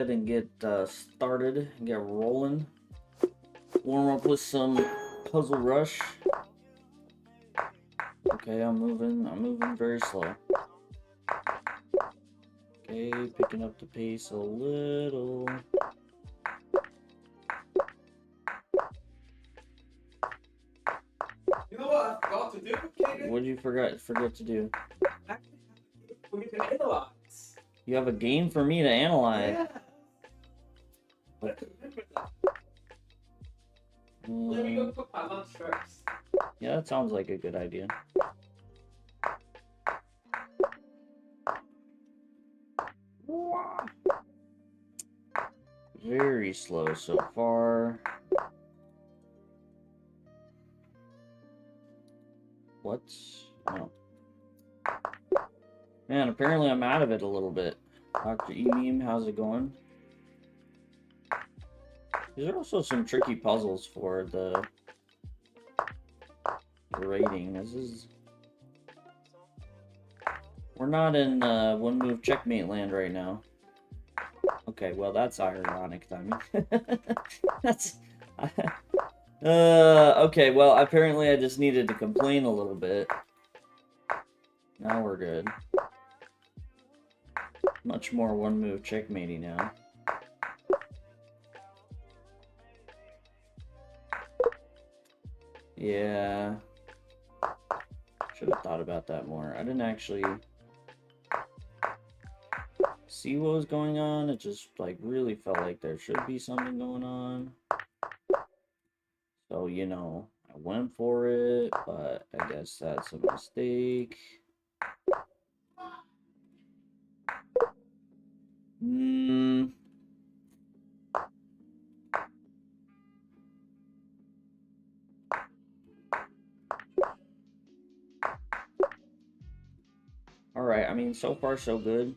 And get started and get rolling. Warm up with some Puzzle Rush. Okay, I'm moving very slow. Okay, picking up the pace a little. You know what I forgot to do, Kagan? What did you forget to do? For me to analyze. You have a game for me to analyze. Yeah. Let me go cook my lunch first. Yeah, that sounds like a good idea. Very slow so far. What? No. Man, apparently I'm out of it a little bit. Dr. E-Meme, how's it going? These are also some tricky puzzles for the rating. This is... We're not in one move checkmate land right now. Okay, well that's ironic timing. That's... okay, well apparently I just needed to complain a little bit. Now we're good. Much more one move checkmatey now. Yeah. Should have thought about that more. I didn't actually see what was going on. It just like really felt like there should be something going on. So, you know, I went for it, but I guess that's a mistake. Alright, I mean, so far so good.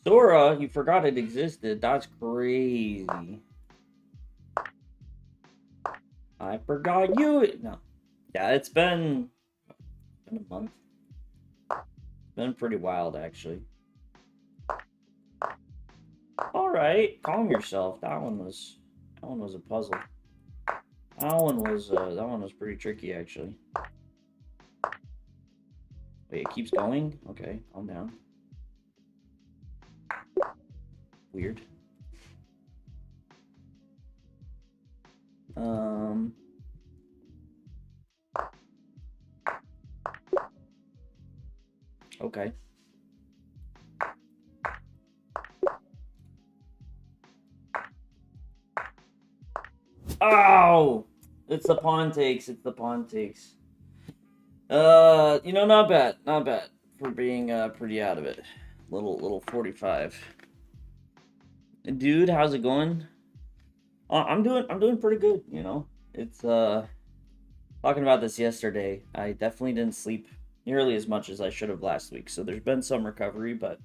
Sora, you forgot it existed. That's crazy. I forgot you. No. Yeah, it's been a month. It's been pretty wild, actually. Alright, calm yourself. That one was a puzzle. That one was pretty tricky, actually. Wait, it keeps going? Okay, calm down. Weird. Okay. Oh! It's the pawn takes. It's the pawn takes. You know, not bad. Not bad for being pretty out of it. Little 45. Dude, how's it going? I'm doing pretty good, you know. It's talking about this yesterday. I definitely didn't sleep nearly as much as I should have last week. So there's been some recovery, but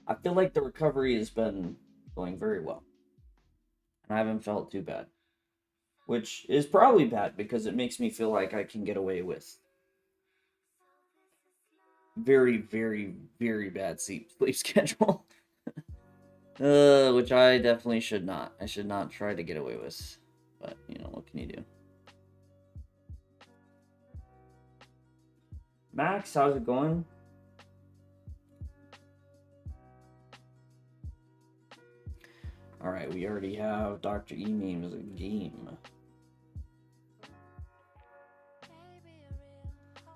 I feel like the recovery has been going very well. And I haven't felt too bad. Which is probably bad because it makes me feel like I can get away with very, very, very bad sleep schedule. Which I definitely should not. I should not try to get away with. But, you know, what can you do? Max, how's it going? Alright, we already have Dr. E-Meme as a game.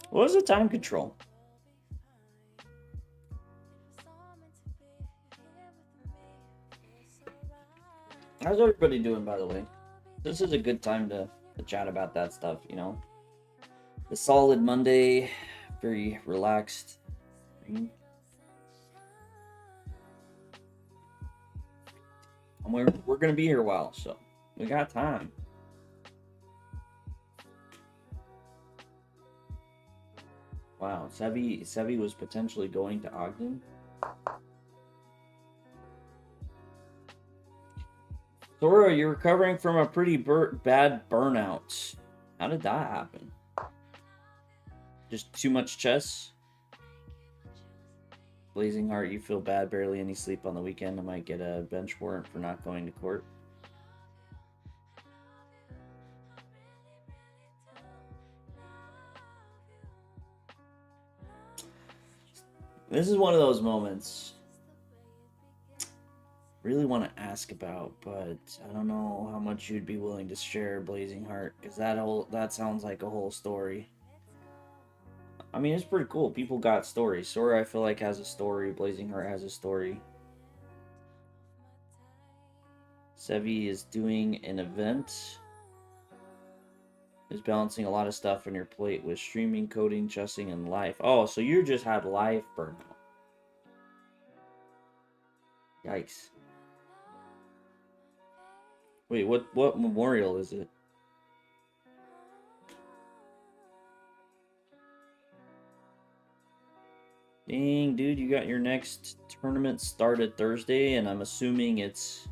What was the time control? How's everybody doing, by the way? This is a good time to chat about that stuff, you know? The solid Monday, very relaxed. And we're gonna be here a while, so we got time. Wow, Sevi was potentially going to Ogden. Sora, you're recovering from a pretty bad burnout. How did that happen? Just too much chess? Blazing Heart, you feel bad, barely any sleep on the weekend. I might get a bench warrant for not going to court. This is one of those moments really want to ask about, but I don't know how much you'd be willing to share Blazing Heart, because that sounds like a whole story. I mean, it's pretty cool. People got stories. Sora, I feel like, has a story. Blazing Heart has a story. Sevi is doing an event. Is balancing a lot of stuff on your plate with streaming, coding, chessing, and life. Oh, so you just had life burnout. Yikes. Wait, what memorial is it? Dang, dude, you got your next tournament started Thursday, and I'm assuming it's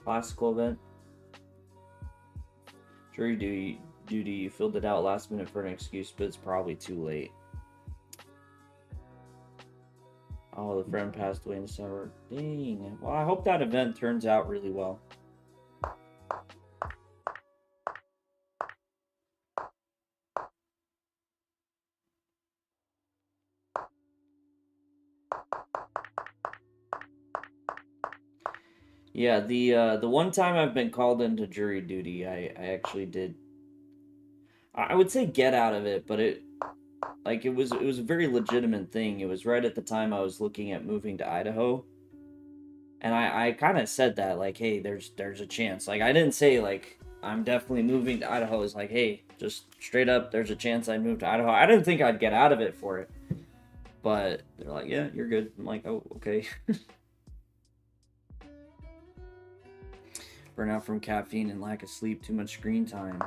classical event. Jury duty, you filled it out last minute for an excuse, but it's probably too late. Oh, the friend passed away in December. Dang. Well, I hope that event turns out really well. Yeah, the one time I've been called into jury duty, I actually did. I would say get out of it, but it was a very legitimate thing. It was right at the time I was looking at moving to Idaho, and I kind of said that, like, hey, there's a chance. Like, I didn't say like I'm definitely moving to Idaho. It's like, hey, just straight up, there's a chance I'd move to Idaho. I didn't think I'd get out of it for it, but they're like, yeah, you're good. I'm like, oh, okay. Burnout from caffeine and lack of sleep, too much screen time.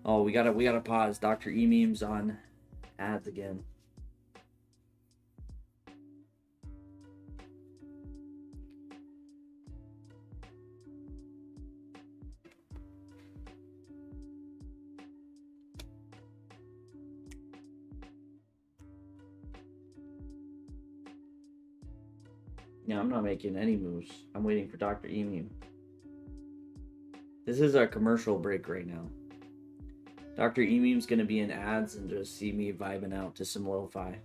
Oh, we gotta pause. Dr. E-meme's on ads again. Yeah, I'm not making any moves. I'm waiting for Dr. E-meme. This is our commercial break right now. Dr. E-meme's gonna be in ads and just see me vibing out to some lo-fi.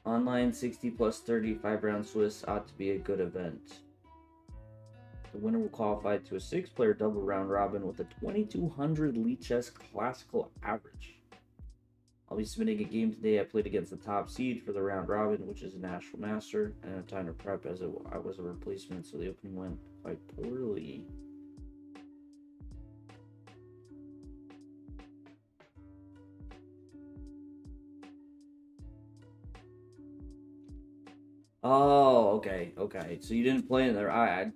Online 60 plus 35 round Swiss ought to be a good event. The winner will qualify to a 6-player double round robin with a 2200 Lichess classical average. I'll be submitting a game today. I played against the top seed for the round robin, which is a national master, and I have time to prep as I was a replacement, so the opening went quite poorly. Oh, okay. So you didn't play in there.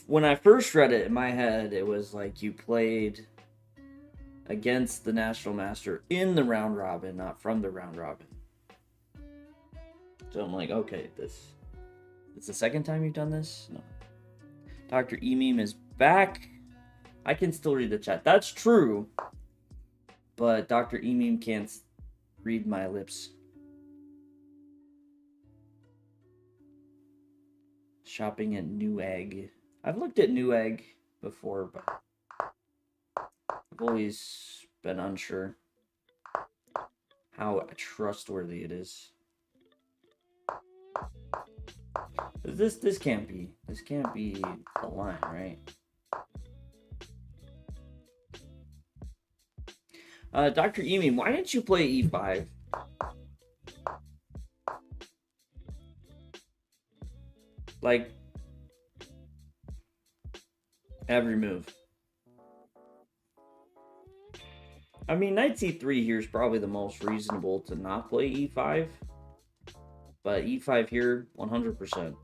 When I first read it in my head, it was like you played against the national master in the round robin, not from the round robin. So I'm like, okay, it's the second time you've done this? No. Dr. E-meme is back. I can still read the chat. That's true. But Dr. E-meme can't read my lips. Shopping at Newegg. I've looked at Newegg before, but I've always been unsure how trustworthy it is. This can't be the line, right? Dr. E-meme, why didn't you play E5? Like, every move. I mean, knight c3 here is probably the most reasonable to not play e5. But e5 here, 100%.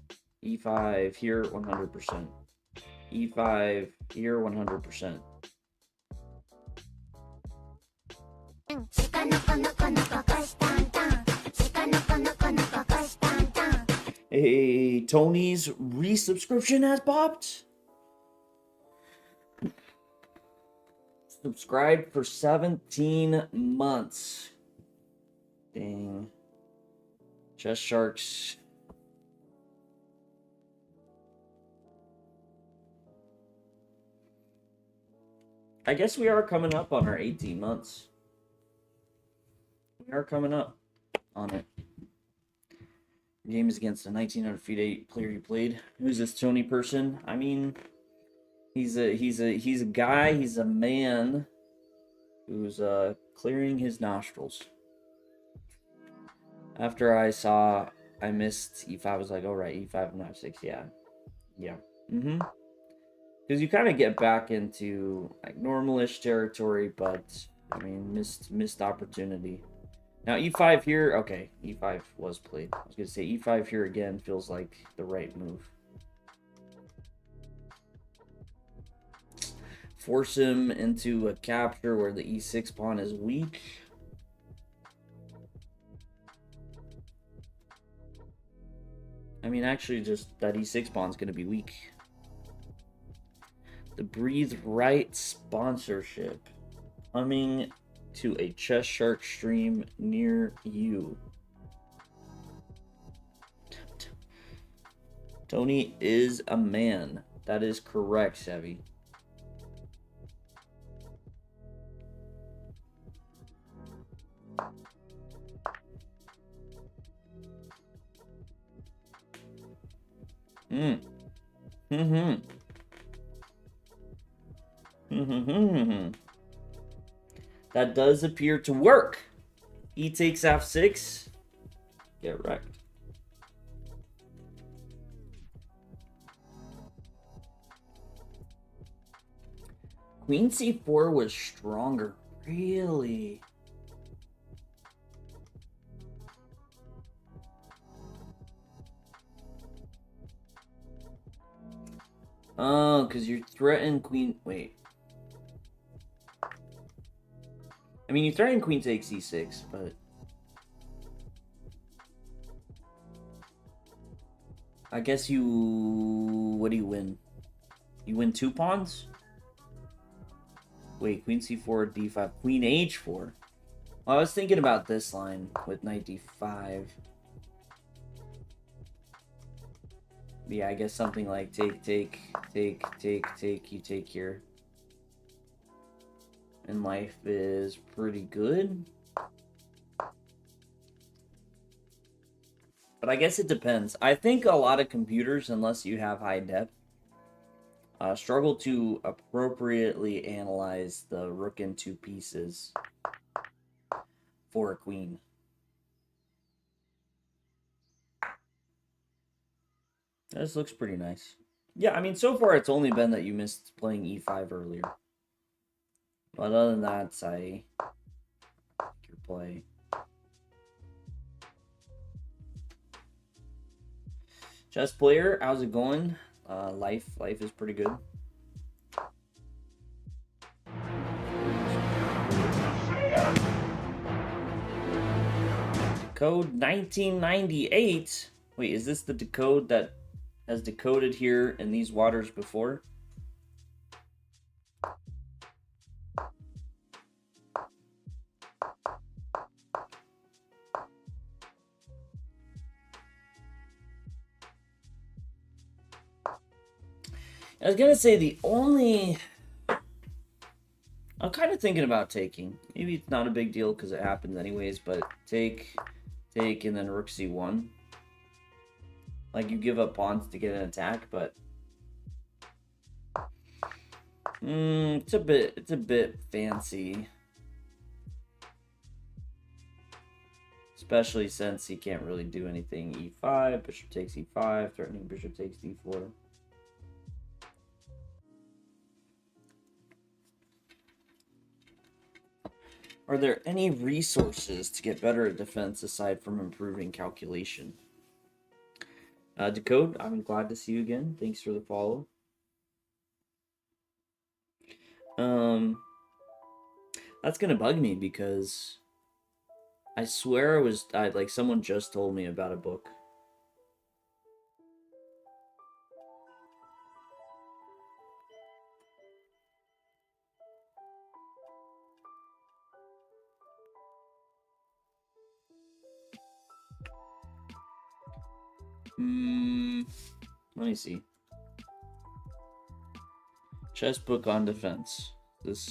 e5 here, 100%. e5 here, 100%. Hey, Hey, Tony's resubscription has popped. Subscribed for 17 months. Dang. Just Sharkz. I guess we are coming up on our 18 months. We are coming up on it. Game is against a 1900 feet 8 player you played. Who's this Tony person? I mean, he's a guy, he's a man who's clearing his nostrils. After I missed e5, I was like, all right, e5 and f6, yeah. Because you kind of get back into like normalish territory, but I mean, missed opportunity. Now e5 here, okay, e5 was played. I was gonna say e5 here again feels like the right move. Force him into a capture where the e6 pawn is weak. I mean, actually, just that e6 pawn is gonna be weak. The Breathe Right sponsorship coming to a Chess Shark stream near you. Tony is a man. That is correct, Savvy. That does appear to work. E takes f6. Get wrecked. Queen c4 was stronger. Really? Oh, because you threaten queen... Wait. I mean, you threaten queen takes e6, but... I guess you... What do you win? You win 2 pawns? Wait, queen c4, d5, queen h4. Well, I was thinking about this line with knight d5. Yeah, I guess something like take, you take here. And life is pretty good. But I guess it depends. I think a lot of computers, unless you have high depth, struggle to appropriately analyze the rook in 2 pieces for a queen. This looks pretty nice. Yeah, I mean, so far it's only been that you missed playing e5 earlier. But other than that, I like your play. Chess player, how's it going? Life is pretty good. Decode 1998. Wait, is this the decode that has decoded here in these waters before? I was gonna say the only... I'm kind of thinking about taking. Maybe it's not a big deal because it happens anyways, but take, and then rook c1. Like, you give up pawns to get an attack, but... it's a bit fancy. Especially since he can't really do anything. e5, bishop takes e5, threatening bishop takes d4. Are there any resources to get better at defense aside from improving calculation? Decode, I'm glad to see you again. Thanks for the follow. That's gonna bug me because I swear like someone just told me about a book Let me see. Chess book on defense. This.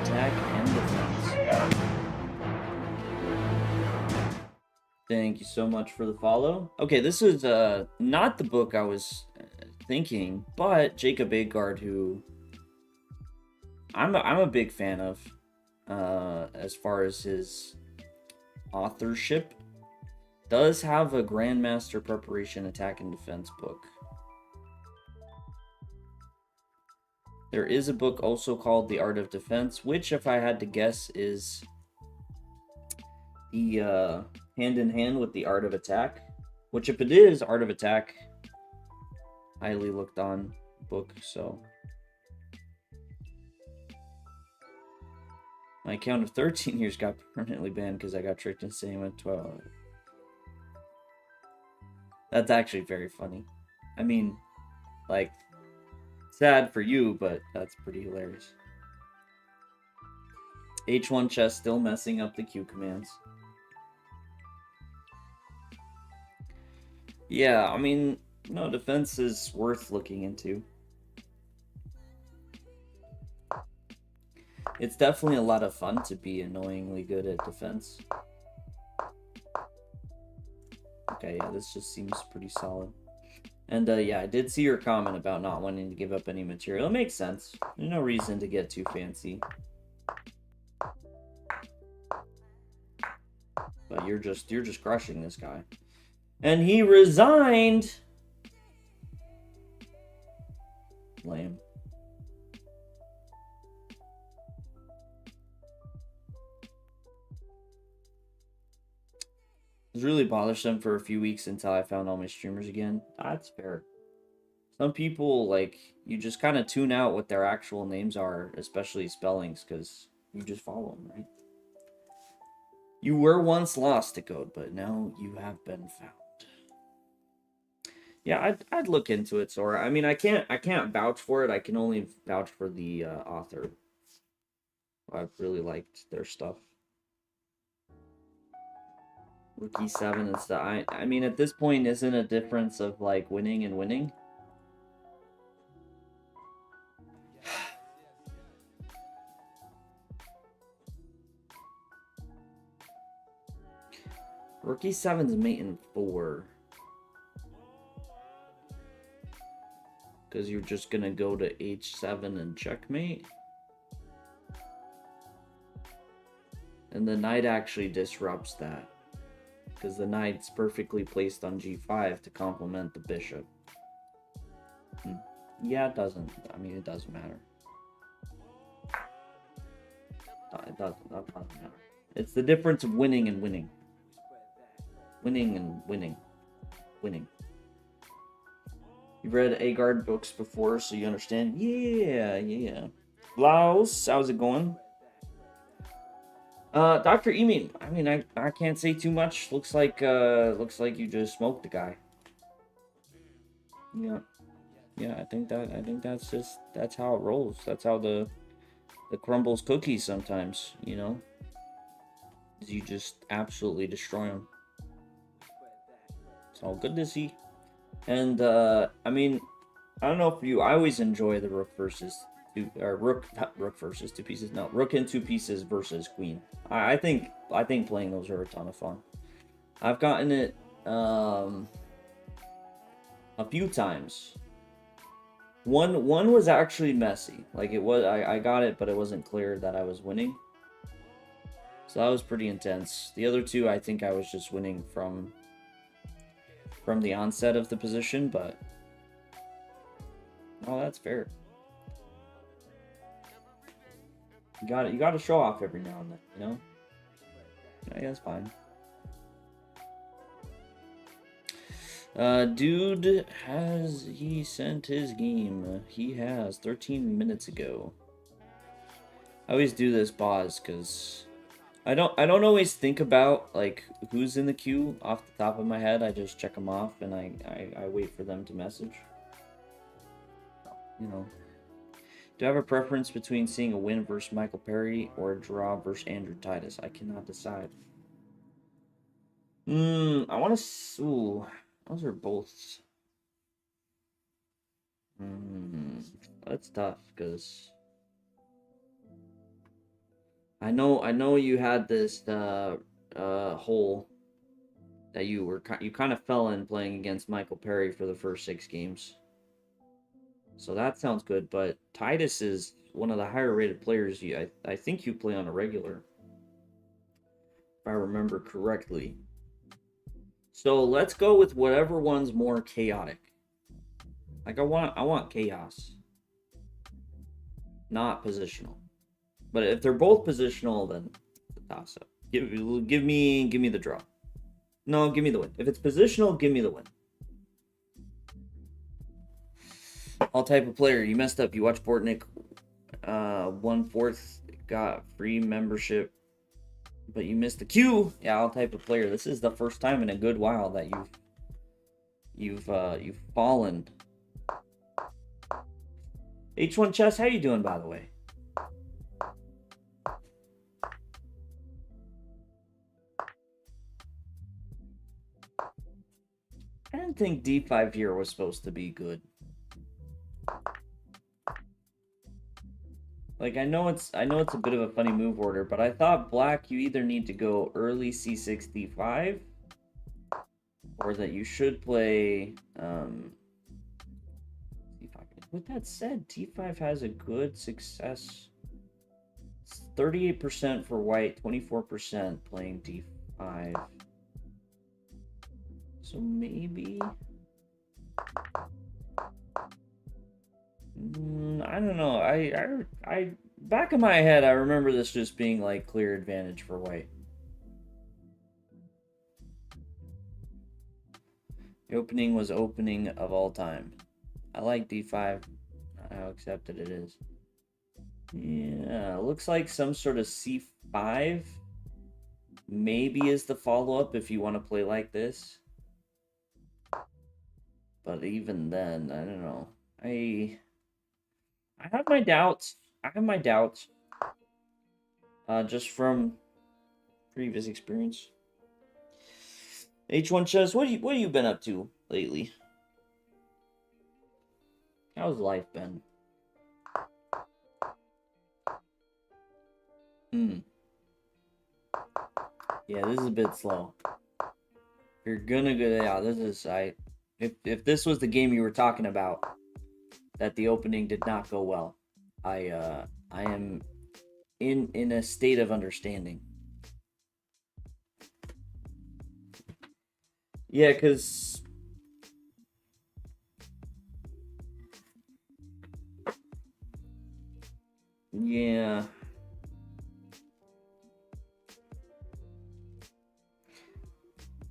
Attack and defense. Thank you so much for the follow. Okay, this is not the book I was thinking, but Jacob Agard, who I'm a big fan of as far as his authorship, does have a Grandmaster Preparation Attack and Defense book. There is a book also called The Art of Defense, which, if I had to guess, is the hand in hand with The Art of Attack. Which, if it is Art of Attack, highly looked on book, so. My account of 13 years got permanently banned because I got tricked into saying I went 12. That's actually very funny. I mean, like, sad for you, but that's pretty hilarious. H1 chess still messing up the Q commands. Yeah, I mean, no, defense is worth looking into. It's definitely a lot of fun to be annoyingly good at defense. Okay, yeah, this just seems pretty solid. And yeah, I did see your comment about not wanting to give up any material. It makes sense. There's no reason to get too fancy. But you're just crushing this guy. And he resigned. Lame. It was really bothersome for a few weeks until I found all my streamers again. That's fair. Some people, like, you just kind of tune out what their actual names are, especially spellings, because you just follow them, right? You were once lost to code, but now you have been found. Yeah, I'd look into it, Sora. I mean, I can't vouch for it. I can only vouch for the author. I've really liked their stuff. Rookie 7 and stuff. I mean, at this point, isn't a difference of, like, winning and winning? Rookie 7's mate in 4. Because you're just going to go to H7 and checkmate. And the knight actually disrupts that. Because the knight's perfectly placed on G5 to complement the bishop. Yeah, it doesn't. I mean, it doesn't matter. It doesn't matter. It's the difference of winning and winning. Winning and winning. Winning. You've read Agard books before, so you understand? Yeah. Laos, how's it going? Dr. Emin, I mean, I can't say too much. Looks like you just smoked the guy. Yeah, I think that's how it rolls. That's how the crumbles cookies sometimes, you know? Is you just absolutely destroy them. It's all good to see. And, I mean, I don't know for you, I always enjoy the rook versus rook versus two pieces. No, rook and two pieces versus queen. I think playing those are a ton of fun. I've gotten it a few times. One was actually messy. Like it was, I got it, but it wasn't clear that I was winning. So that was pretty intense. The other two, I think I was just winning from the onset of the position, but oh, that's fair. You got to show off every now and then, you know? Yeah, that's fine. Dude, has he sent his game? He has 13 minutes ago. I always do this pause because I don't always think about like who's in the queue off the top of my head. I just check them off and I wait for them to message. you know. Do I have a preference between seeing a win versus Michael Perry or a draw versus Andrew Titus? I cannot decide. I want to. Ooh, those are both. That's tough because I know you had this hole that you kind of fell in playing against Michael Perry for the first 6 games. So that sounds good, but Titus is one of the higher rated players I think you play on a regular, if I remember correctly. So let's go with whatever one's more chaotic. Like I want chaos, not positional. But if they're both positional, then it's a toss up. Give me the draw. No, give me the win. If it's positional, give me the win. All type of player. You messed up. You watched Bortnick 1/4 got free membership, but you missed the queue. Yeah, all type of player. This is the first time in a good while that you've fallen. H1 Chess, how you doing, by the way? I didn't think D5 here was supposed to be good. Like I know it's a bit of a funny move order, but I thought black you either need to go early C6 D5 or that you should play D5. With that said, D5 has a good success. It's 38% for white, 24% playing D5. So maybe I don't know. I back of my head, I remember this just being like clear advantage for white. The opening was opening of all time. I like D5. How accepted it is. Yeah, looks like some sort of C5 maybe is the follow-up if you want to play like this. But even then, I don't know. I have my doubts. Just from previous experience. H1 Chess, what have you been up to lately? How's life been? Yeah, this is a bit slow. You're gonna go. Yeah, this is If this was the game you were talking about, that the opening did not go well, I am in a state of understanding. Yeah, because yeah.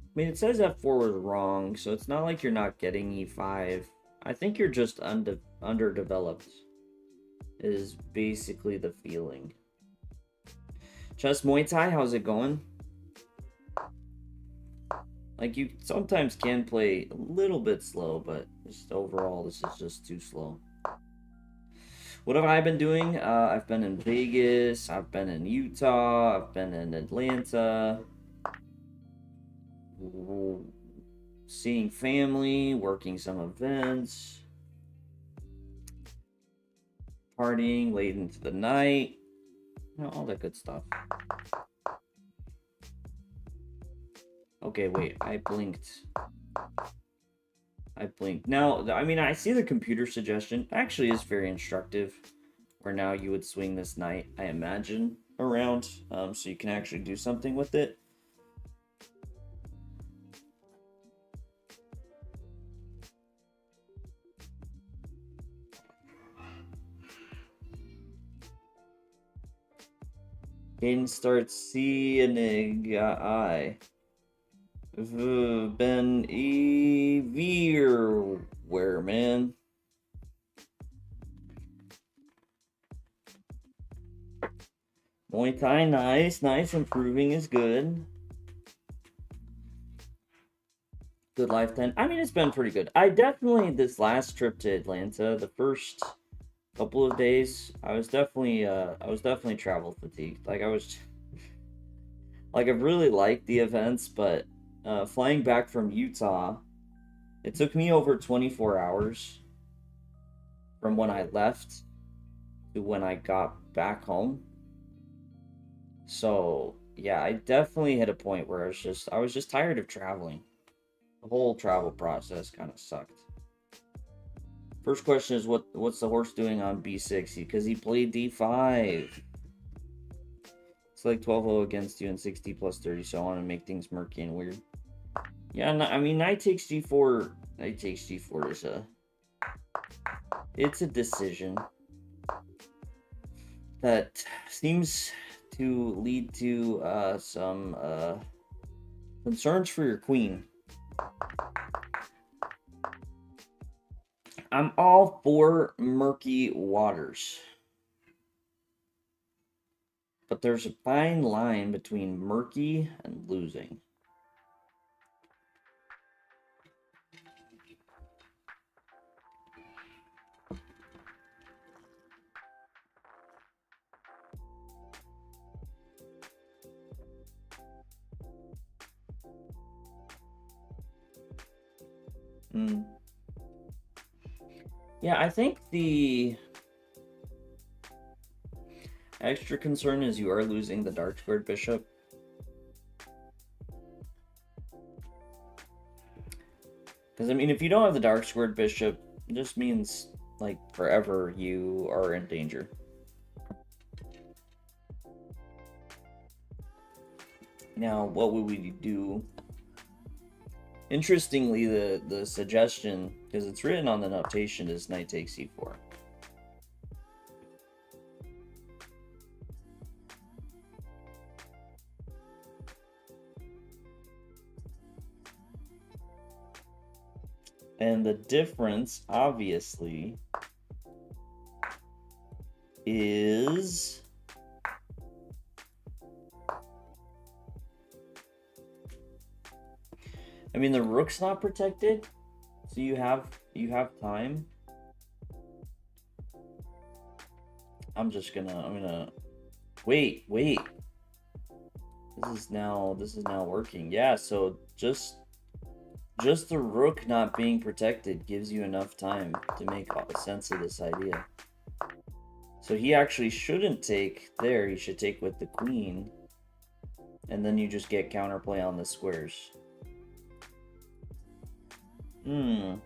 I mean, it says F4 was wrong, so it's not like you're not getting E5. I think you're just underdeveloped, is basically the feeling. Chess Muay Thai, how's it going? Like, you sometimes can play a little bit slow, but just overall, this is just too slow. What have I been doing? I've been in Vegas, I've been in Utah, I've been in Atlanta. Seeing family, working some events, partying late into the night, you know, all that good stuff. Okay, wait, I blinked. Now, I mean, I see the computer suggestion. Actually is very instructive, where now you would swing this knight, I imagine, around, so you can actually do something with it. Game starts seeing I. Ben where man? Muay Thai, nice. Improving is good. Good life 10. I mean, it's been pretty good. I definitely, this last trip to Atlanta, the first couple of days, I was definitely travel fatigued. Like I've really liked the events, but flying back from Utah, it took me over 24 hours from when I left to when I got back home. So yeah, I definitely hit a point where I was just tired of traveling. The whole travel process kind of sucked. First question is what's the horse doing on b6? Because he played d5. It's like 12-0 against you and 60 plus 30, so I want to make things murky and weird. Yeah, I mean, knight takes g4. Knight takes g4 is it's a decision that seems to lead to some concerns for your queen. I'm all for murky waters. But there's a fine line between murky and losing. Yeah, I think the extra concern is you are losing the dark squared bishop. Because, I mean, if you don't have the dark squared bishop, it just means, like, forever you are in danger. Now, what would we do? Interestingly, the suggestion, because it's written on the notation, is knight takes c4. And the difference, obviously, is I mean, the rook's not protected, so you have time. I'm gonna wait. This is now working. Yeah, so just the rook not being protected gives you enough time to make sense of this idea. So he actually shouldn't take there, he should take with the queen. And then you just get counterplay on the squares. Do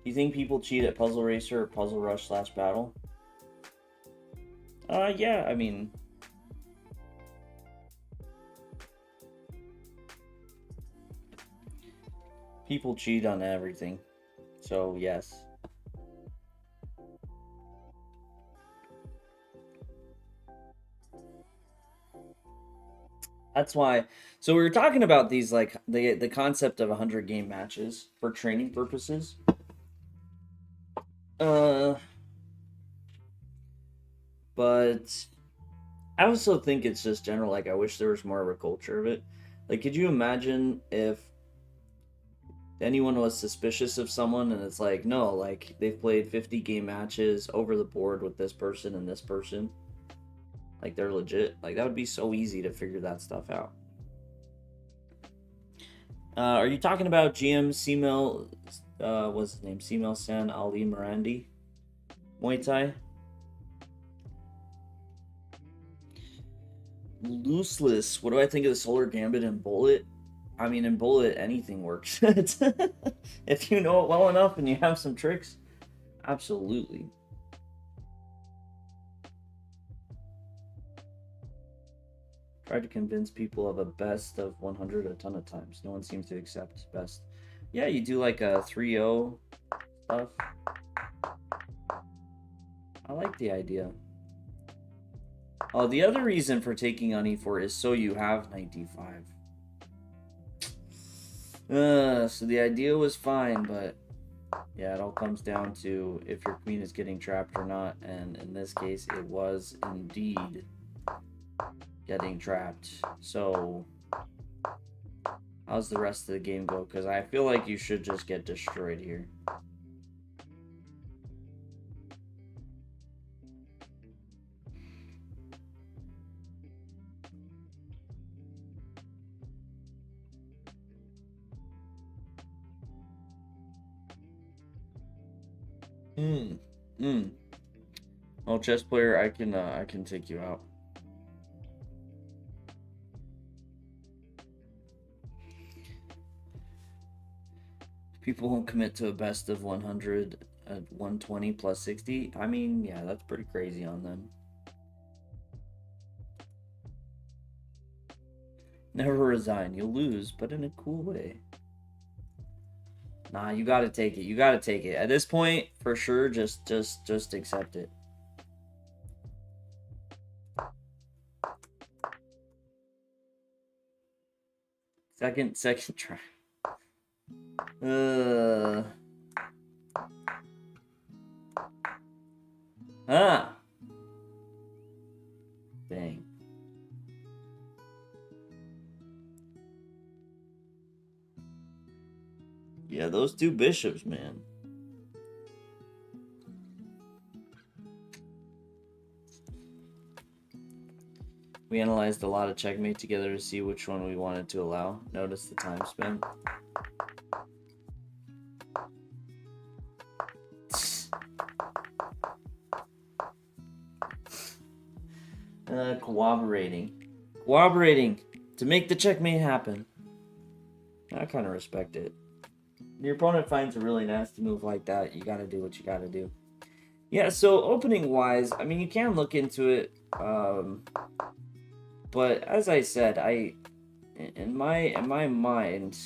you think people cheat at Puzzle Racer or Puzzle Rush / Battle? Yeah, I mean, people cheat on everything, so yes. That's why. So we were talking about these, like, the concept of 100 game matches for training purposes. But I also think it's just general, like, I wish there was more of a culture of it. Like, could you imagine if anyone was suspicious of someone and it's like, no, like, they've played 50 game matches over the board with this person and this person, like, they're legit. Like, that would be so easy to figure that stuff out. Are you talking about GM Simel, what's his name, Simel San Ali Mirandi Muay Thai? Looseless, what do I think of the Solar Gambit and Bullet? I mean, in Bullet, anything works. If you know it well enough and you have some tricks, absolutely. Tried to convince people of a best of 100 a ton of times. No one seems to accept best. Yeah, you do like a 3-0 stuff. I like the idea. Oh, the other reason for taking on e4 is so you have knight d5. So the idea was fine, but yeah, it all comes down to if your queen is getting trapped or not, and in this case, it was indeed getting trapped. So how's the rest of the game go? Because I feel like you should just get destroyed here. Oh, chess player, I can take you out. People won't commit to a best of 100 at 120 plus 60. I mean, yeah, that's pretty crazy on them. Never resign. You'll lose, but in a cool way. Nah, you gotta take it. You gotta take it. At this point, for sure, just accept it. Second try. Dang. Yeah, those two bishops, man. We analyzed a lot of checkmate together to see which one we wanted to allow. Notice the time spent. Cooperating to make the checkmate happen. I kind of respect it. Your opponent finds a really nasty move like that, you gotta do what you gotta do. Yeah, so opening wise, I mean, you can look into it, but as I said, in my mind,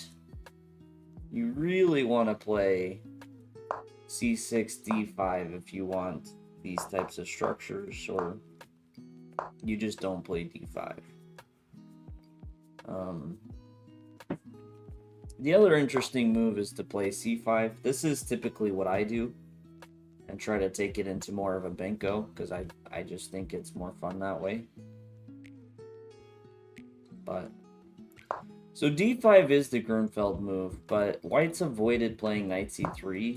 you really want to play c6, d5 if you want these types of structures, or you just don't play d5. The other interesting move is to play c5. This is typically what I do, and try to take it into more of a benko, because I just think it's more fun that way. But so d5 is the Grunfeld move, but white's avoided playing knight c3,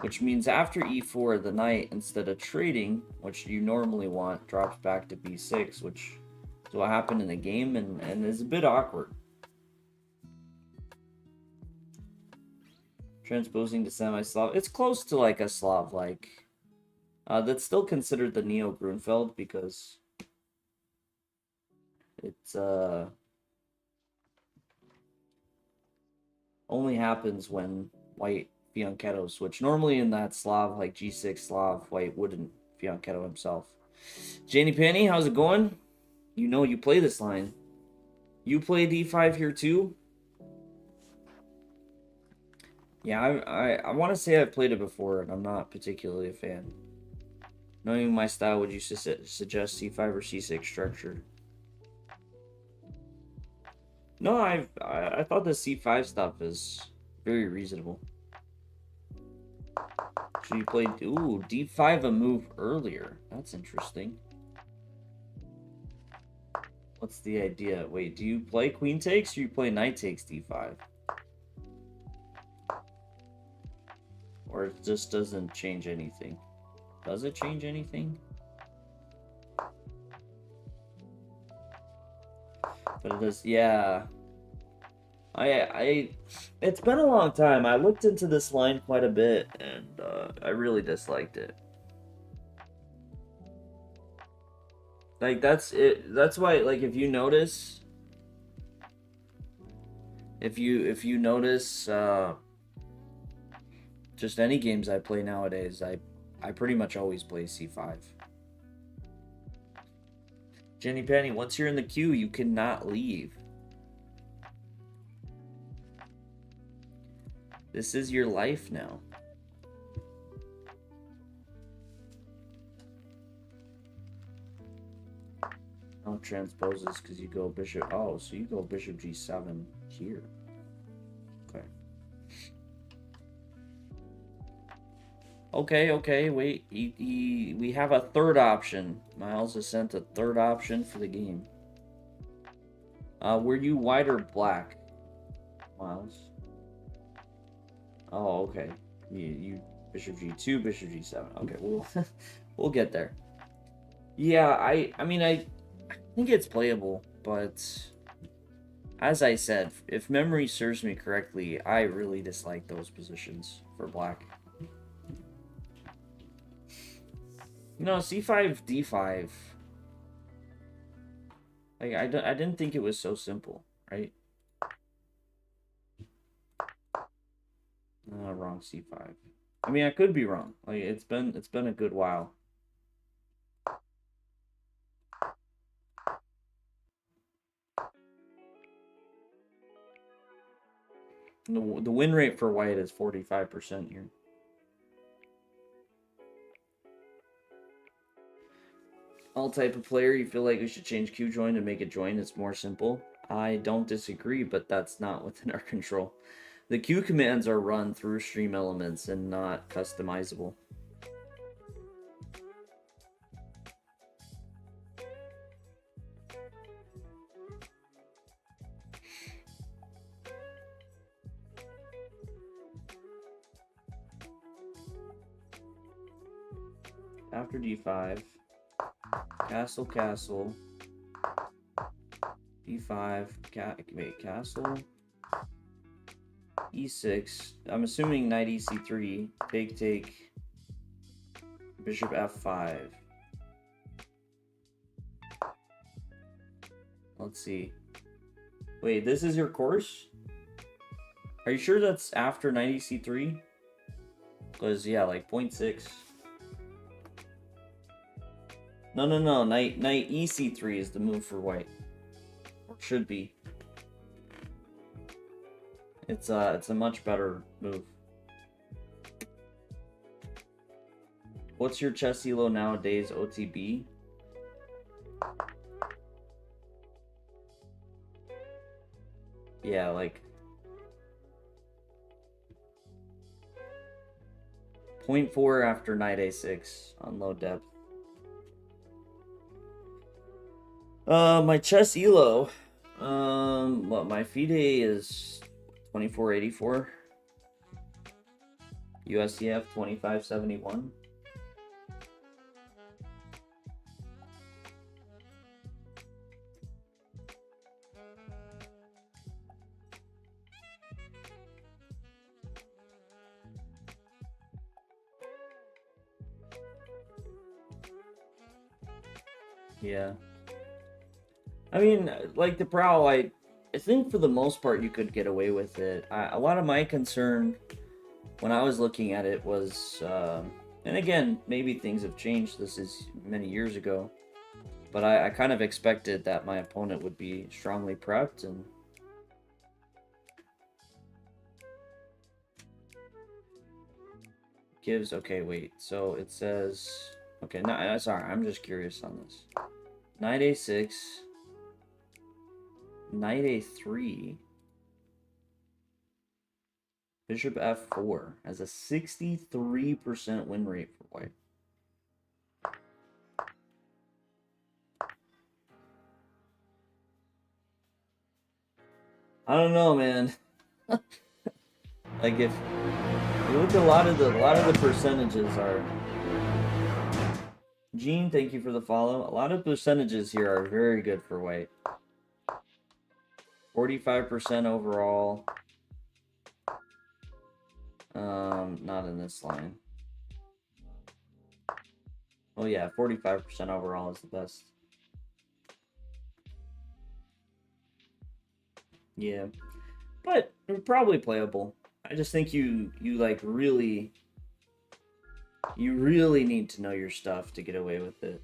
which means after e4, the knight, instead of trading, which you normally want, drops back to b6, which is what happened in the game, and is a bit awkward. Transposing to semi-Slav. It's close to like a Slav, like. That's still considered the Neo-Grunfeld because it's only happens when white fianchetto switch. Normally in that Slav, like G6 Slav, white wouldn't fianchetto himself. Janie Penny, how's it going? You know you play this line. You play d5 here too? Yeah, I want to say I've played it before, and I'm not particularly a fan. Knowing my style, would you suggest c5 or c6 structure? No, I thought the c5 stuff is very reasonable. So you played d5 a move earlier. That's interesting. What's the idea? Wait, do you play queen takes or you play knight takes d5? Or it just doesn't change anything? Does it change anything? But it does, yeah. It's been a long time. I looked into this line quite a bit, and I really disliked it. Like, that's it. That's why, like, if you notice, just any games I play nowadays, I pretty much always play c5. Jenny Penny, once you're in the queue, you cannot leave. This is your life now. No transposes because you go bishop. Oh, so you go bishop g7 here. Okay, wait. We have a third option. Miles has sent a third option for the game. Were you white or black, Miles? Oh, okay. You bishop g2, bishop g7. Okay, we'll get there. Yeah, I mean I think it's playable, but as I said, if memory serves me correctly, I really dislike those positions for black. No, c5, d5. Like, I didn't think it was so simple, right? Wrong c5. I mean, I could be wrong. Like, it's been a good while. The win rate for white is 45% here. All type of player, you feel like we should change Q join to make it join. It's more simple. I don't disagree, but that's not within our control. The Q commands are run through stream elements and not customizable. After d5, castle, castle, d5, castle, e6. I'm assuming knight ec3, take, bishop f5. Let's see. Wait, this is your course? Are you sure that's after knight ec3? Because, yeah, like 0.6. No. Knight ec3 is the move for white. Or should be. It's a much better move. What's your chess elo nowadays, OTB? Yeah, like 0.4 after knight a6 on low depth. My chess elo. What my FIDE is 2484. USCF 2571. Yeah. I mean, like the Prowl, I think for the most part you could get away with it. A lot of my concern when I was looking at it was, and again, maybe things have changed. This is many years ago. But I kind of expected that my opponent would be strongly prepped and gives, okay, wait, so it says, okay, no, sorry, I'm just curious on this. Knight a6, knight a3, bishop f4 has a 63% win rate for white. I don't know, man. Like if you look at a lot of the percentages are. Gene, thank you for the follow. A lot of percentages here are very good for white. 45% overall. Not in this line. Oh yeah, 45% overall is the best. Yeah, but probably playable. I just think you like really need to know your stuff to get away with it.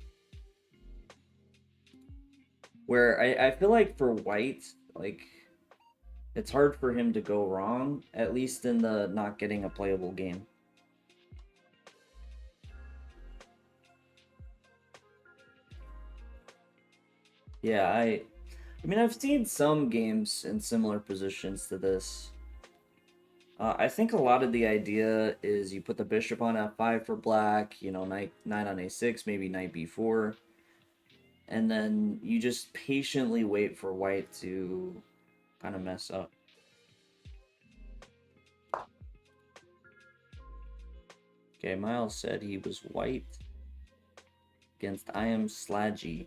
Where I feel like for white, like it's hard for him to go wrong, at least in the not getting a playable game. Yeah, I mean, I've seen some games in similar positions to this. I think a lot of the idea is you put the bishop on f5 for black, you know, knight on a6, maybe knight b4, and then you just patiently wait for white to kind of mess up. Okay, Miles said he was white against I am Slaggy.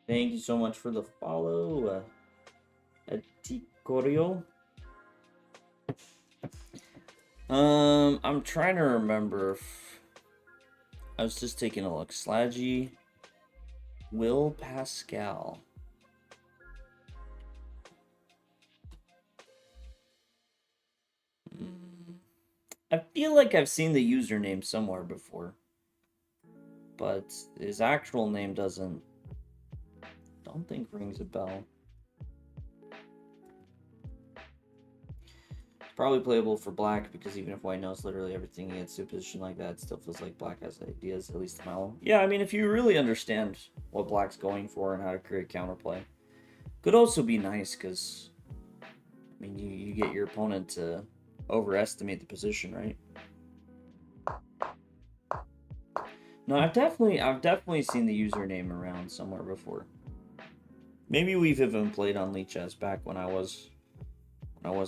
Thank you so much for the follow, Atikorio. I'm trying to remember if I was just taking a look. Slaggy, Will Pascal. I feel like I've seen the username somewhere before, but his actual name don't think rings a bell. Probably playable for black because even if white knows literally everything, he gets to a position like that, it still feels like black has ideas, at least a mile. Yeah, I mean, if you really understand what black's going for and how to create counterplay, could also be nice because, I mean, you get your opponent to overestimate the position, right? No, I've definitely seen the username around somewhere before. Maybe we've even played on Lichess back when I was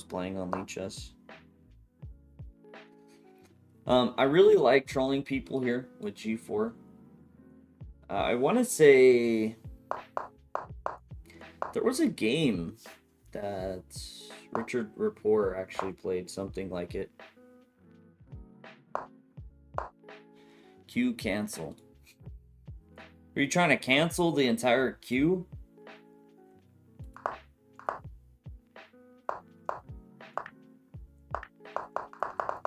playing on Lichess. I really like trolling people here with G4. I want to say there was a game that Richard Rapport actually played something like it. Queue cancel. Are you trying to cancel the entire queue?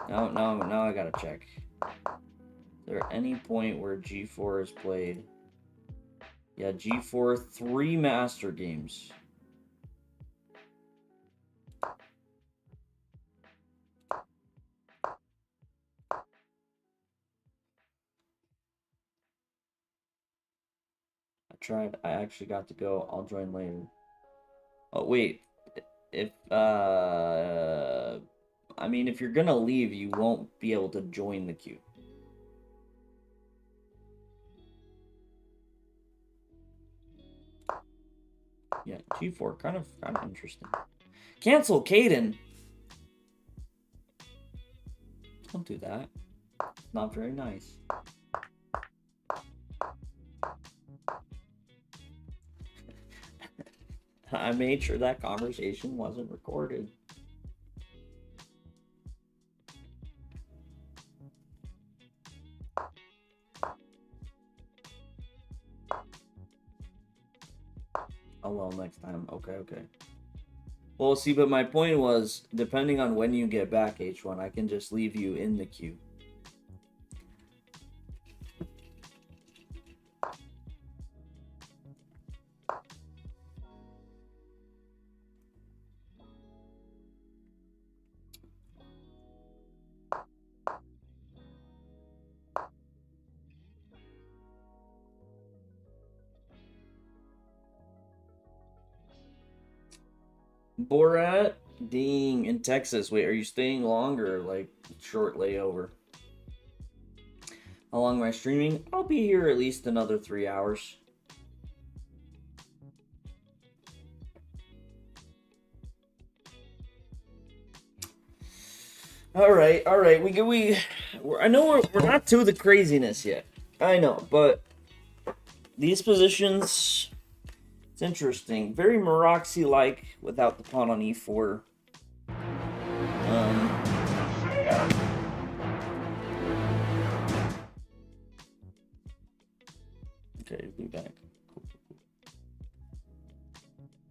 Now I gotta check. Is there any point where G4 is played? Yeah, G4, 3 master games. I actually got to go. I'll join later. Oh, wait. If, I mean, if you're gonna leave, you won't be able to join the queue. Yeah, G4, kind of interesting. Cancel Caden! Don't do that. Not very nice. I made sure that conversation wasn't recorded. Oh, well, next time. Okay. Well, see, but my point was, depending on when you get back, H1, I can just leave you in the queue. Borat, ding, in Texas. Wait, are you staying longer, like short layover? How long am I streaming? I'll be here at least another 3 hours. All right. I know we're not to the craziness yet. I know, but these positions, it's interesting. Very Maroxy-like without the pawn on e4. Okay, be back.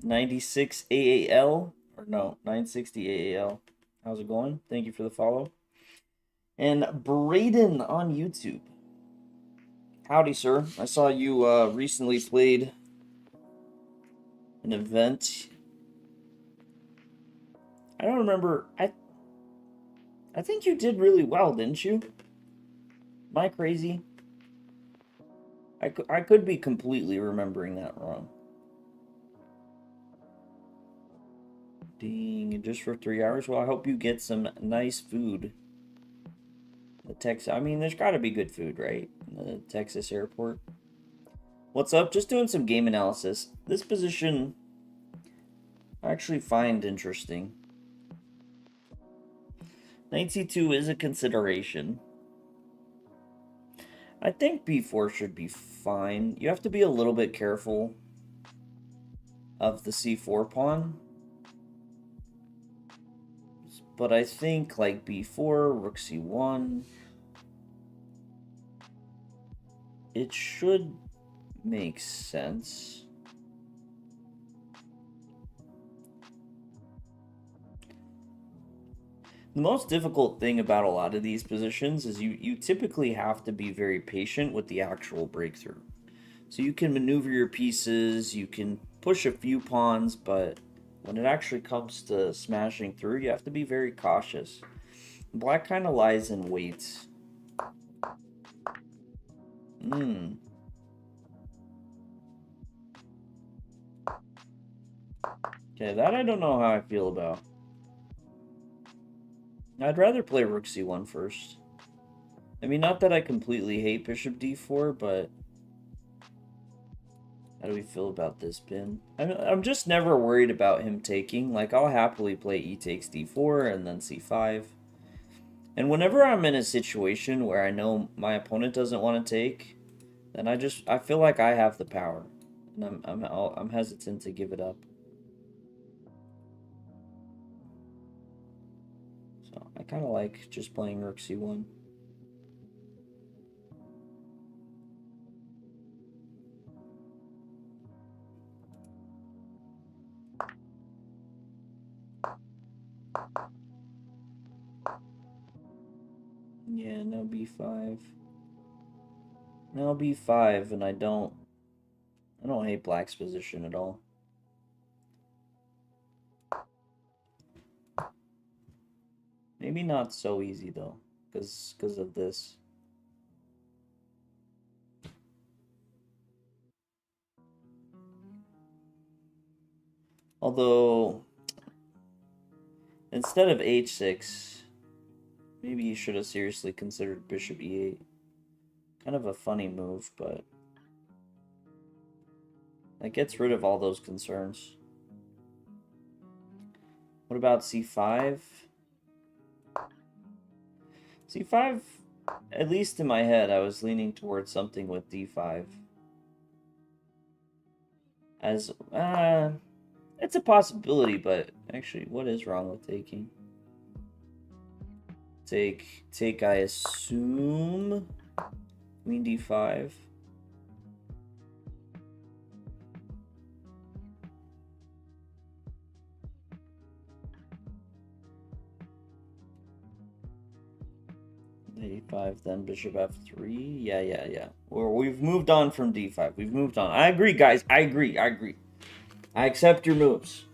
96 AAL or no, 960 AAL. How's it going? Thank you for the follow. And Braden on YouTube. Howdy, sir. I saw you recently played an event. I don't remember. I think you did really well, didn't you? Am I crazy? I could be completely remembering that wrong. Ding, just for 3 hours? Well, I hope you get some nice food. The Texas, I mean, there's got to be good food, right? In the Texas airport. What's up? Just doing some game analysis. This position I actually find interesting. Knight c2 is a consideration. I think b4 should be fine. You have to be a little bit careful of the c4 pawn. But I think like b4, rook c1, it should make sense. The most difficult thing about a lot of these positions is you typically have to be very patient with the actual breakthrough. So you can maneuver your pieces, you can push a few pawns, but when it actually comes to smashing through, you have to be very cautious. Black kind of lies in wait. Okay, that I don't know how I feel about. I'd rather play rook c1 first. I mean, not that I completely hate bishop d4, but how do we feel about this pin? I'm just never worried about him taking. Like, I'll happily play e takes d4 and then c5. And whenever I'm in a situation where I know my opponent doesn't want to take, then I feel like I have the power, and I'm hesitant to give it up. So I kind of like just playing rook c1. Yeah, no b5. Now b5, and I don't hate black's position at all. Maybe not so easy though, because of this. Although, instead of h6, maybe you should have seriously considered bishop e8. Kind of a funny move, but that gets rid of all those concerns. What about c5? c5, at least in my head, I was leaning towards something with d5. As, it's a possibility, but actually, what is wrong with taking? Take, I assume, queen d5. a5, then bishop f3. Yeah. We've moved on from d5. We've moved on. I agree, guys. I agree. I accept your moves.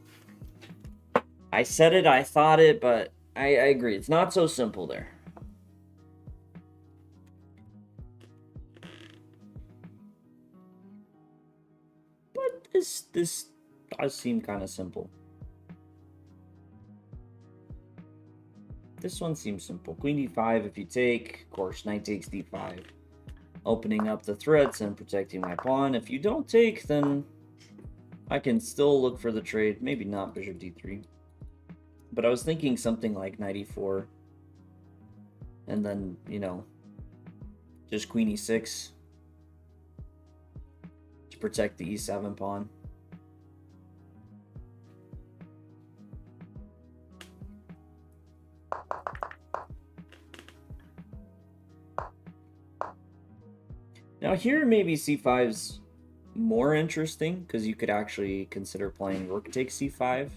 I said it, I thought it, but I agree. It's not so simple there. But this does seem kind of simple. This one seems simple. Queen d5 if you take. Of course, knight takes d5. Opening up the threats and protecting my pawn. If you don't take, then I can still look for the trade. Maybe not bishop d3. But I was thinking something like knight e4. And then, you know, just queen e6 to protect the e7 pawn. Now here maybe c5's more interesting because you could actually consider playing rook takes c5.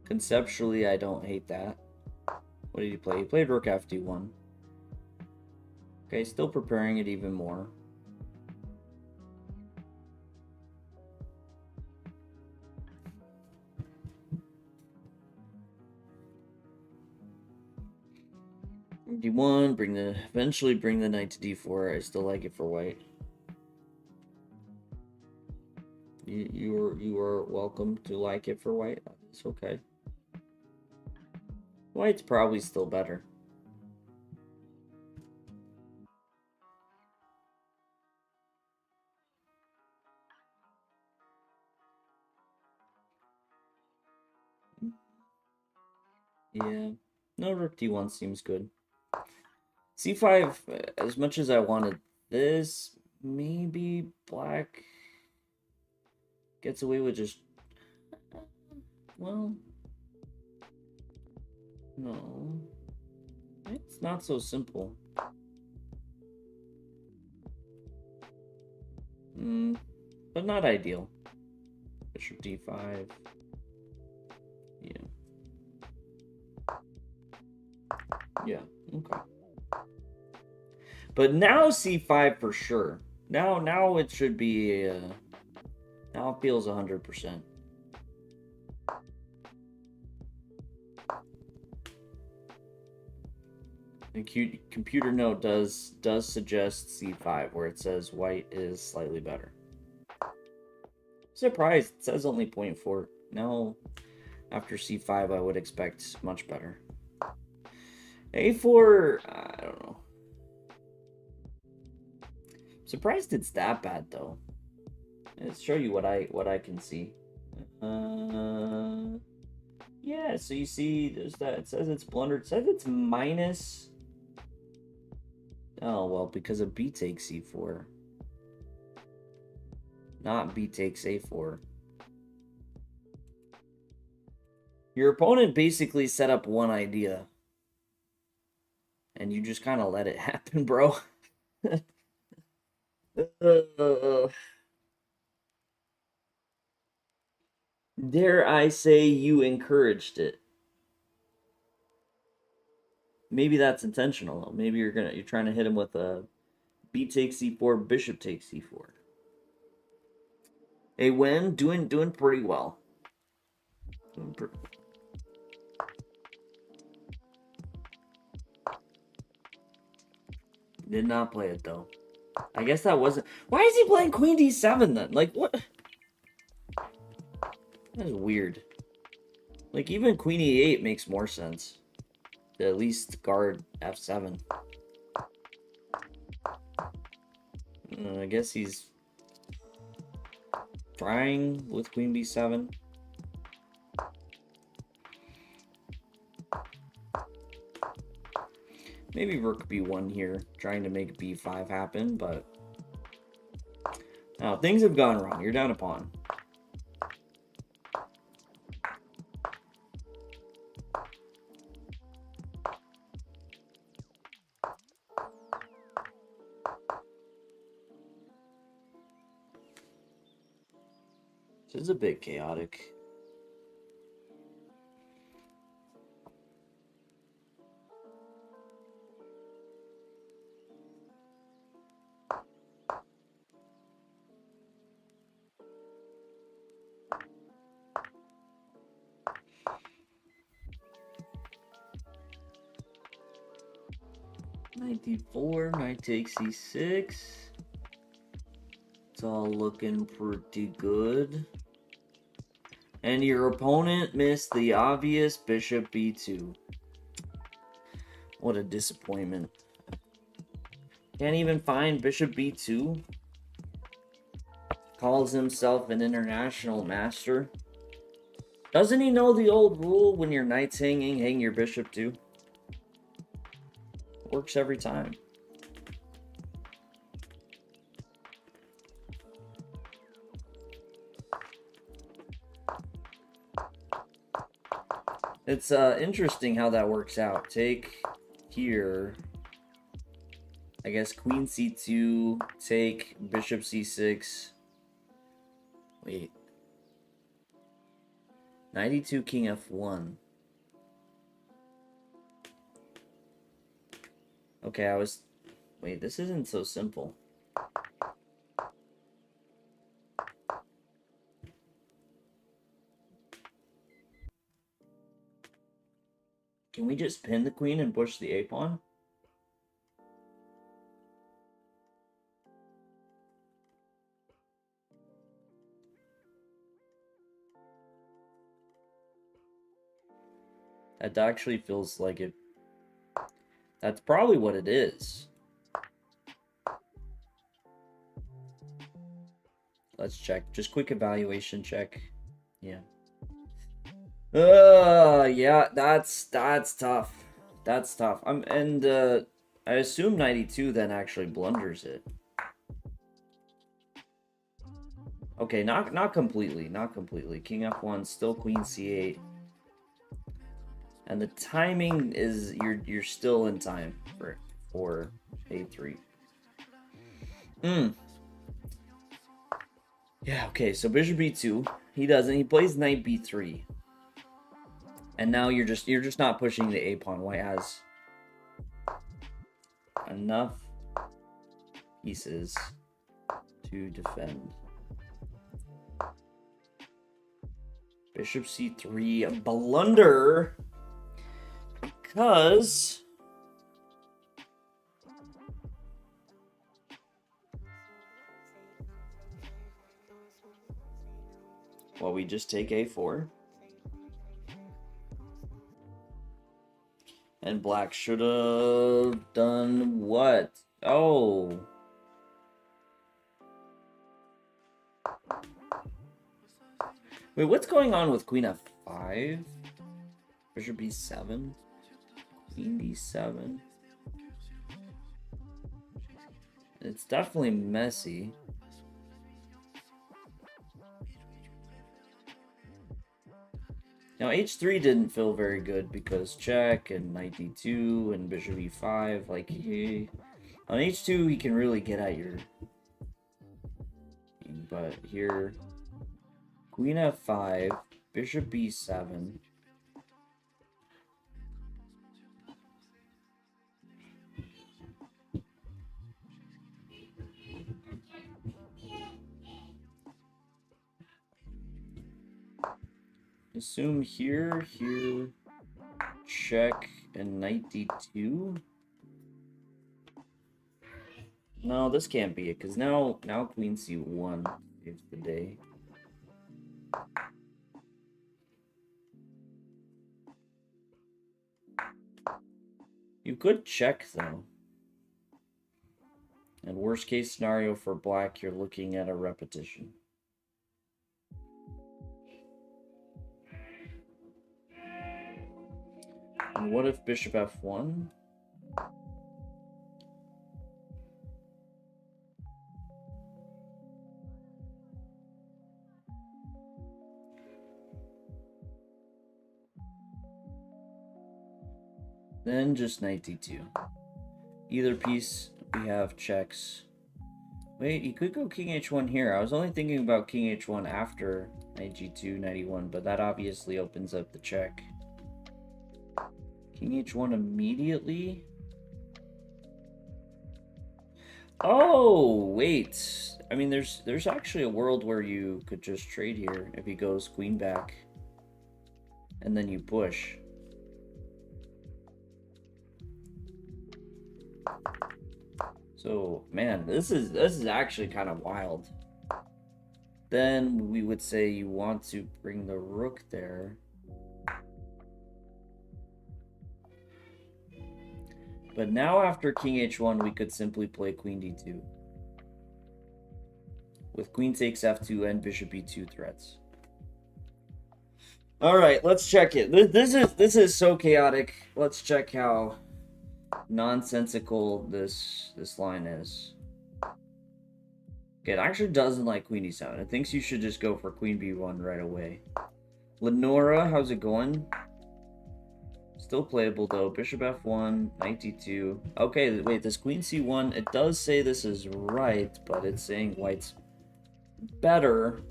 Conceptually, I don't hate that. What did he play? He played rook fd1. Okay, still preparing it even more. d1, eventually bring the knight to d4. I still like it for white. You are welcome to like it for white. It's okay. White's probably still better. Yeah. No, rook d1 seems good. c5, as much as I wanted this, maybe black gets away with just... Well... No. It's not so simple. But not ideal. Bishop d5. Yeah. Yeah, okay. But now c5 for sure. Now it should be... now it feels 100%. The computer note does suggest c5, where it says white is slightly better. Surprised, it says only 0.4. Now, after c5, I would expect much better. a4, I don't know. Surprised it's that bad though. Let's show you what I can see. Yeah, so you see there's that. It says it's blundered. It says it's minus. Oh well, because of b takes c4. Not b takes a4. Your opponent basically set up one idea. And you just kind of let it happen, bro. Dare I say you encouraged it? Maybe that's intentional though. Maybe you're trying to hit him with a b takes c4, bishop takes c4. A win, doing pretty well. Did not play it though. I guess that wasn't. Why is he playing queen d7 then? Like what? That is weird. Like even queen e8 makes more sense. To at least guard f7. I guess he's trying with queen b7. Maybe rook b1 here, trying to make b5 happen, but now things have gone wrong. You're down a pawn. This is a bit chaotic. Knight d4, knight takes c6. It's all looking pretty good. And your opponent missed the obvious bishop b2. What a disappointment. Can't even find bishop b2. Calls himself an international master. Doesn't he know the old rule when your knight's hanging, hang your bishop too? Works every time. It's interesting how that works out. Take here, I guess queen c2, take bishop c6. Wait. Knight e2, king f1. Okay, I was... Wait, this isn't so simple. Can we just pin the queen and push the a-pawn? That actually feels like it. That's probably what it is. Let's check. Just quick evaluation check. Yeah. Yeah, that's tough. That's tough. I assume 92 then actually blunders it. Okay, not completely, not completely. King F1, still Queen C8. And the timing is you're still in time for A3. Yeah, okay, so Bishop B2. He doesn't. He plays Knight B3. And now you're just not pushing the A pawn. White has enough pieces to defend. Bishop C3, a blunder, because well, we just take A4. And black should have done what? Oh. Wait, what's going on with Queen F5? Bishop B7? Queen D7? It's definitely messy. Now H3 didn't feel very good because check and Knight D2 and Bishop E5. Like on H2 he can really get at your. But here, Queen F5, Bishop B7. Assume here, check, and Knight D2. No, this can't be it, because now Queen C1 saves the day. You could check, though. And worst case scenario for black, you're looking at a repetition. And what if Bishop F1? Then just Knight D2. Either piece, we have checks. Wait, he could go King H1 here. I was only thinking about King H1 after Knight G2, Knight E1, but that obviously opens up the check. King H1 immediately? Oh, wait. I mean, there's actually a world where you could just trade here if he goes queen back. And then you push. So, man, this is actually kind of wild. Then we would say you want to bring the rook there. But now after King H1, we could simply play Queen D2. With Queen takes F2 and Bishop E2 threats. All right, let's check it. This is so chaotic. Let's check how nonsensical this line is. Okay, it actually doesn't like Queen D7. It thinks you should just go for Queen B1 right away. Lenora, how's it going? Still playable though. Bishop F1, Knight D2. Okay, wait, this Queen C1, it does say this is right, but it's saying white's better.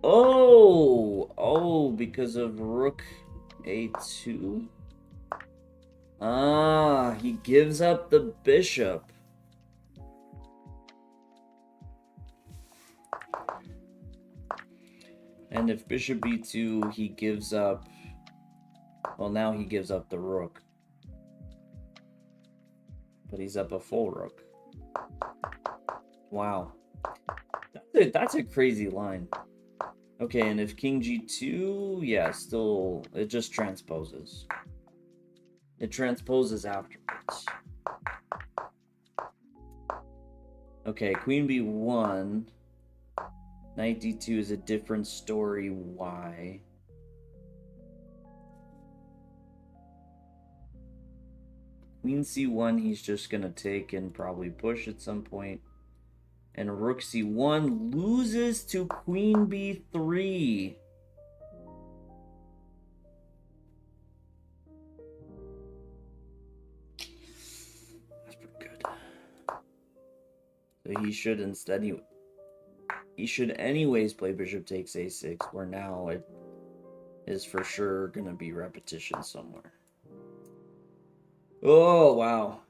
Oh, because of Rook A2. Ah, he gives up the bishop. And if Bishop B2, he gives up... Well, now he gives up the rook. But he's up a full rook. Wow. That's a crazy line. Okay, and if King G2, yeah, still, it just transposes. It transposes afterwards. Okay, Queen B1. Knight D2 is a different story. Why? Queen C1, he's just gonna take and probably push at some point. And rook c1 loses to queen b3. That's pretty good. So he should instead he should anyways play bishop takes a6, where now it is for sure gonna be repetition somewhere. Oh wow.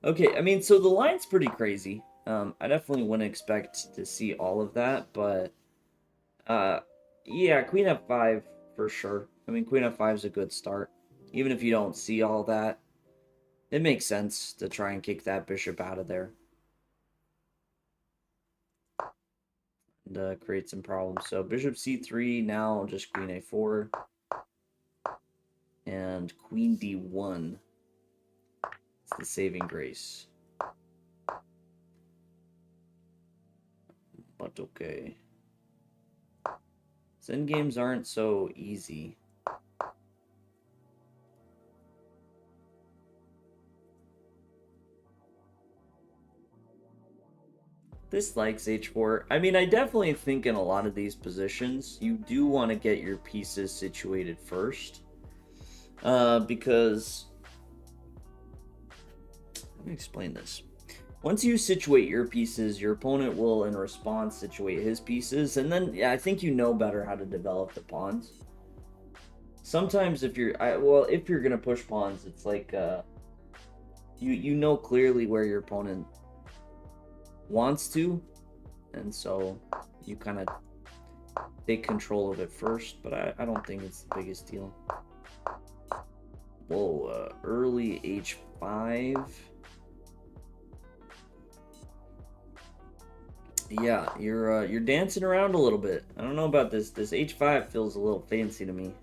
Okay, I mean, so the line's pretty crazy. I definitely wouldn't expect to see all of that, but yeah, queen f5 for sure. I mean, queen f5 is a good start. Even if you don't see all that, it makes sense to try and kick that bishop out of there. And create some problems. So bishop c3, now just queen a4. And queen d1. It's the saving grace. But okay. Zen games aren't so easy. This likes h4. I mean, I definitely think in a lot of these positions, you do want to get your pieces situated first. Because... Let me explain this. Once you situate your pieces, your opponent will, in response, situate his pieces. And then, yeah, I think you know better how to develop the pawns. Sometimes if you're... if you're going to push pawns, it's like... you know clearly where your opponent wants to, and so you kind of take control of it first, but I don't think it's the biggest deal. Whoa, early h5. Yeah, you're dancing around a little bit. I don't know about this. This h5 feels a little fancy to me.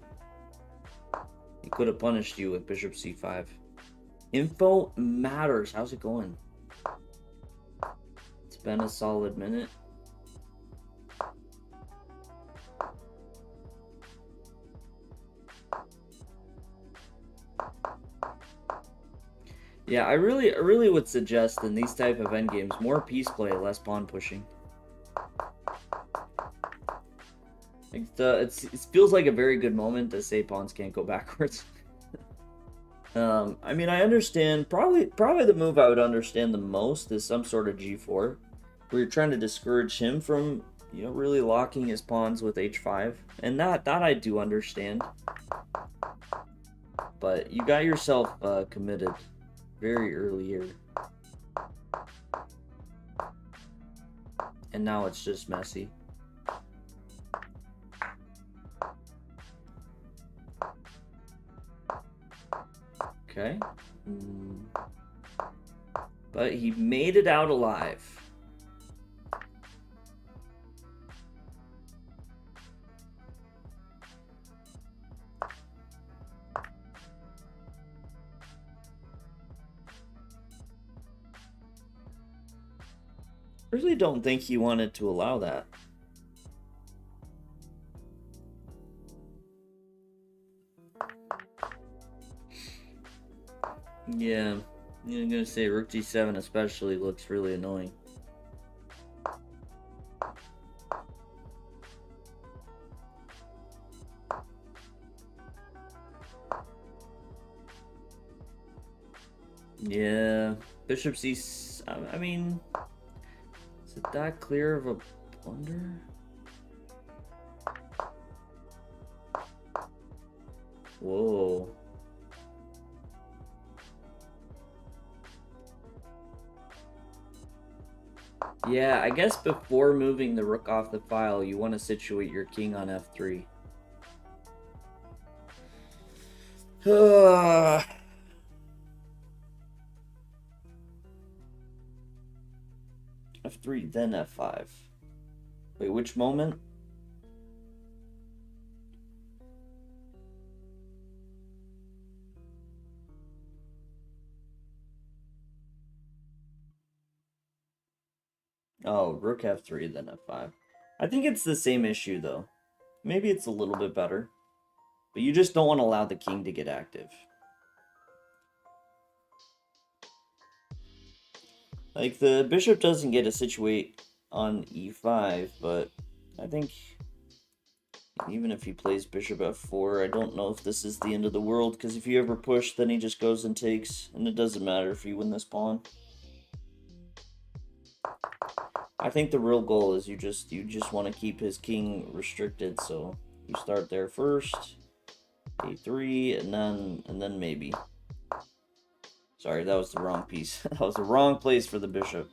He could have punished you with bishop c5. Info matters. How's it going? It's been a solid minute. Yeah, I really would suggest in these type of endgames more piece play, less pawn pushing. It feels like a very good moment to say pawns can't go backwards. I mean, I understand, probably the move I would understand the most is some sort of g4, where you're trying to discourage him from, you know, really locking his pawns with h5, and that I do understand. But you got yourself committed very early here, and now it's just messy. Okay. But he made it out alive. I really don't think he wanted to allow that. Yeah, I'm gonna say rook g7 especially looks really annoying. Yeah, bishop c... I mean, is it that clear of a blunder? Whoa. Yeah, I guess before moving the rook off the file, you want to situate your king on f3. f3, then f5. Wait, which moment? Oh, rook f3, then f5. I think it's the same issue, though. Maybe it's a little bit better. But you just don't want to allow the king to get active. Like, the bishop doesn't get to situate on e5, but I think even if he plays bishop f4, I don't know if this is the end of the world, because if you ever push, then he just goes and takes, and it doesn't matter if you win this pawn. I think the real goal is you just want to keep his king restricted, so you start there first, a3, and then maybe. Sorry, that was the wrong piece. That was the wrong place for the bishop.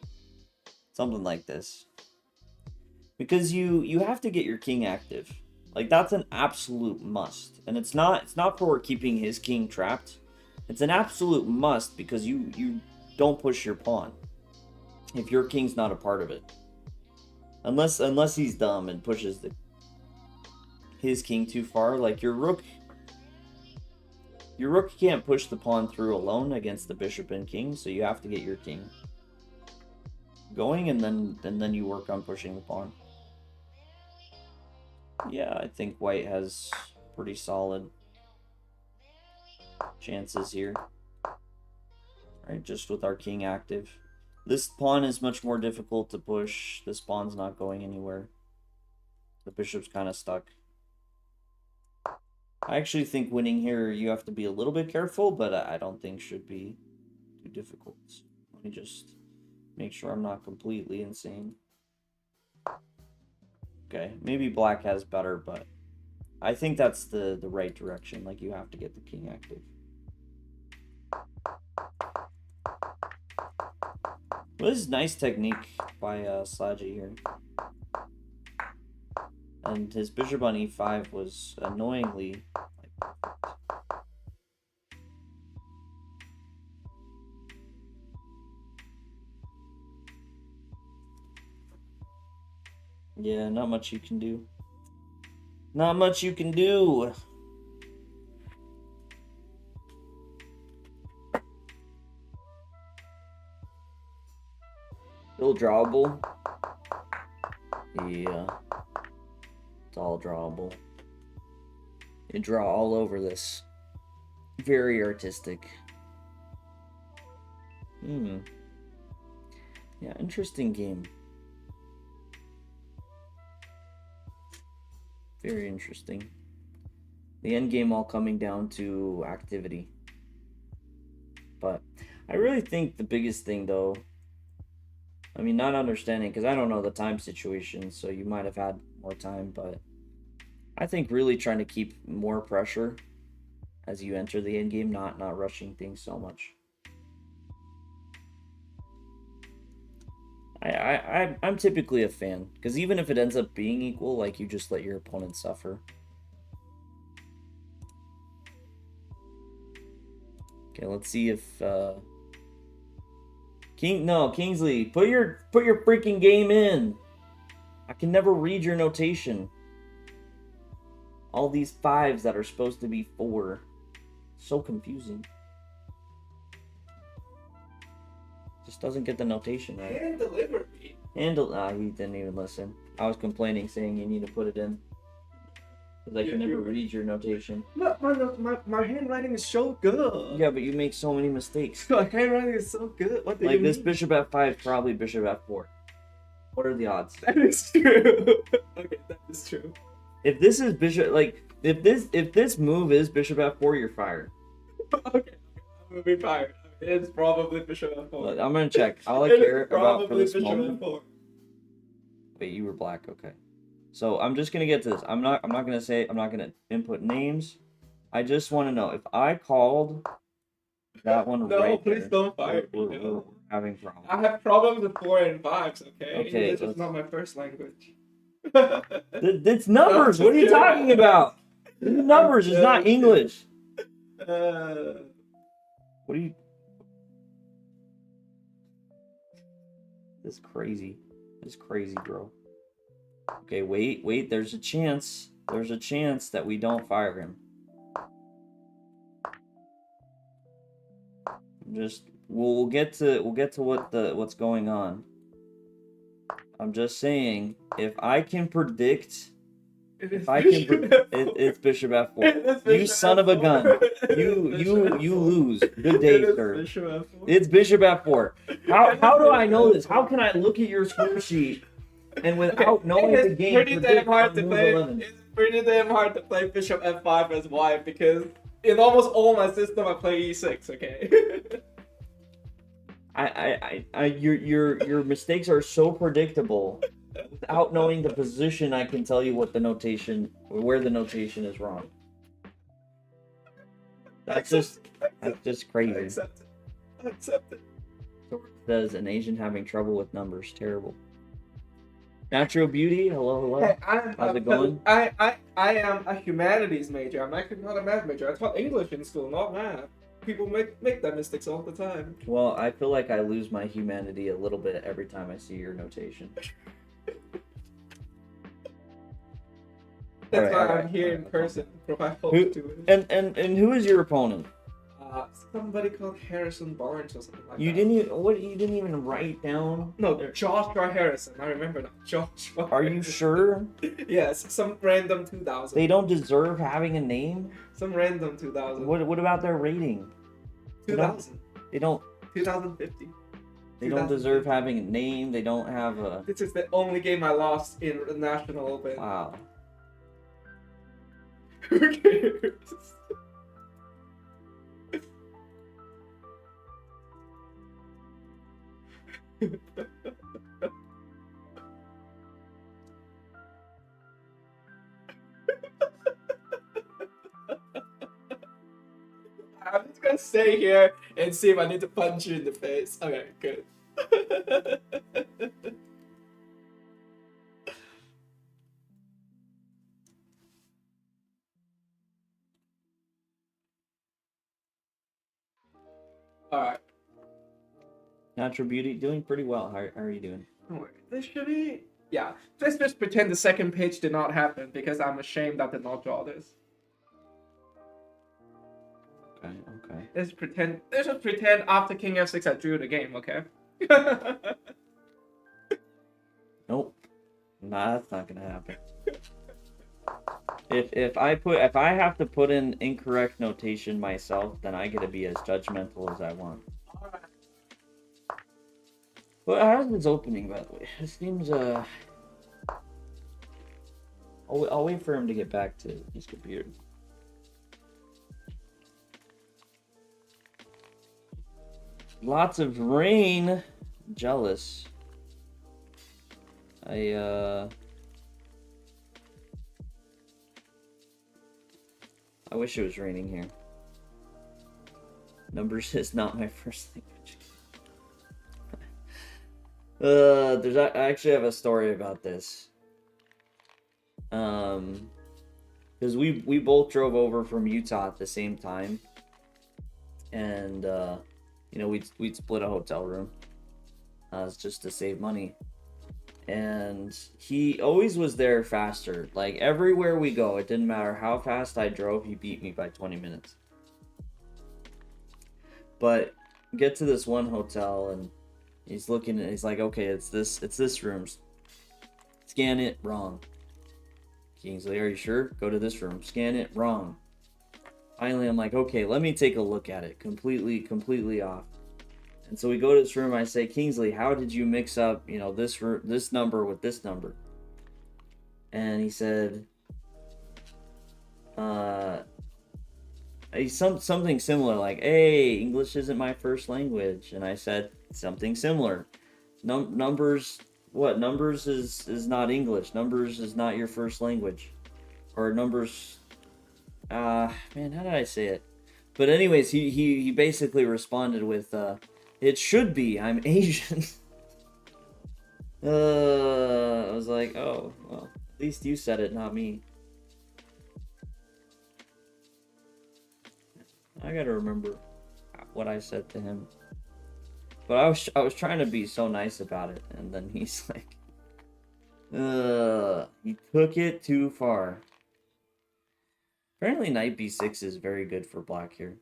Something like this. Because you have to get your king active. Like, that's an absolute must. And it's not for keeping his king trapped. It's an absolute must because you don't push your pawn if your king's not a part of it. Unless he's dumb and pushes his king too far. Like, your rook can't push the pawn through alone against the bishop and king, so you have to get your king going, and then you work on pushing the pawn. Yeah, I think white has pretty solid chances here. Right, just with our king active. This pawn is much more difficult to push. This pawn's not going anywhere. The bishop's kind of stuck. I actually think winning here, you have to be a little bit careful, but I don't think should be too difficult. Let me just make sure I'm not completely insane. Okay, maybe black has better, but I think that's the right direction. Like, you have to get the king active. Well, this is nice technique by Slaji here. And his bishop on e5 was annoyingly perfect. Yeah, not much you can do. Not much you can do. Still drawable. Yeah. It's all drawable. You draw all over this. Very artistic. Yeah, interesting game. Very interesting. The end game all coming down to activity. But I really think the biggest thing, though, I mean, not understanding, because I don't know the time situation, so you might have had more time, but I think really trying to keep more pressure as you enter the end game, not rushing things so much. I'm typically a fan, because even if it ends up being equal, like, you just let your opponent suffer. Okay, let's see if Kingsley, put your freaking game in. I can never read your notation. All these 5s that are supposed to be 4. So confusing. Just doesn't get the notation right. Hand deliver me. He didn't even listen. I was complaining, saying you need to put it in. Because I can never read your notation. My handwriting is so good. Yeah, but you make so many mistakes. My handwriting is so good. What do you Like, mean? this bishop f5 is probably bishop f4. What are the odds? That is true. Okay, that is true. If this is bishop, like, if this move is bishop f4, you're fired. Okay, I'm gonna be fired. It's probably bishop f4. Look, I'm gonna check. All I It is care about for probably this bishop moment. f4. Wait, you were black, okay. So I'm just gonna get to this. I'm not gonna input names. I just want to know if I called that one No, right please there, don't fire me. we're No. having problems. I have problems with 4 and 5s, okay? Okay, This is let's- not my first language. It's numbers. What are you talking about? It's numbers. It's not English. What are you? This is crazy. This is crazy, bro. Okay, wait. There's a chance. There's a chance that we don't fire him. We'll get to what's going on. I'm just saying, if I can predict It is If I can, bishop f4. it's bishop It f4. is You bishop son of a f4. gun. It is bishop You f4. lose. Good It day, is sir. bishop f4. It's bishop f4. How do I know this? How F4. can I look at your score sheet and Okay, without knowing it the is game pretty damn predict hard on to move play. 11? It's pretty damn hard to play bishop f5 as white because in almost all my system I play e6. Okay. Your mistakes are so predictable. Without knowing the position, I can tell you what the notation, where the notation is wrong. That's just I crazy. accept it. I accept it. Says an Asian having trouble with numbers. Terrible. Natural Beauty. Hello. Hey, How's it going? I am a humanities major. I'm actually not a math major. I taught English in school, not math. People make that mistakes all the time. Well, I feel like I lose my humanity a little bit every time I see your notation. That's why I'm here in person. Provide hope Who, to it. and who is your opponent? Somebody called Harrison Barnes or something like You that. didn't even write down? No, Joshua Harrison. I remember that. Joshua. Are you sure? Yes, some random 2000. They don't deserve having a name? Some random 2000. What about their rating? 2000. They don't 2050. They don't deserve having a name. They don't have a... This is the only game I lost in the National Open. Wow. Who cares? I'm just gonna stay here and see if I need to punch you in the face. Okay, good. Alright. Natural Beauty, doing pretty well. How are you doing? Don't worry. This should be... Yeah. Let's just pretend the second page did not happen because I'm ashamed I did not draw this. Okay. Let's just pretend after King F6 I drew the game, okay? Nope. Nah, that's not gonna happen. If I have to put in incorrect notation myself, then I get to be as judgmental as I want. Well, how's this opening, by the way? It seems I'll wait for him to get back to his computer. Lots of rain. Jealous. I wish it was raining here. Numbers is not my first language. I actually have a story about this. Because we both drove over from Utah at the same time, and you know, we'd split a hotel room, just to save money. And he always was there faster. Like everywhere we go, it didn't matter how fast I drove, he beat me by 20 minutes. But get to this one hotel and he's looking and he's like, okay, it's this room. Scan it, wrong. Kingsley, are you sure? Go to this room. Scan it, wrong. Finally, I'm like, okay, let me take a look at it. Completely off. And so we go to this room. I say, Kingsley, how did you mix up, you know, this number with this number? And he said, something similar, like, hey, English isn't my first language. And I said something similar. Numbers, what? Numbers is not English. Numbers is not your first language. Or numbers, man, how did I say it? But anyways, he basically responded with, it should be. I'm Asian. I was like, oh, well, at least you said it, not me. I gotta remember what I said to him. But I was trying to be so nice about it, and then he's like, he took it too far. Apparently, knight b6 is very good for black here.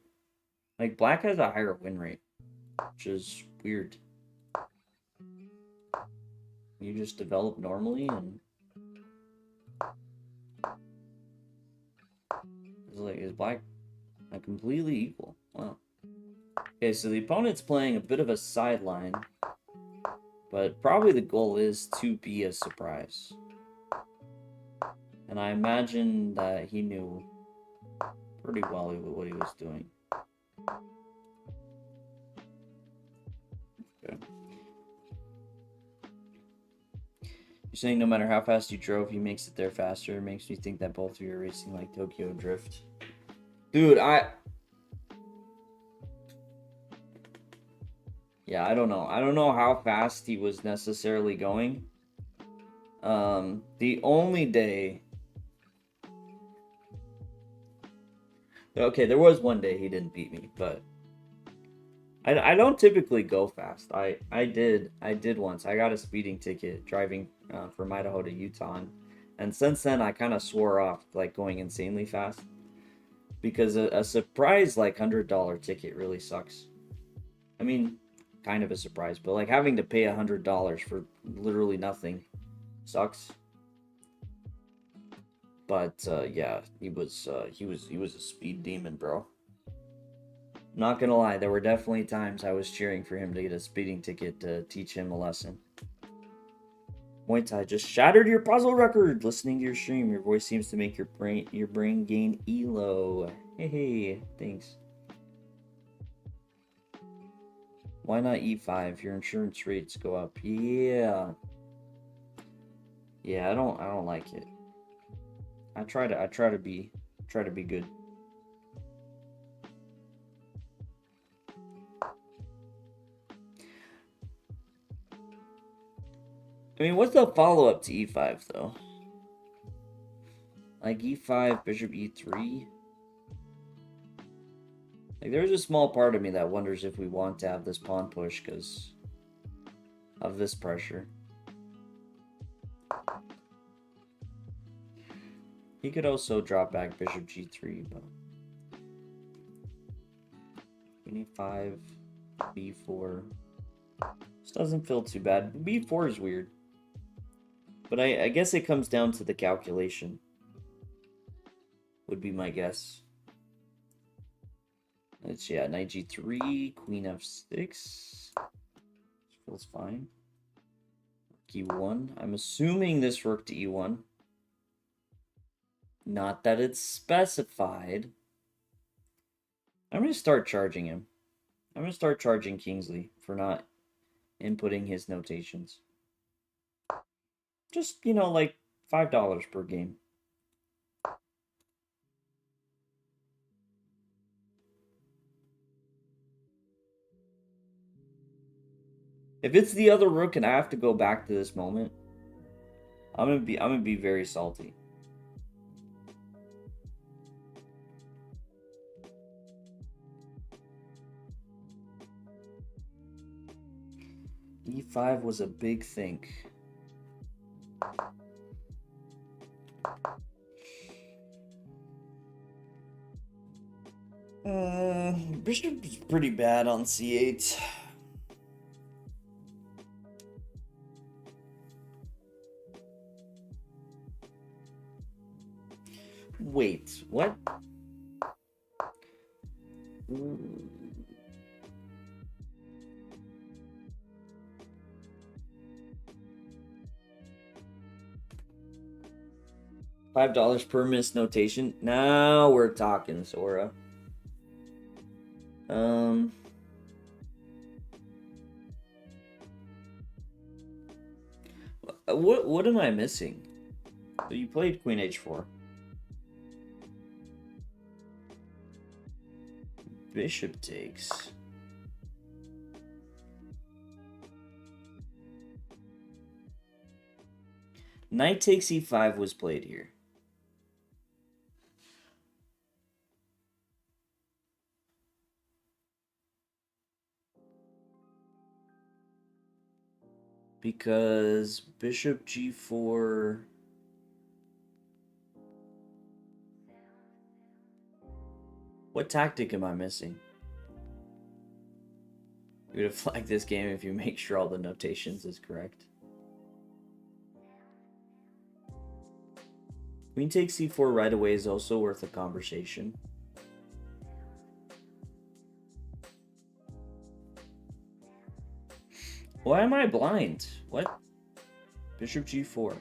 Like, black has a higher win rate, which is weird. You just develop normally, and Is black completely equal? Wow. Okay, so the opponent's playing a bit of a sideline, but probably the goal is to be a surprise. And I imagine that he knew pretty well what he was doing. Okay. You're saying no matter how fast you drove, he makes it there faster. It makes me think that both of you are racing like Tokyo Drift. Dude, yeah, I don't know. I don't know how fast he was necessarily going. The only day... Okay, there was one day he didn't beat me, but... I don't typically go fast. I did once. I got a speeding ticket driving from Idaho to Utah, and since then I kind of swore off like going insanely fast because a surprise like $100 ticket really sucks. I mean, kind of a surprise, but like having to pay $100 for literally nothing sucks. But yeah, he was a speed demon, bro. Not gonna lie, there were definitely times I was cheering for him to get a speeding ticket to teach him a lesson. Muay Thai just shattered your puzzle record. Listening to your stream, your voice seems to make your brain gain elo. Hey, thanks. Why not E5? Your insurance rates go up. Yeah. Yeah, I don't like it. I try to be good. I mean, what's the follow-up to E5, though? Like E5, Bishop E3? Like, there's a small part of me that wonders if we want to have this pawn push because of this pressure. He could also drop back Bishop G3, but... Queen E5, B4... This doesn't feel too bad. B4 is weird. But I guess it comes down to the calculation. Would be my guess. It's, yeah, knight G3, Queen F6. Feels fine. E1. I'm assuming this rook to E1. Not that it's specified. I'm going to start charging him. I'm going to start charging Kingsley for not inputting his notations. Just, you know, like $5 per game. If it's the other rook and I have to go back to this moment, I'm gonna be very salty. E5 was a big think. Bishop is pretty bad on C8. Wait, what? $5 per miss notation. Now we're talking, Sora. What am I missing? So you played Queen H4. Bishop takes. Knight takes E5 was played here. Because Bishop G4... What tactic am I missing? You're gonna flag this game if you make sure all the notations is correct. Queen takes c4 right away is also worth a conversation. Why am I blind? What? Bishop g4.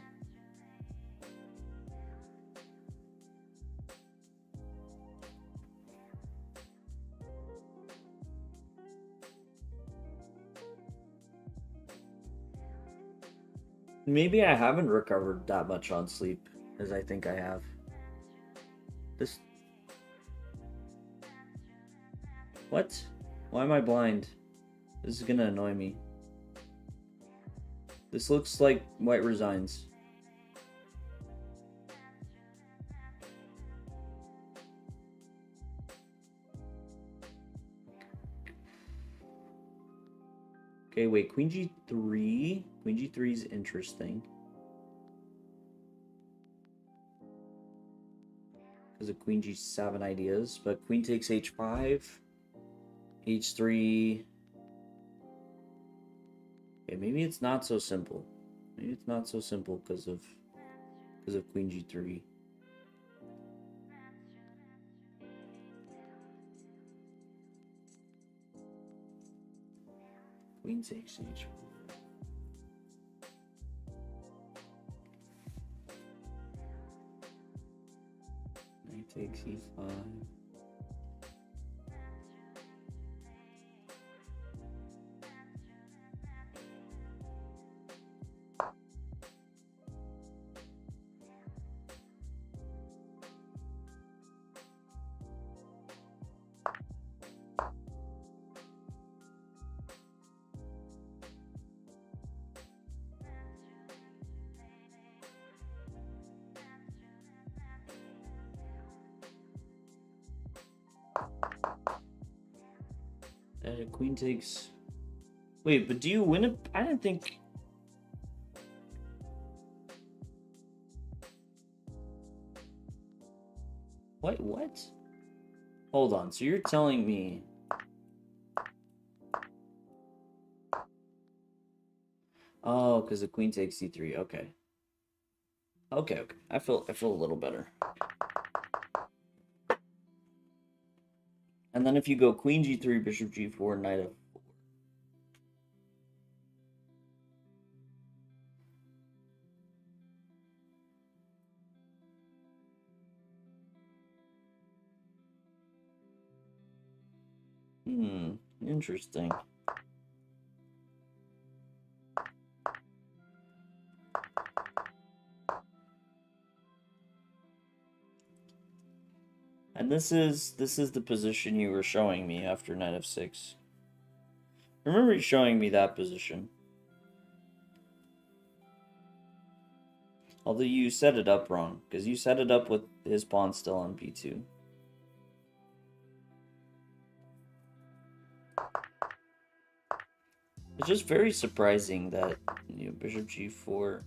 Maybe I haven't recovered that much on sleep as I think I have. This... What? Why am I blind? This is gonna annoy me. This looks like white resigns. Okay, wait, queen g3. Queen g3 is interesting. Because of queen g7 ideas, but queen takes h5. h3. Okay, maybe it's not so simple. Maybe it's not so simple because of queen g3. Queen takes h4. Knight takes e5. Queen takes... Wait, but do you win it? I didn't think... What? Hold on, so you're telling me... Oh, because the queen takes c3, okay. Okay. I feel a little better. And then if you go queen g3, bishop g4, knight f4. Interesting. And this is the position you were showing me after knight f6. Remember you showing me that position. Although you set it up wrong, because you set it up with his pawn still on b2. It's just very surprising that, bishop g4...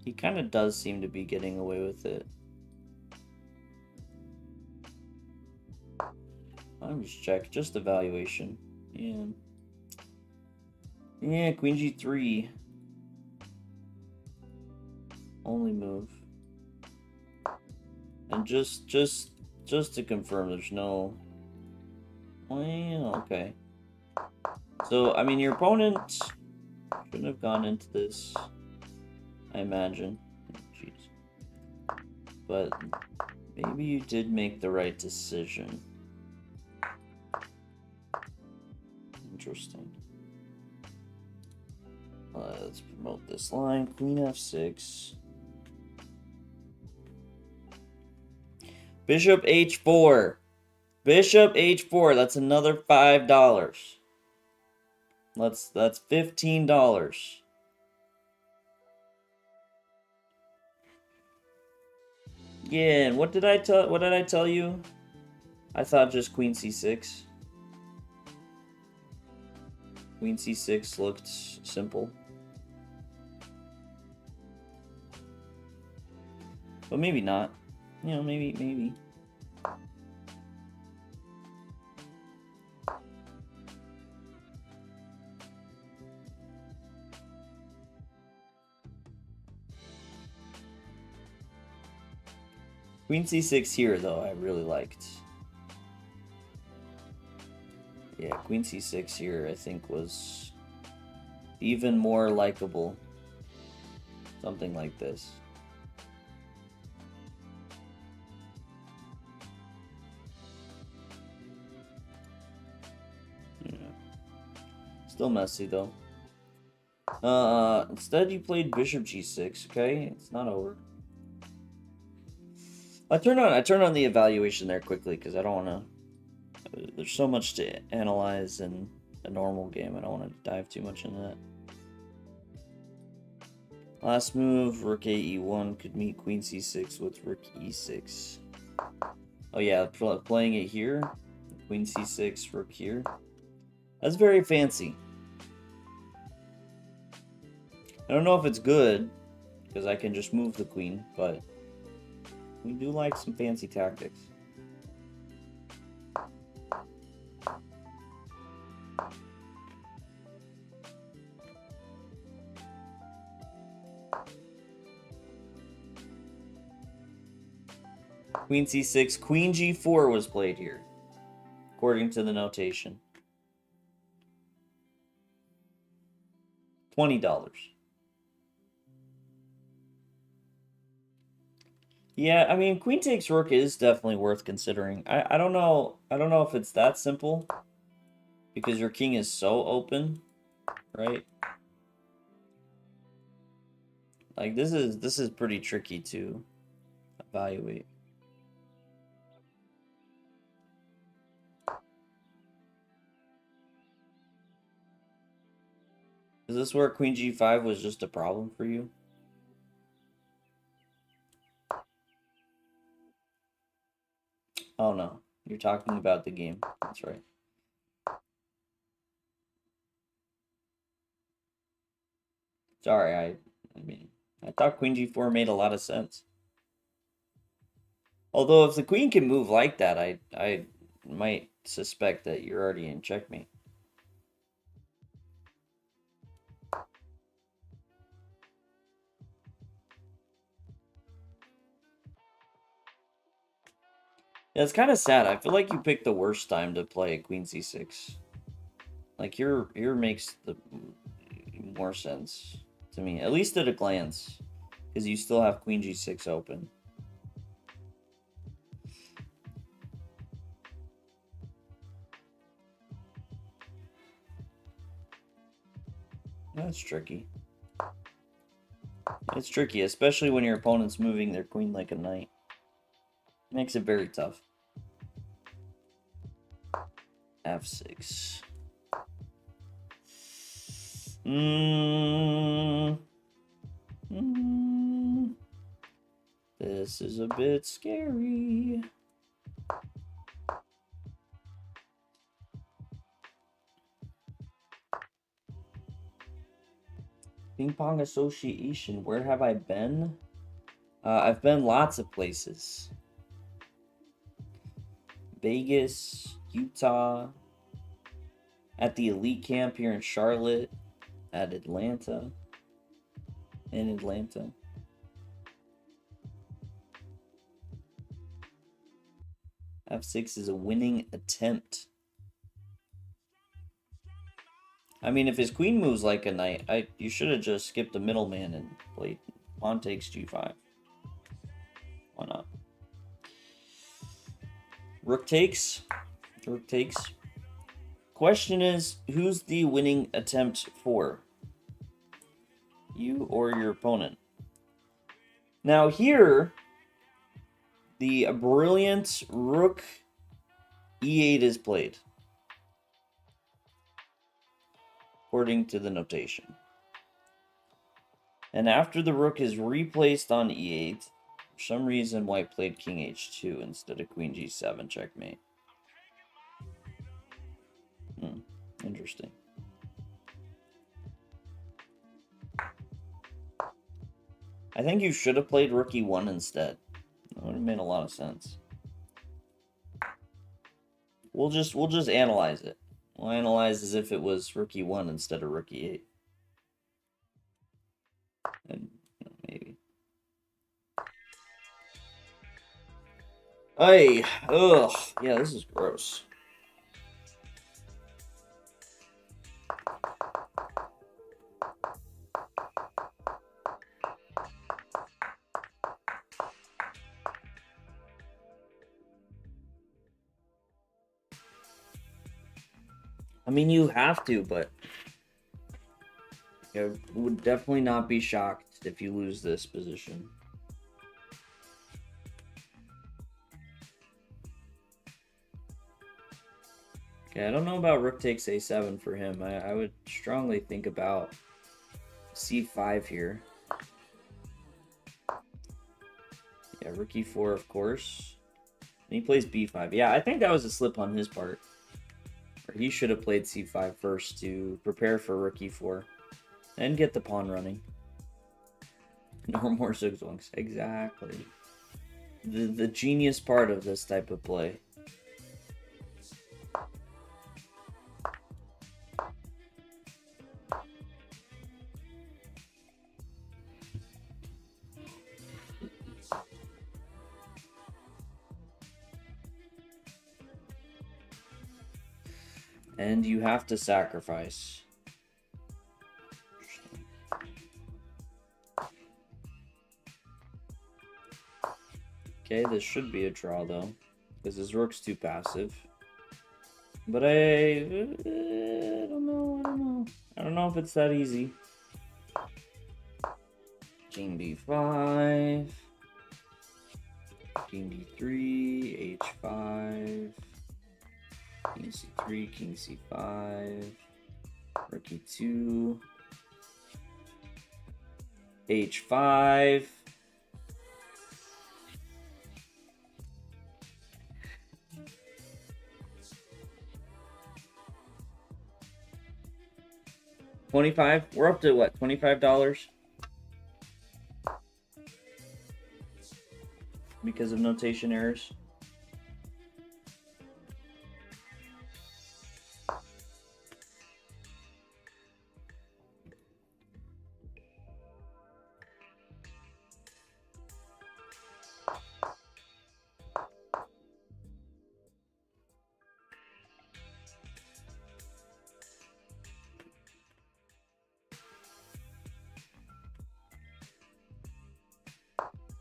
He kind of does seem to be getting away with it. Let me just check. Just evaluation. Yeah. Yeah, queen g3. Only move. And just to confirm, there's no... Oh, yeah, okay. So, I mean, your opponent shouldn't have gone into this, I imagine. Jeez. But maybe you did make the right decision. Interesting. Let's promote this line. Queen f6. Bishop h4. Bishop h4. That's another $5. That's $15. Yeah, and what did I tell you? I thought just queen c6. Queen c6 looked simple. But maybe not. Maybe. Queen c6 here, though, I really liked. Yeah, Queen c6 here, I think, was even more likable. Something like this. Yeah. Still messy, though. Instead you played Bishop g6, okay? It's not over. I turned on the evaluation there quickly because I don't want to. There's so much to analyze in a normal game. I don't want to dive too much into that. Last move, Rook a e1 could meet Queen c6 with Rook e6. Oh yeah, playing it here, Queen c6, Rook here. That's very fancy. I don't know if it's good because I can just move the queen, but we do like some fancy tactics. Queen c6, Queen g4 was played here, according to the notation. $20. Yeah, I mean, Queen takes Rook is definitely worth considering. I don't know if it's that simple because your king is so open, right? Like this is pretty tricky to evaluate. Is this where Queen g5 was just a problem for you? Oh no, you're talking about the game. That's right. Sorry, I mean, I thought Queen g4 made a lot of sense. Although if the queen can move like that, I might suspect that you're already in checkmate. Yeah, it's kind of sad. I feel like you picked the worst time to play Queen c6. Like here makes the more sense to me, at least at a glance, because you still have Queen g6 open. That's tricky. It's tricky, especially when your opponent's moving their queen like a knight. Makes it very tough. f6. This is a bit scary. Ping Pong Association, where have I been? I've been lots of places. Vegas, Utah, at the Elite Camp here in Charlotte, at Atlanta, in Atlanta. f6 is a winning attempt. I mean, if his queen moves like a knight, you should have just skipped the middleman and played pawn takes g5. Why not? Rook takes. Rook takes. Question is, who's the winning attempt for? You or your opponent? Now here, the brilliant Rook e8 is played, according to the notation. And after the rook is replaced on e8, for some reason white played king h2 instead of queen g7 checkmate. Interesting. I think you should have played rook e1 instead. That would have made a lot of sense. We'll just analyze it. We'll analyze as if it was rook e1 instead of rook e8. And maybe. Hey, ugh, yeah, this is gross. I mean, you have to, but I would definitely not be shocked if you lose this position. Okay, I don't know about rook takes a7 for him. I would strongly think about c5 here. Yeah, rook e4, of course. And he plays b5. Yeah, I think that was a slip on his part. Or he should have played c5 first to prepare for rook e4. And get the pawn running. No more zugzwangs. Exactly. The genius part of this type of play. And you have to sacrifice. Okay, this should be a draw though, because his rook's too passive. But I don't know. I don't know if it's that easy. King b5. King d3, h5. King c3, king c5. Rook e2. h5. $25? We're up to what, $25? Because of notation errors.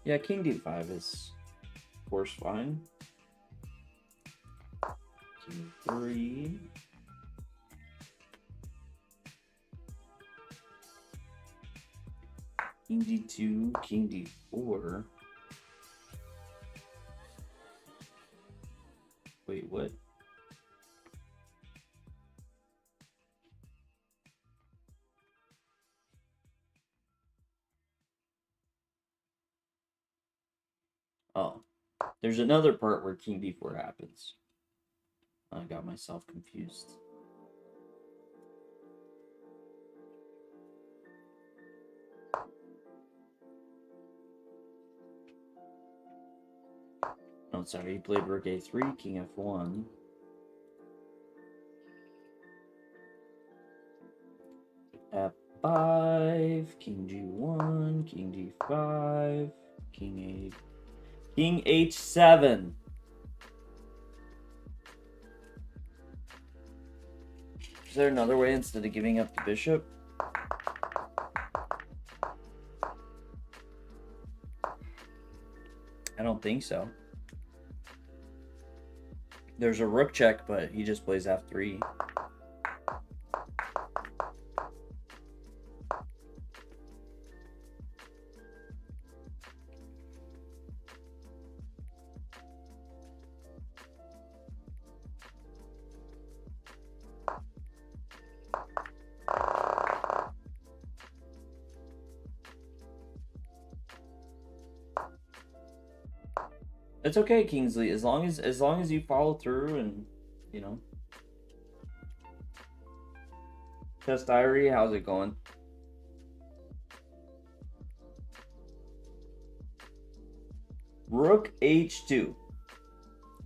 Yeah, king d5 is, of course, fine. King 3. King d2, king d4. Wait, what? Oh, there's another part where king d4 happens. I got myself confused. Oh, sorry, he played rook a3, king f1. f5, king g1, king d5, king h7. Is there another way instead of giving up the bishop? I don't think so. There's a rook check, but he just plays f3. It's okay, Kingsley, as long as you follow through and, you know. Test diary, how's it going? Rook h2.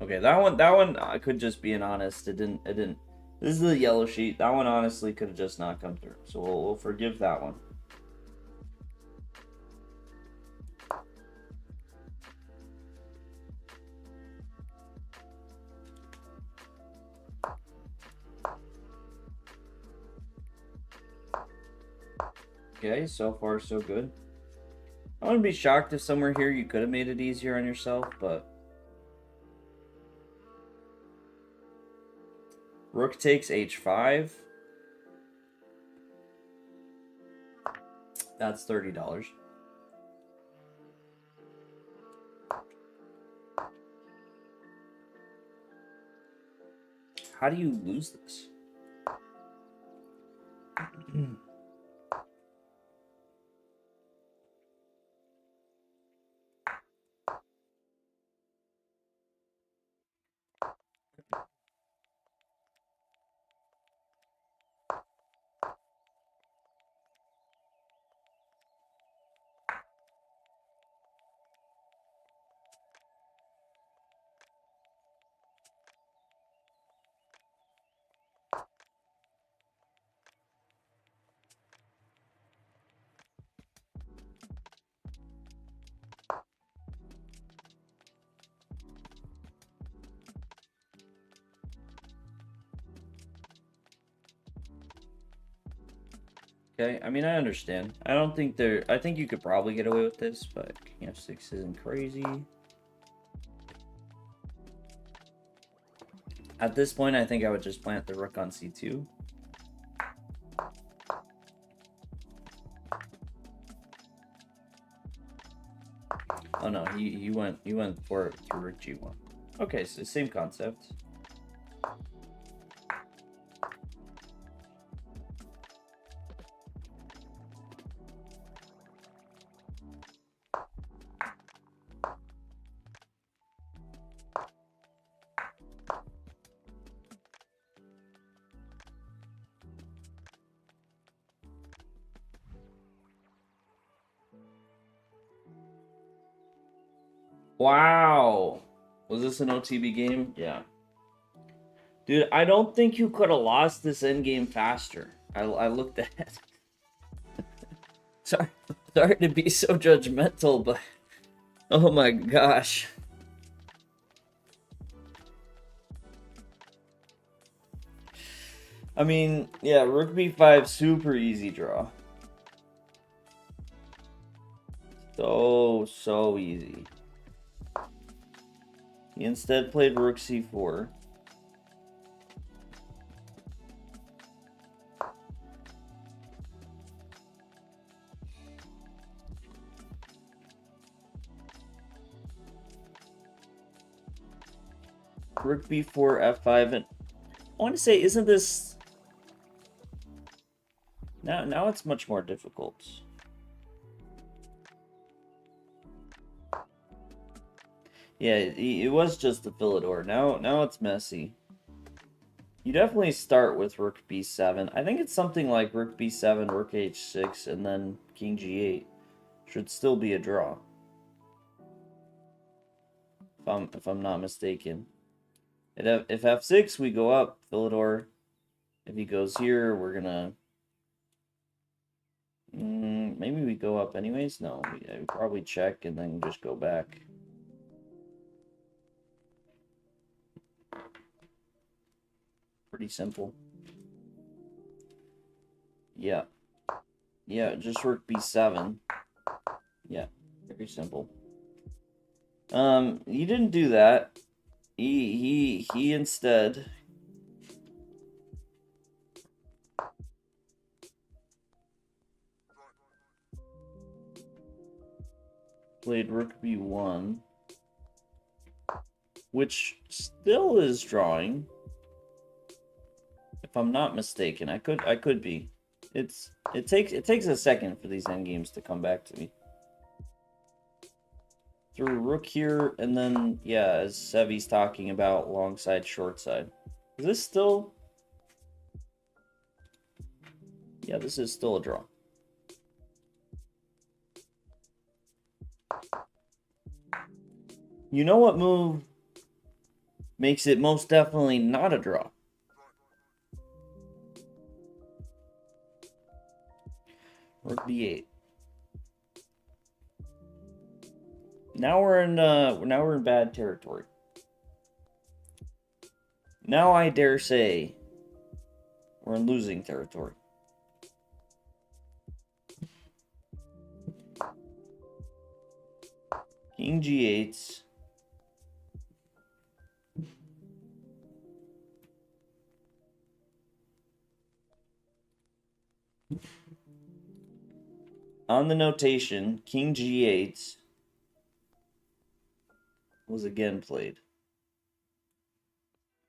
Okay, that one I could just be an honest. It didn't. This is the yellow sheet. That one honestly could have just not come through. So we'll forgive that one. Okay, so far so good. I wouldn't be shocked if somewhere here you could have made it easier on yourself, but... Rook takes h5. That's $30. How do you lose this? Okay, I mean, I understand. I don't think there... I think you could probably get away with this, but King f6 isn't crazy. At this point, I think I would just plant the rook on c2. Oh no, he went for it through rook g1. Okay, so same concept. Wow. Was this an OTB game? Yeah. Dude, I don't think you could have lost this endgame faster. I looked at it. Sorry to be so judgmental, but oh my gosh. I mean, yeah, rook b5, super easy draw. So easy. He instead played rook c4. Rook b4, f5, and I want to say, isn't this... Now it's much more difficult. Yeah, it was just the Philidor. Now it's messy. You definitely start with rook b7. I think it's something like rook b7, rook h6, and then king g8. Should still be a draw. If I'm not mistaken. If f6, we go up, Philidor. If he goes here, we're gonna... maybe we go up anyways? No, we probably check and then just go back. Pretty simple. Yeah. Yeah, just rook b7. Yeah, very simple. He didn't do that. He instead played rook b1, which still is drawing. If I'm not mistaken, I could be. It takes a second for these endgames to come back to me. Through rook here, and then yeah, as Sevi's talking about, long side, short side. Is this still? Yeah, this is still a draw. You know what move makes it most definitely not a draw? Rook b8. Now we're in bad territory. Now I dare say we're in losing territory. King G8. On the notation, King G8 was again played.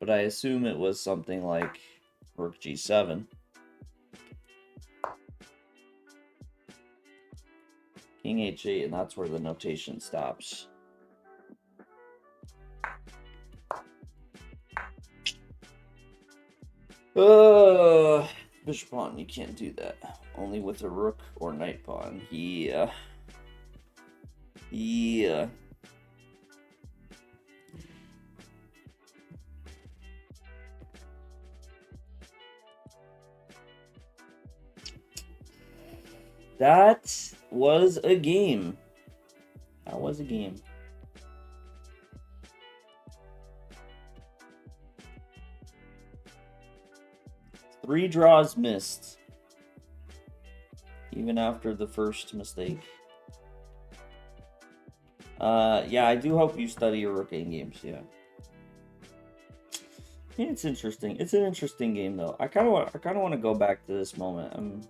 But I assume it was something like Rook G7. King H8, and that's where the notation stops. Bishop pawn, you can't do that. Only with a rook or knight pawn. Yeah. Yeah. That was a game. That was a game. Three draws missed. Even after the first mistake. Yeah, I do hope you study your rook game games, yeah. It's interesting. It's an interesting game though. I kinda want to go back to this moment.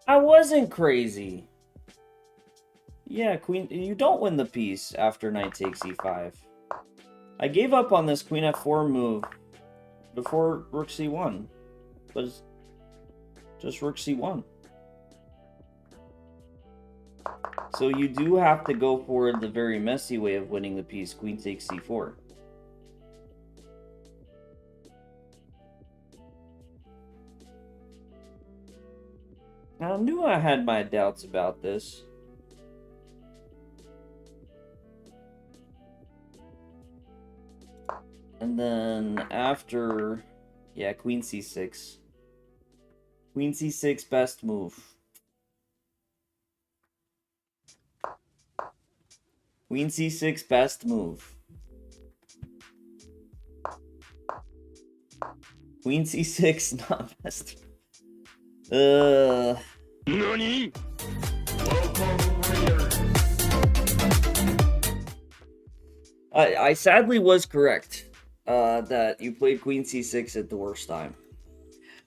I wasn't crazy. Yeah, queen. You don't win the piece after knight takes e5. I gave up on this queen f4 move before rook c1, but it's just rook c1. So you do have to go for the very messy way of winning the piece, queen takes c4. I knew I had my doubts about this. And then after, yeah, queen c6. Queen c6, best move. Queen c6, best move. Queen c6, not best. NANI? I sadly was correct that you played queen c6 at the worst time.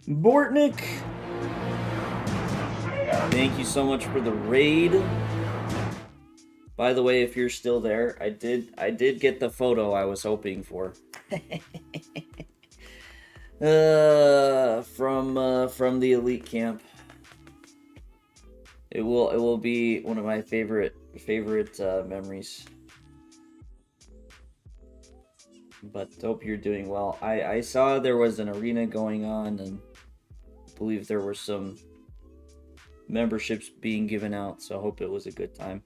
Bortnik, thank you so much for the raid. By the way, if you're still there, I did get the photo I was hoping for. From the elite camp. It will be one of my favorite memories. But hope you're doing well. I saw there was an arena going on, and I believe there were some memberships being given out, so I hope it was a good time.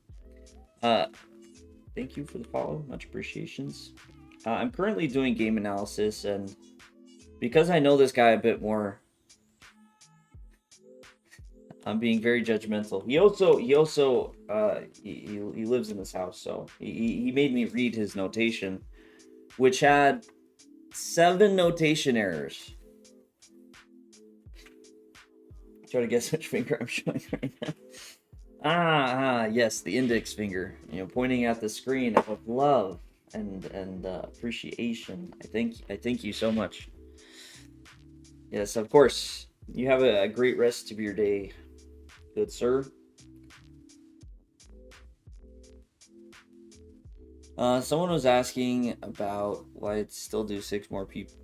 Thank you for the follow, much appreciations. I'm currently doing game analysis, and because I know this guy a bit more, I'm being very judgmental. He lives in this house, so he made me read his notation, which had 7 notation errors. Try to guess which finger I'm showing right now. Yes, the index finger. You know, pointing at the screen of love and appreciation. I thank you so much. Yes, of course. You have a great rest of your day, good sir. Someone was asking about why I'd still do 6 more people.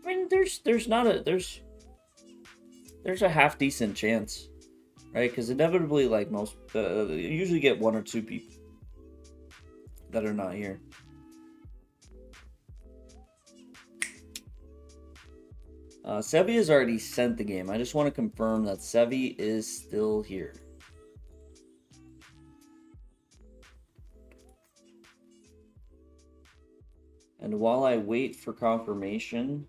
I mean, there's a half decent chance, right? Because inevitably, like most, you usually get 1 or 2 people that are not here. Sevi has already sent the game. I just want to confirm that Sevi is still here. And while I wait for confirmation,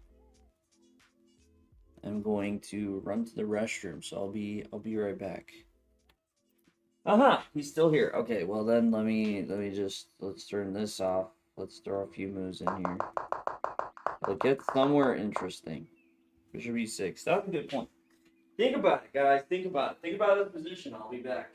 I'm going to run to the restroom, so I'll be right back. He's still here. Okay, well then let's turn this off. Let's throw a few moves in here. We'll get somewhere interesting. Bishop e6. That's a good point. Think about it, guys. Think about it. Think about the position. I'll be back.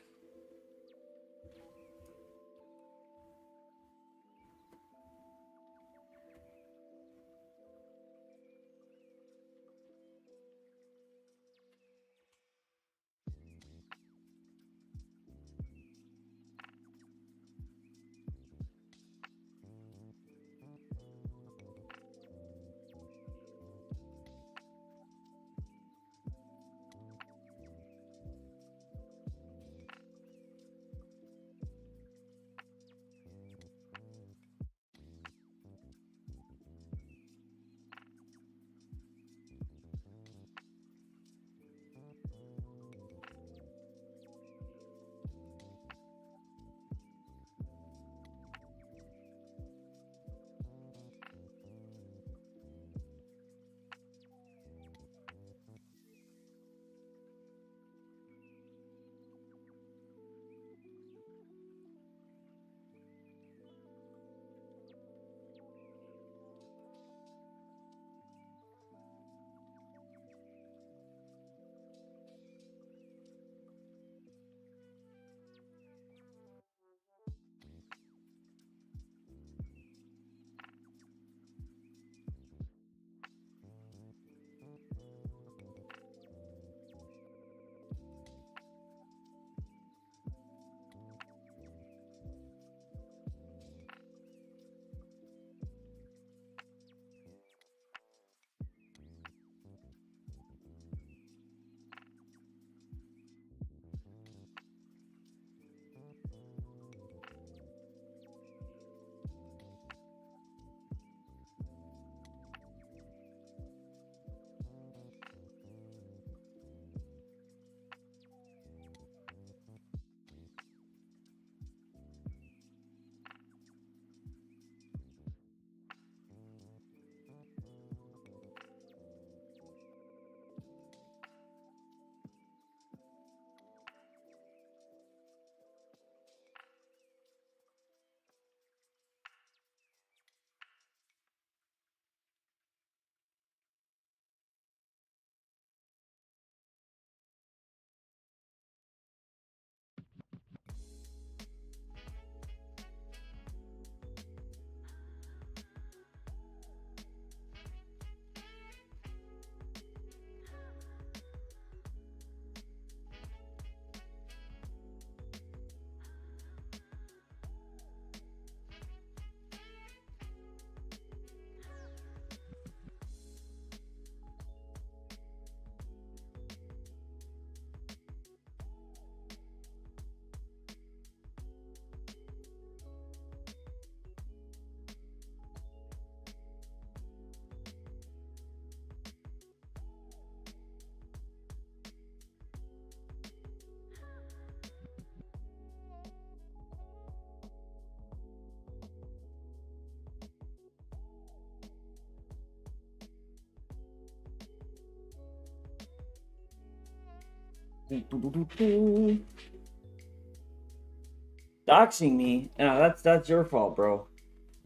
Doxing me? No, that's your fault, bro.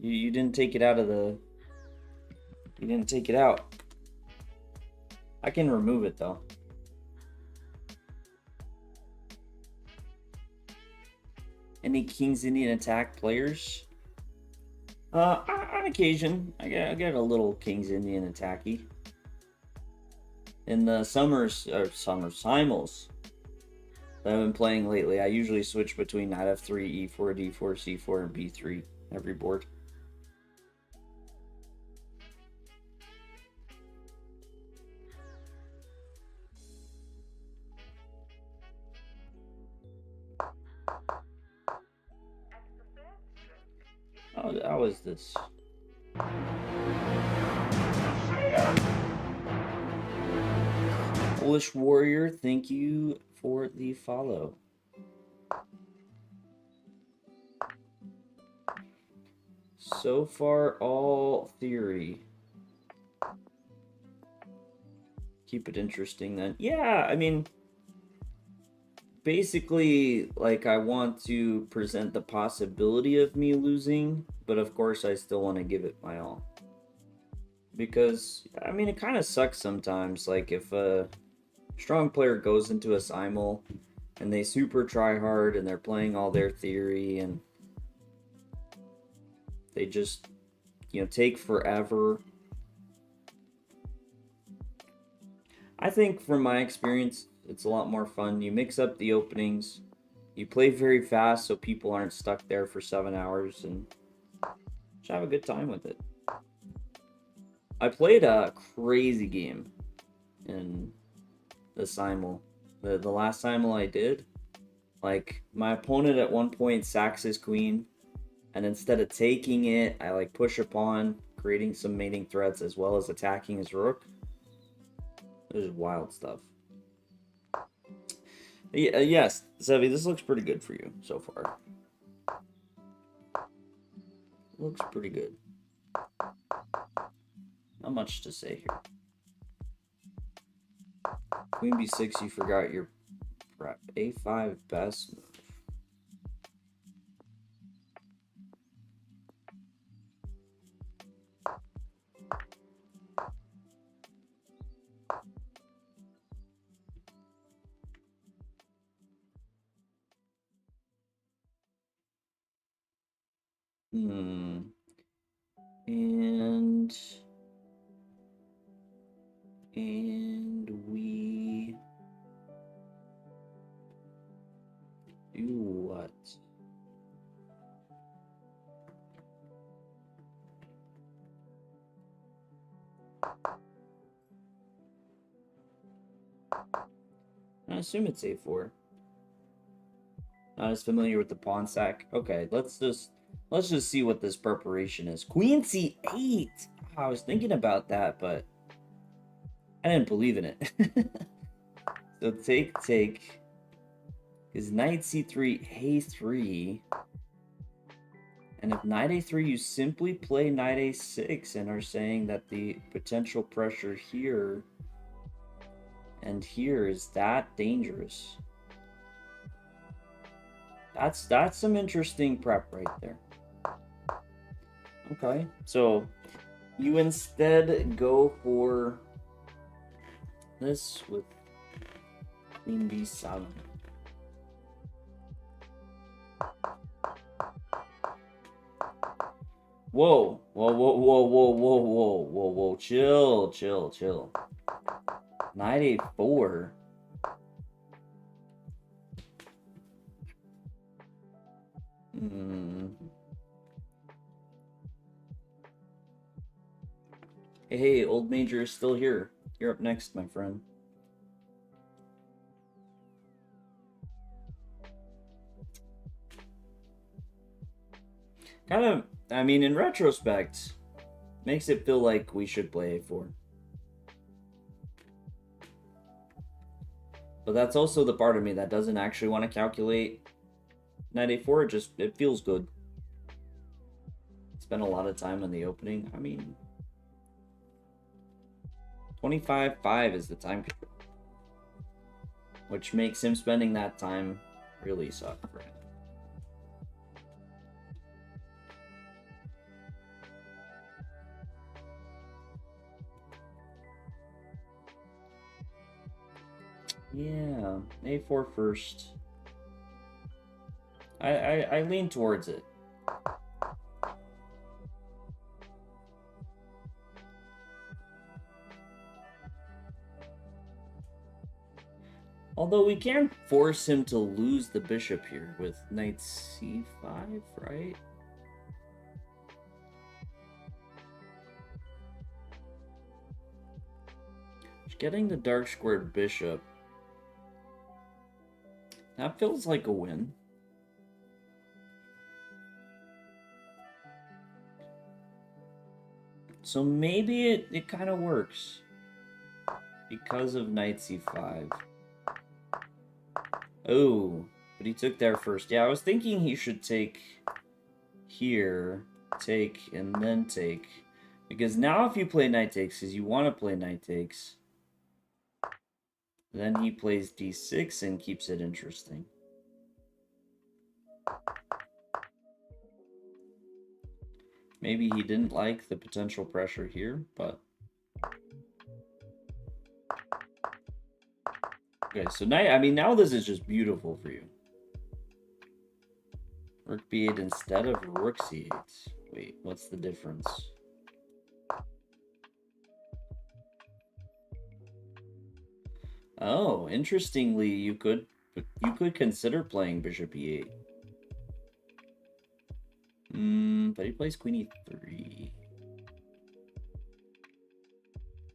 You didn't take it out of the. You didn't take it out. I can remove it though. Any King's Indian attack players? On occasion, I get a little King's Indian attacky. In the simul's that I've been playing lately, I usually switch between knight f3, e4, d4, c4, and b3 every board. Oh, how is this? Polish Warrior, thank you for the follow. So far, all theory. Keep it interesting then. Yeah, I mean, basically, like, I want to present the possibility of me losing, but of course I still want to give it my all. Because, I mean, it kind of sucks sometimes, like, if a strong player goes into a simul, and they super try hard, and they're playing all their theory, and they just, you know, take forever. I think from my experience, it's a lot more fun. You mix up the openings, you play very fast so people aren't stuck there for 7 hours, and just have a good time with it. I played a crazy game in the simul. The last simul I did, like, my opponent at one point sacks his queen, and instead of taking it, I like push a pawn, creating some mating threats as well as attacking his rook. This is wild stuff. Yeah, yes, Sevi, this looks pretty good for you so far. Looks pretty good. Not much to say here. Queen b6, you forgot your prep. a5, best move. And we do what? I assume it's a4. Not as familiar with the pawn sack. Okay, let's just see what this preparation is. Queen c8. I was thinking about that, but I didn't believe in it. So take. Because knight c3, a3. And if knight a3, you simply play knight a6 and are saying that the potential pressure here and here is that dangerous. That's some interesting prep right there. Okay, so you instead go for this with queen b7. Whoa, whoa, whoa, whoa, whoa, whoa, whoa, whoa, whoa, chill, chill, chill. Knight a4. Hey, Old Major is still here. You're up next, my friend. Kind of, I mean, in retrospect, makes it feel like we should play a4. But that's also the part of me that doesn't actually want to calculate knight a4. It feels good. Spent a lot of time on the opening. I mean, 25-5 is the time control, which makes him spending that time really suck for him. Yeah, a4 first. I lean towards it. Although we can force him to lose the bishop here with knight c5, right? Getting the dark squared bishop, that feels like a win. So maybe it kind of works because of knight c5. Oh, but he took there first. Yeah, I was thinking he should take here, take, and then take. Because now if you play knight takes, because you want to play knight takes, then he plays d6 and keeps it interesting. Maybe he didn't like the potential pressure here, but... Okay, so now, I mean, now this is just beautiful for you. Rook b8 instead of rook c8. Wait, what's the difference? Oh, interestingly, you could consider playing bishop e8. But he plays queen e3.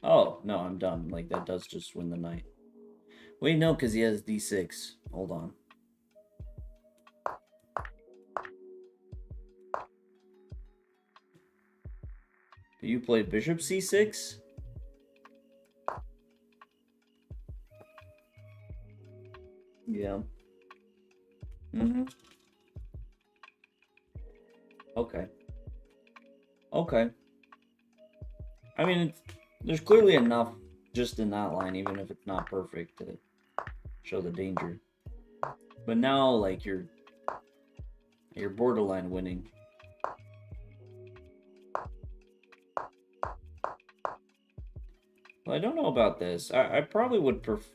Oh, no, I'm dumb. Like, that does just win the knight. Wait, no, because he has d6. Hold on. Do you play bishop c6? Yeah. Okay. Okay. I mean, there's clearly enough just in that line, even if it's not perfect, to show the danger. But now, like, you're borderline winning. Well, I don't know about this. I probably would prefer...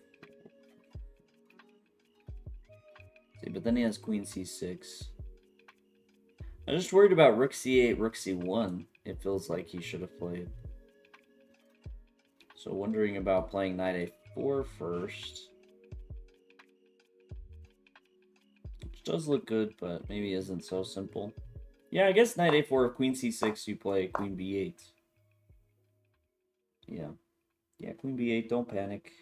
See, but then he has queen c6. I'm just worried about rook c8, rook c1. It feels like he should have played. So wondering about playing knight a4 first. Which does look good, but maybe isn't so simple. Yeah, I guess knight a4, queen c6, you play queen b8. Yeah. Yeah, queen b8, don't panic.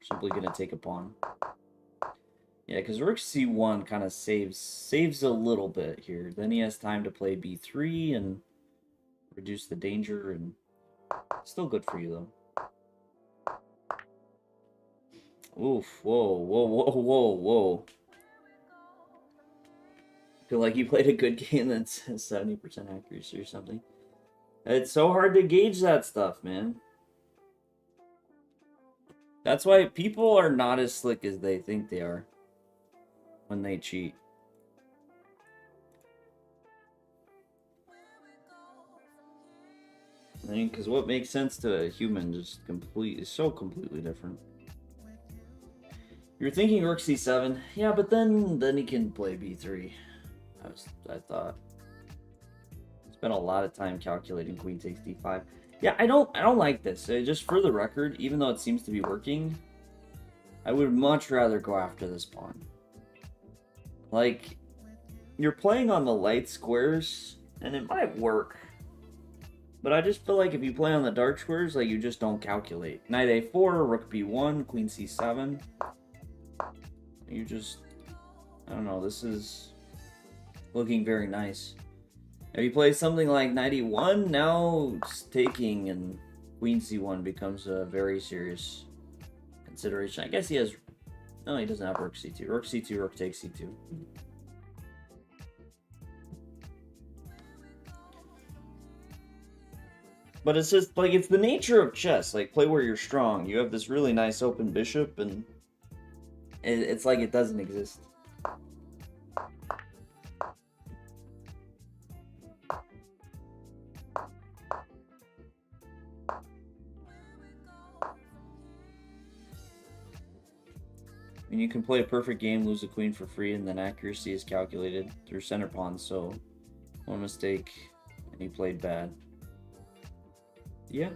Simply gonna take a pawn. Yeah, because rook c1 kind of saves a little bit here. Then he has time to play b3 and reduce the danger, and still good for you, though. Oof, whoa, whoa, whoa, whoa, whoa. I feel like you played a good game that's 70% accuracy or something. It's so hard to gauge that stuff, man. That's why people are not as slick as they think they are when they cheat. I mean, because what makes sense to a human is so completely different. You're thinking rook c7, yeah, but then he can play b3. I thought. Spent a lot of time calculating queen takes d5. Yeah, I don't like this. Just for the record, even though it seems to be working, I would much rather go after this pawn. Like, you're playing on the light squares, and it might work. But I just feel like if you play on the dark squares, like, you just don't calculate. Knight a4, rook b1, queen c7. You just... I don't know, this is looking very nice. If you play something like knight e1, now taking and queen c1 becomes a very serious consideration. I guess he has... No, he doesn't have rook c2. Rook c2, rook takes c2. But it's just, like, it's the nature of chess. Like, play where you're strong. You have this really nice open bishop, and it's like it doesn't exist. I mean, you can play a perfect game, lose a queen for free, and then accuracy is calculated through center pawns, so one mistake, and you played bad. Yeah.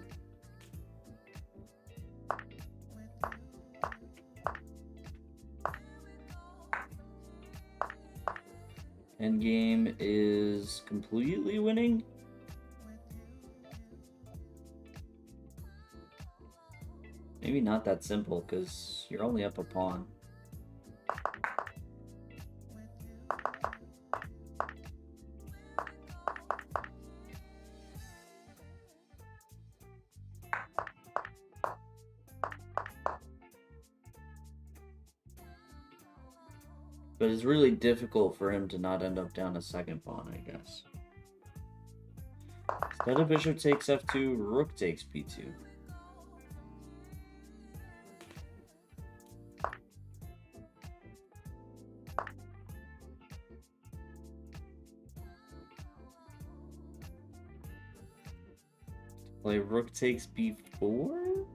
Endgame is completely winning. Maybe not that simple, because you're only up a pawn. But it's really difficult for him to not end up down a second pawn, I guess. Instead of bishop takes f2, rook takes b2. Play rook takes b4?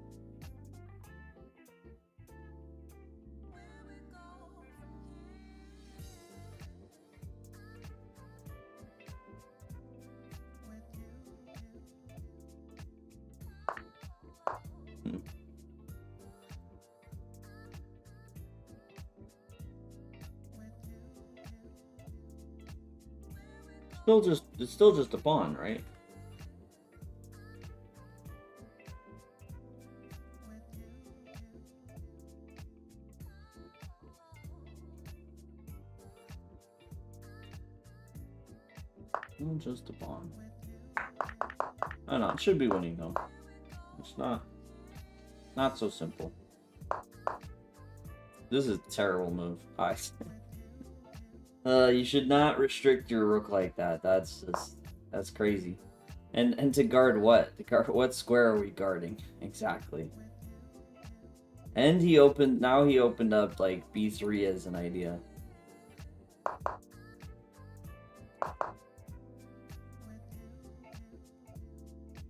It's still just a pawn, right? Just a pawn. I don't know, it should be winning though. It's not so simple. This is a terrible move. You should not restrict your rook like that. That's crazy. And to guard what? To guard what square are we guarding? Exactly. And he opened up like b3 as an idea.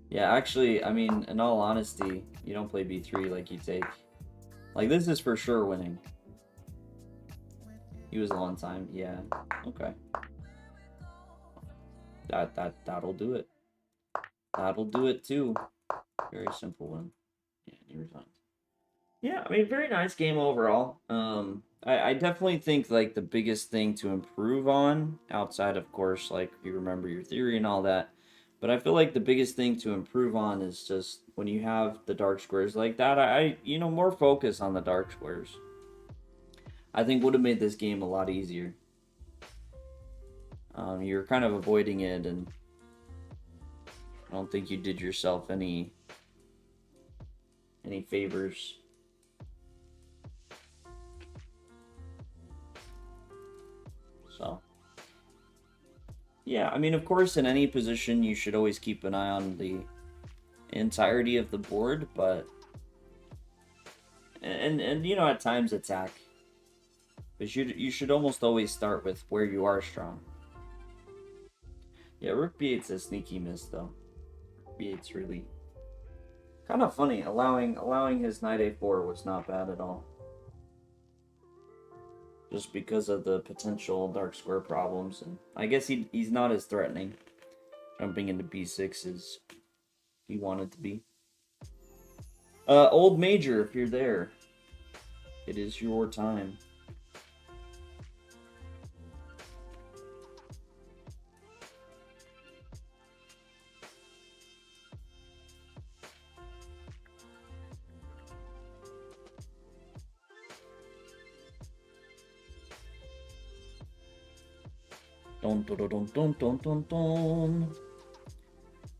Yeah, actually, I mean, in all honesty, you don't play b3 like you take. Like, this is for sure winning. He was a long time. Yeah. Okay. That'll do it. That'll do it too. Very simple one. Yeah, he resigned. Yeah, I mean, very nice game overall. I definitely think like the biggest thing to improve on, outside of course, like you remember your theory and all that, but I feel like the biggest thing to improve on is just when you have the dark squares like that, I more focus on the dark squares. I think would have made this game a lot easier. You're kind of avoiding it, and I don't think you did yourself any favors. So, yeah, I mean, of course, in any position, you should always keep an eye on the entirety of the board, but and at times attack. But you should almost always start with where you are strong. Yeah, rook b8's a sneaky miss though. B8's really kind of funny. Allowing his knight a4 was not bad at all. Just because of the potential dark square problems, and I guess he's not as threatening. Jumping into b6 is he wanted to be. Old Major, if you're there, it is your time. Dun, dun, dun, dun, dun, dun, dun.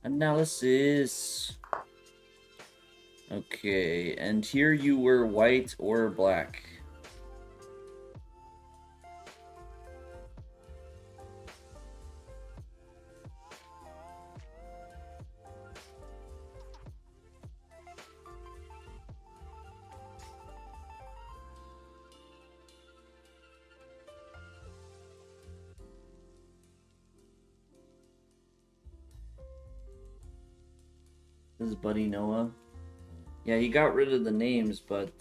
Analysis. Okay, and here you were white or black. This is Buddy Noah. Yeah, he got rid of the names, but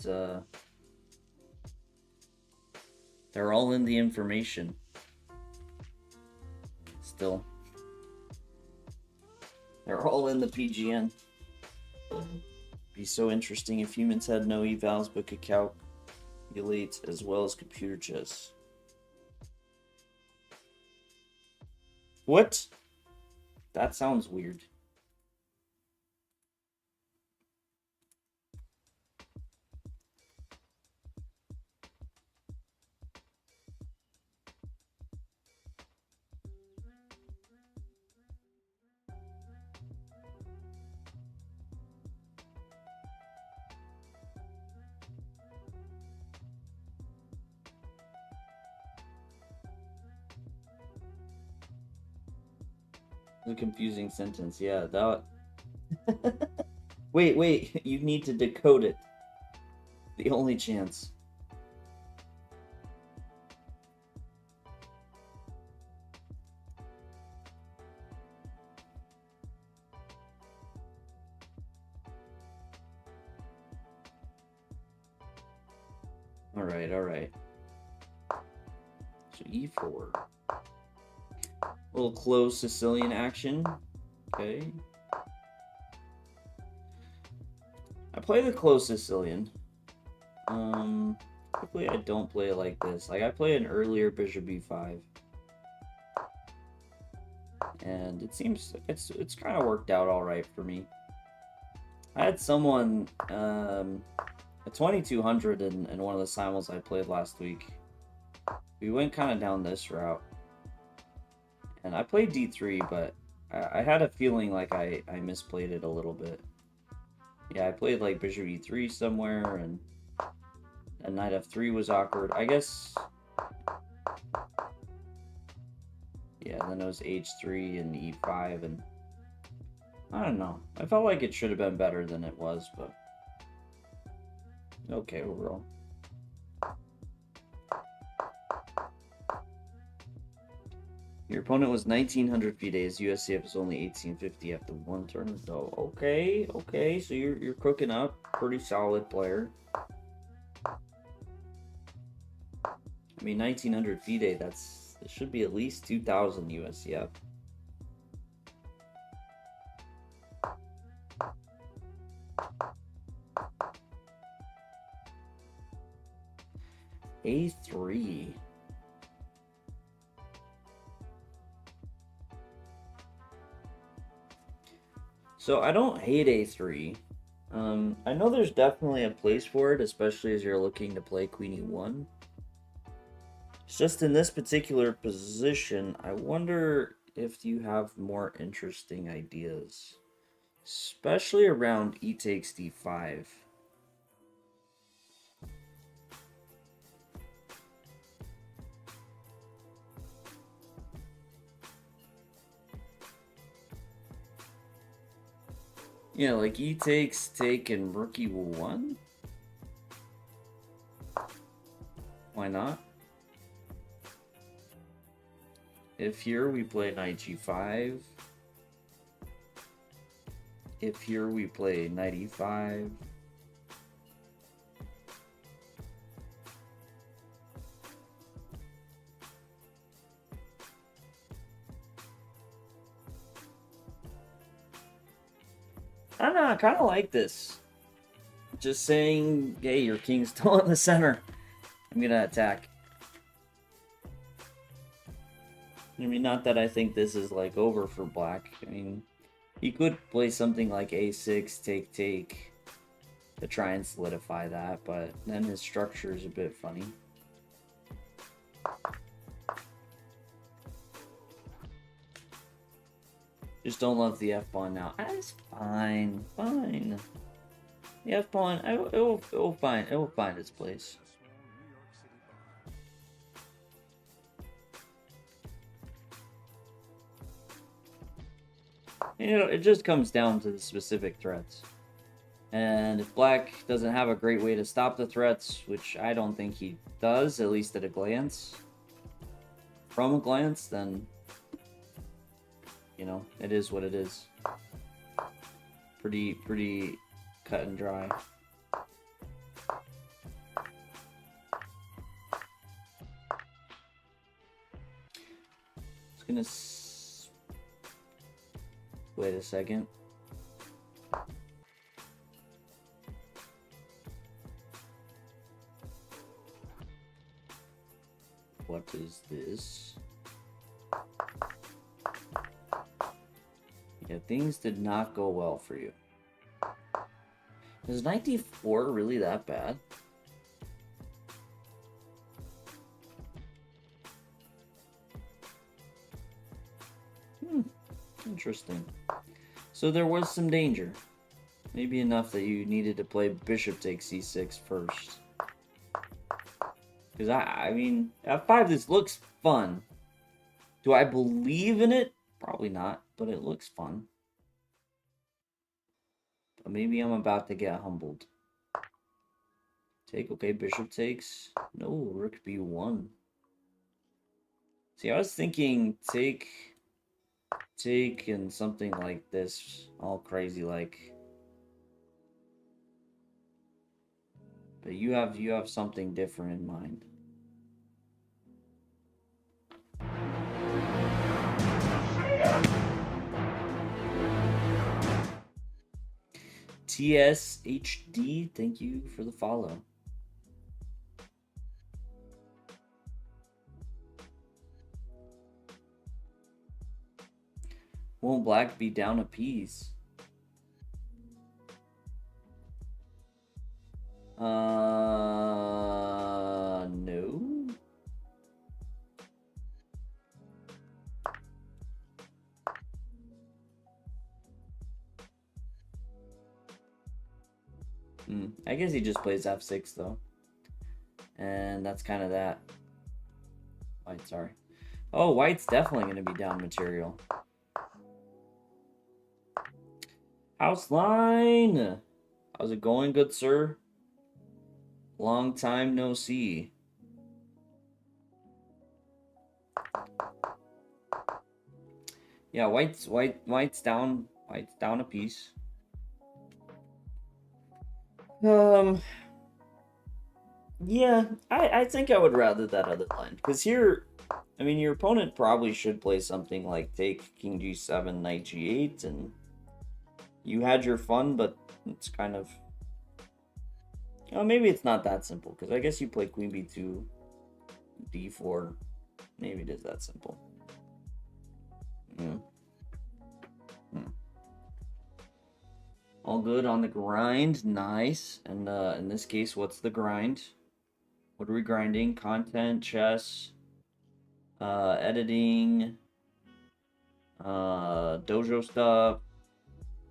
they're all in the information. Still. They're all in the PGN. Be so interesting if humans had no evals but could calculate as well as computer chess. What? That sounds weird. A confusing sentence, yeah. That. Wait, you need to decode it. The only chance. Alright, alright. So e4. A little close Sicilian action. Okay. I play the close Sicilian. Typically I don't play it like this. Like I play an earlier bishop b5. And it seems it's kind of worked out alright for me. I had someone a 2200 in one of the simuls I played last week. We went kind of down this route. And I played d3, but I had a feeling like I misplayed it a little bit. Yeah, I played like bishop e3 somewhere, and knight f3 was awkward. I guess... Yeah, then it was h3 and e5, and... I don't know. I felt like it should have been better than it was, but... Okay, overall. Your opponent was 1900 FIDE. His USCF is only 1850 after one turn. So okay, okay. So you're cooking up. Pretty solid player. I mean, 1900 FIDE. It should be at least 2000 USCF. A3. So I don't hate a3. I know there's definitely a place for it, especially as you're looking to play queen e1. It's just in this particular position, I wonder if you have more interesting ideas, especially around e takes d5. Yeah, like e takes, take, and rook e1? Why not? If here we play knight g5. If here we play knight e5. I don't know, I kind of like this. Just saying, hey, your king's still in the center. I'm gonna attack. I mean, not that I think this is, like, over for black. I mean, he could play something like a6, take, take, to try and solidify that, but then his structure is a bit funny. Just don't love the f-pawn now. That's fine, fine. The f-pawn, it will find its place. You know, it just comes down to the specific threats. And if black doesn't have a great way to stop the threats, which I don't think he does, at least at a glance, from a glance, then, you know, it is what it is. Pretty cut and dry. Just gonna wait a second. What is this? Yeah, things did not go well for you. Is 94 really that bad? Interesting. So there was some danger. Maybe enough that you needed to play bishop takes c6 first. Because I mean, f5, this looks fun. Do I believe in it? Probably not, but it looks fun. But maybe I'm about to get humbled. Take, okay, bishop takes. No, rook b1. See, I was thinking take, and something like this. All crazy like. But you have something different in mind. TSHD, thank you for the follow. Won't black be down a piece? No. I guess he just plays f6 though. And that's kind of that. White, sorry. Oh, white's definitely going to be down material. House line! How's it going, good sir? Long time no see. Yeah, white's down a piece. Yeah, I think I would rather that other line. Because here, I mean, your opponent probably should play something like take king g7, knight g8, and you had your fun, but it's kind of... Oh, maybe it's not that simple, because I guess you play queen b2, d4. Maybe it is that simple. Yeah. All good on the grind. Nice. And in this case, what's the grind? What are we grinding? Content, chess, editing, dojo stuff.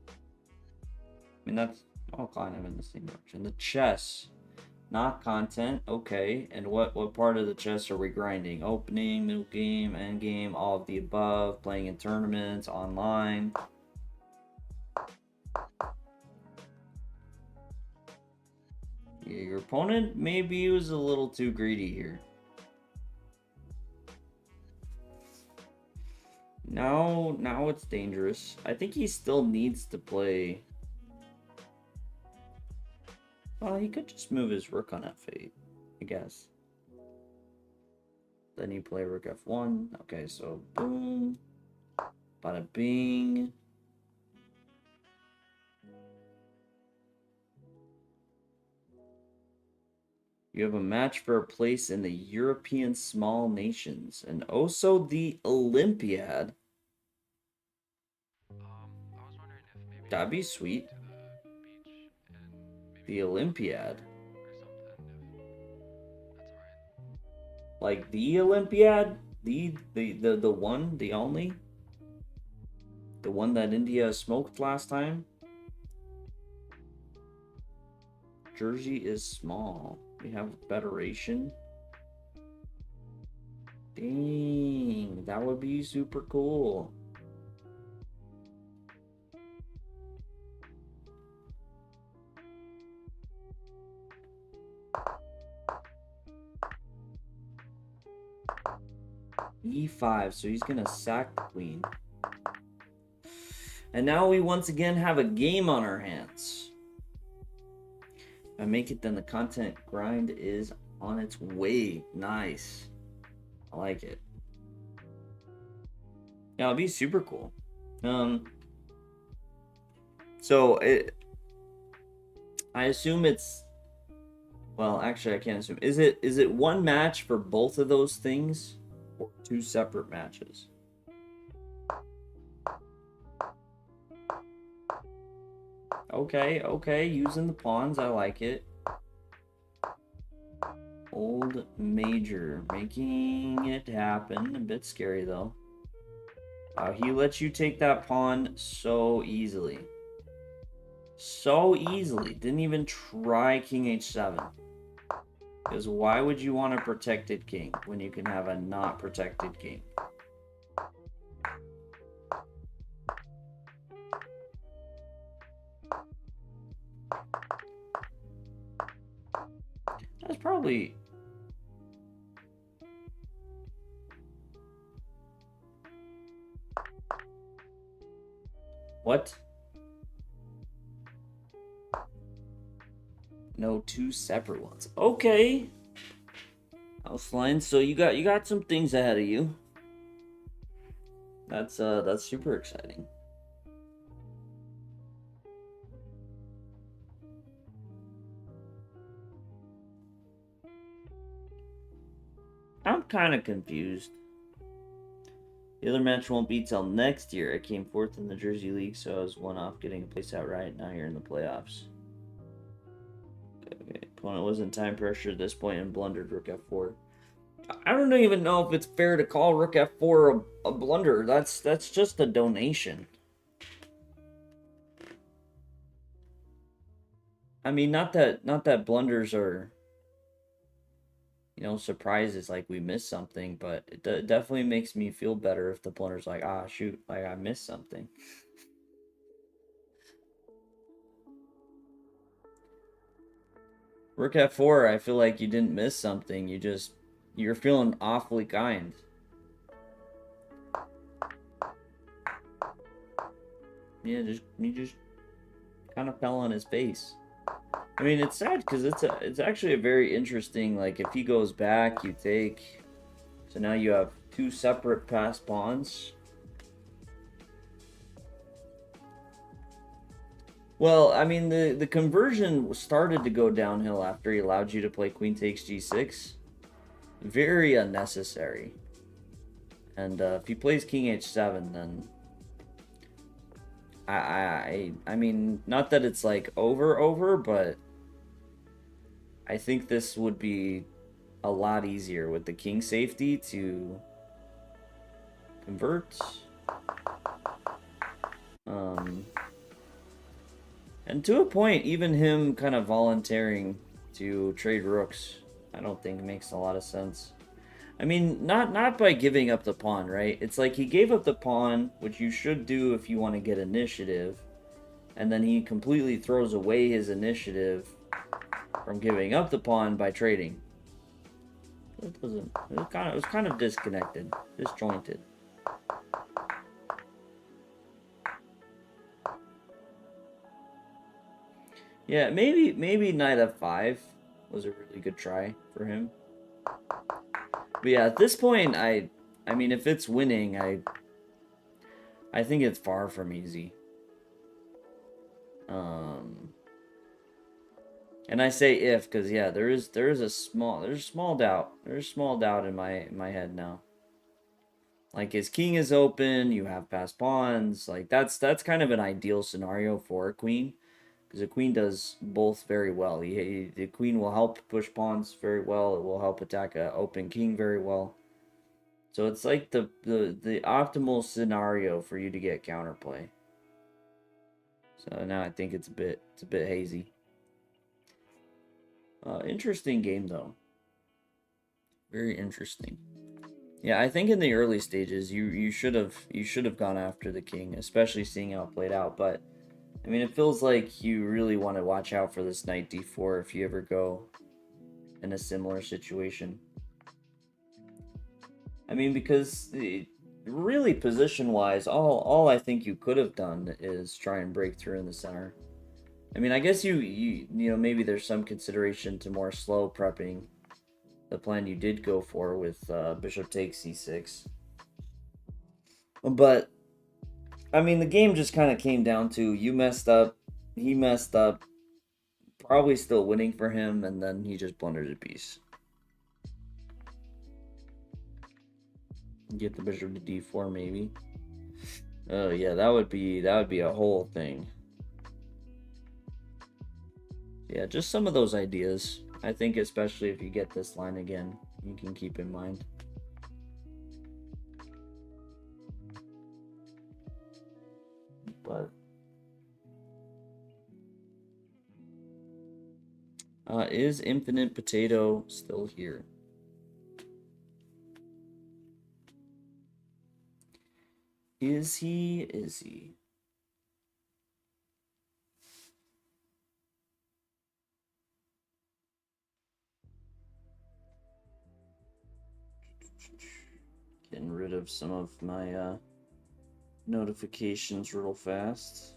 I mean, that's all kind of in the same direction. The chess, not content. Okay. And what part of the chess are we grinding? Opening, middle game, end game, all of the above. Playing in tournaments, online. Yeah, your opponent maybe was a little too greedy here. Now it's dangerous. I think he still needs to play. Well, he could just move his rook on f8, I guess. Then you play rook f1. Okay, so boom. Bada bing. You have a match for a place in the European small nations and also the Olympiad. I was wondering if maybe That'd be sweet. to the beach and The Olympiad. or something, if that's alright. Like the Olympiad? The one, the only? The one that India smoked last time? Jersey is small. We have Federation. Dang, that would be super cool. E5, so he's gonna sack the queen. And now we once again have a game on our hands. If I make it, then the content grind is on its way. Nice. I like it. Yeah, it'll be super cool. So I assume it's, well, actually I can't assume. Is it one match for both of those things or two separate matches? Okay, using the pawns, I like it. Old Major, making it happen. A bit scary though. He lets you take that pawn so easily. So easily. Didn't even try King H7. Because why would you want a protected king when you can have a not protected king? That's probably... What? No, two separate ones. Okay. Outline. So you got some things ahead of you. That's super exciting. I'm kind of confused. The other match won't be till next year. I came fourth in the Jersey League, so I was one off getting a place outright. Now you're in the playoffs. Okay. Opponent was in time pressure at this point and blundered Rook F4. I don't even know if it's fair to call Rook F4 a blunder. That's just a donation. I mean, not that blunders are, surprises like we missed something, but it definitely makes me feel better if the blunder's like, ah, shoot, like I missed something. Rook F4, I feel like you didn't miss something. You're feeling awfully kind. Yeah, you just kind of fell on his face. I mean, it's sad because it's actually a very interesting, like, if he goes back, you take... So now you have two separate passed pawns. Well, I mean, the conversion started to go downhill after he allowed you to play queen takes g6. Very unnecessary. And if he plays king h7, then... I mean, not that it's like over, but I think this would be a lot easier with the king safety to convert. And to a point, even him kind of volunteering to trade rooks, I don't think makes a lot of sense. I mean, not by giving up the pawn, right? It's like he gave up the pawn, which you should do if you want to get initiative, and then he completely throws away his initiative from giving up the pawn by trading. It was kind of disconnected, disjointed. Yeah, maybe knight f5 was a really good try for him. But yeah, at this point, I mean, if it's winning, I think it's far from easy. And I say if because yeah, there's a small doubt. There's small doubt in my head now. Like his king is open, you have passed pawns. Like that's kind of an ideal scenario for a queen. Because the queen does both very well. The queen will help push pawns very well. It will help attack an open king very well. So it's like the optimal scenario for you to get counterplay. So now I think it's a bit hazy. Interesting game though. Very interesting. Yeah, I think in the early stages you should have gone after the king, especially seeing how it played out, but I mean, it feels like you really want to watch out for this knight d4 if you ever go in a similar situation. I mean, because really position-wise, all I think you could have done is try and break through in the center. I mean, I guess you know, maybe there's some consideration to more slow prepping the plan you did go for with bishop takes c6. But I mean, the game just kind of came down to you messed up, he messed up, probably still winning for him, and then he just blundered a piece. Get the bishop to d4 maybe. Oh yeah, that would be a whole thing. Yeah, just some of those ideas. I think especially if you get this line again, you can keep in mind. But is Infinite Potato still here? Is he? Is he? Getting rid of some of my notifications real fast.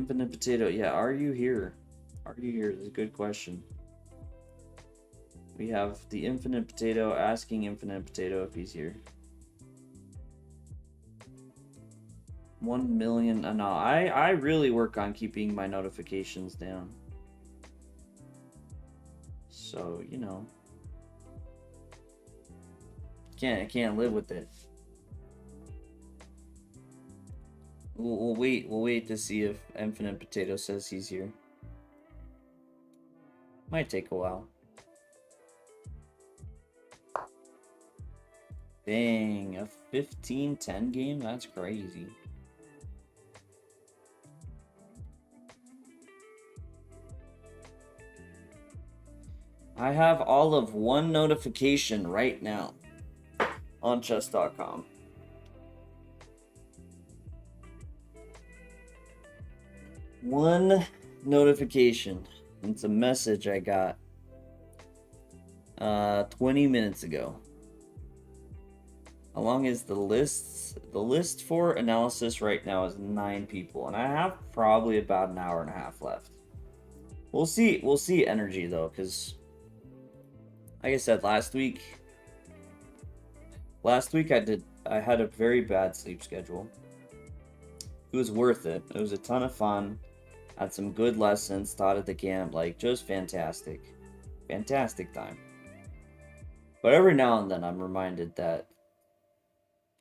Infinite Potato. Yeah, are you here? Are you here? That's a good question. We have the Infinite Potato asking Infinite Potato if he's here. 1 million. No, I really work on keeping my notifications down. So, you know. Can't live with it. We'll wait to see if Infinite Potato says he's here. Might take a while. Dang, a 15-10 game? That's crazy. I have all of one notification right now on chess.com. One notification. It's a message I got 20 minutes ago. How long is the list? The list for analysis right now is 9 people, and I have probably about an hour and a half left. We'll see energy though, because like I said last week I had a very bad sleep schedule. It was worth it. It was a ton of fun. Had some good lessons taught at the camp, like just fantastic. Fantastic time. But every now and then I'm reminded that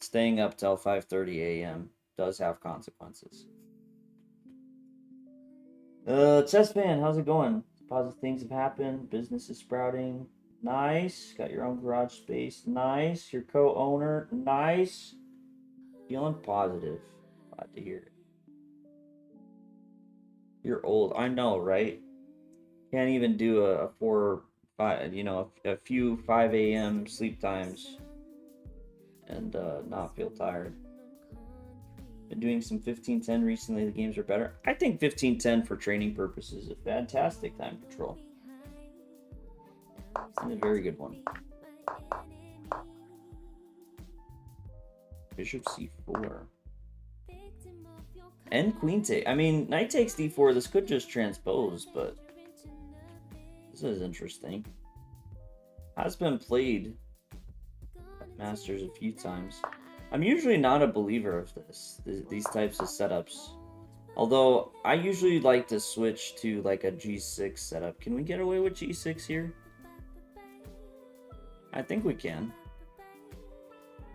staying up till 5:30 a.m. does have consequences. Chess fan, how's it going? Positive things have happened. Business is sprouting. Nice. Got your own garage space. Nice. Your co-owner. Nice. Feeling positive. Glad to hear it. You're old. I know, right? Can't even do a 4, 5, a few 5 a.m. sleep times and not feel tired. Been doing some 15-10 recently. The games are better. I think 15-10 for training purposes is a fantastic time control. And a very good one. Bishop c4. And queen take. I mean, knight takes d4. This could just transpose, but this is interesting. Has been played at Masters a few times. I'm usually not a believer of these types of setups. Although, I usually like to switch to like a g6 setup. Can we get away with g6 here? I think we can.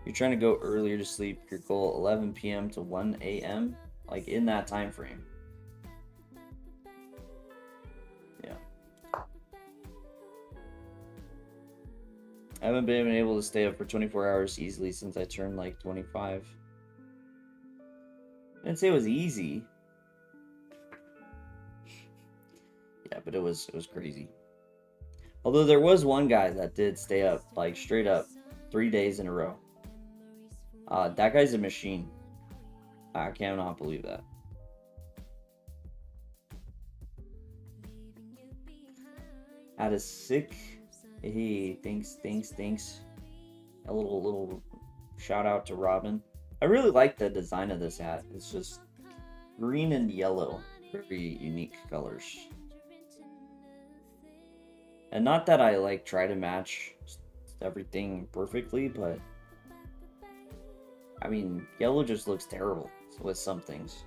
You're trying to go earlier to sleep. Your goal 11 p.m. to 1 a.m. Like in that time frame. Yeah. I haven't been able to stay up for 24 hours easily since I turned like 25. I didn't say it was easy. Yeah, but it was crazy. Although there was one guy that did stay up, like straight up, 3 days in a row. That guy's a machine. I cannot believe that. Had a sick. Hey, thanks. A little shout out to Robin. I really like the design of this hat. It's just green and yellow, very unique colors. And not that I like try to match everything perfectly, but I mean, yellow just looks terrible with some things.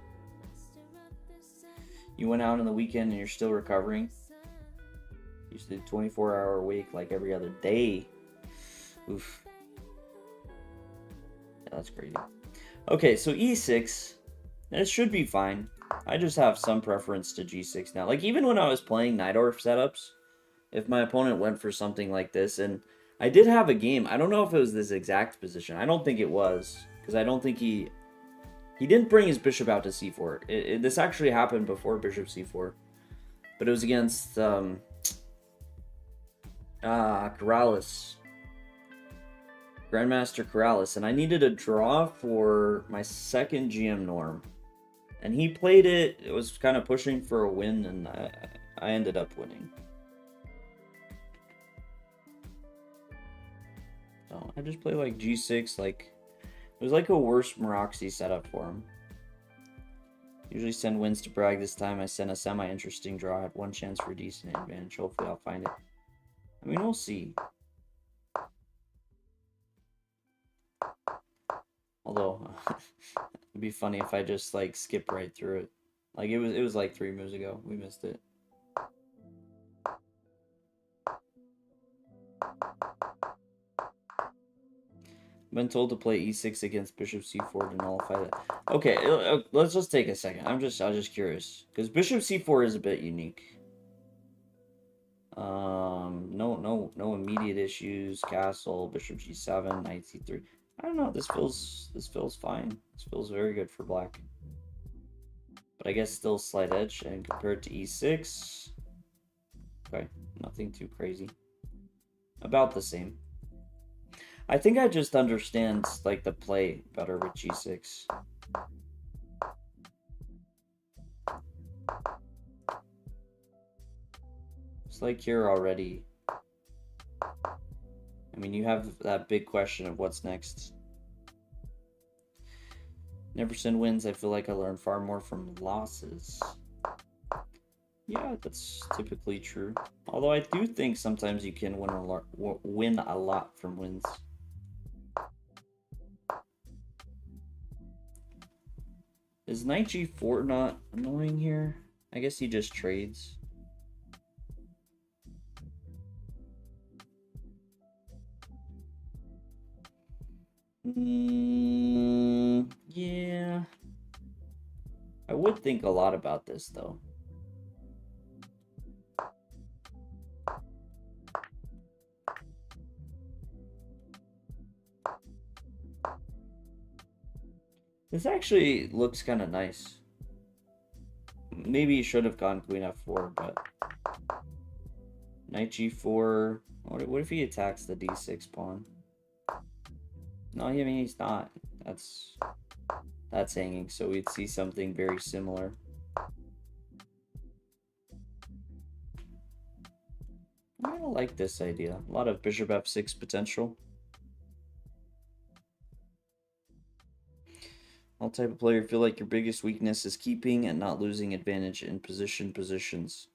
You went out on the weekend and you're still recovering. You used to do 24-hour wake like every other day. Oof. Yeah, that's crazy. Okay, so e6. It should be fine. I just have some preference to g6 now. Like, even when I was playing Najdorf setups, if my opponent went for something like this, and I did have a game. I don't know if it was this exact position. I don't think it was, because I don't think he didn't bring his bishop out to c4. This actually happened before bishop c4, but it was against Corrales, Grandmaster Corrales, and I needed a draw for my second GM norm, and he played it. It was kind of pushing for a win, and I ended up winning. So I just play like g6, like it was like a worse Moroxy setup for him. Usually send wins to brag. This time I sent a semi-interesting draw. I had one chance for a decent advantage. Hopefully I'll find it. I mean, we'll see. Although, it'd be funny if I just, like, skip right through it. Like, it was like 3 moves ago. We missed it. Been told to play e6 against bishop c4 to nullify that. Okay, let's just take a second. I was just curious because bishop c4 is a bit unique. No immediate issues. Castle, bishop g7, knight c3. I don't know. This feels fine. This feels very good for black. But I guess still slight edge, and compared to e6, okay, nothing too crazy. About the same. I think I just understand, like, the play better with g6. It's like here already. I mean, you have that big question of what's next. Neverson wins. I feel like I learn far more from losses. Yeah, that's typically true. Although I do think sometimes you can win a lot from wins. Is knight g4 not annoying here? I guess he just trades. Yeah. I would think a lot about this, though. This actually looks kind of nice. Maybe he should have gone queen f4, but knight g4. What if he attacks the d6 pawn? No, I mean he's not. That's hanging, so we'd see something very similar. I don't like this idea. A lot of bishop f6 potential. All type of player feel like your biggest weakness is keeping and not losing advantage in positions.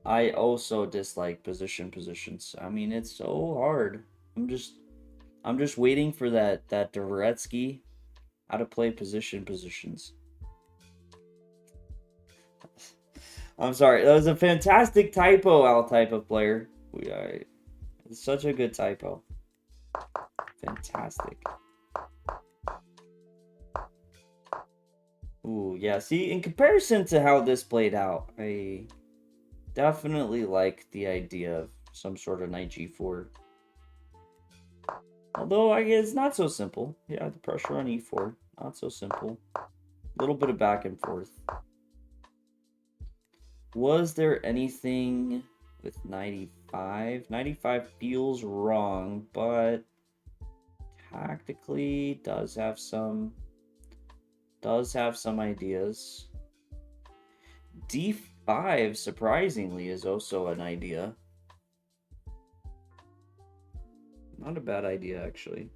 I also dislike positions. I mean, it's so hard. I'm just waiting for that Dvoretsky how to play positions. I'm sorry, that was a fantastic typo, Al type of player. It's such a good typo. Fantastic. Ooh, yeah, see, in comparison to how this played out, I definitely like the idea of some sort of knight g4. Although, I guess it's not so simple. Yeah, the pressure on e4, not so simple. A little bit of back and forth. Was there anything with 95? 95 feels wrong, but tactically does have some ideas. D5 surprisingly is also an idea. Not a bad idea, actually.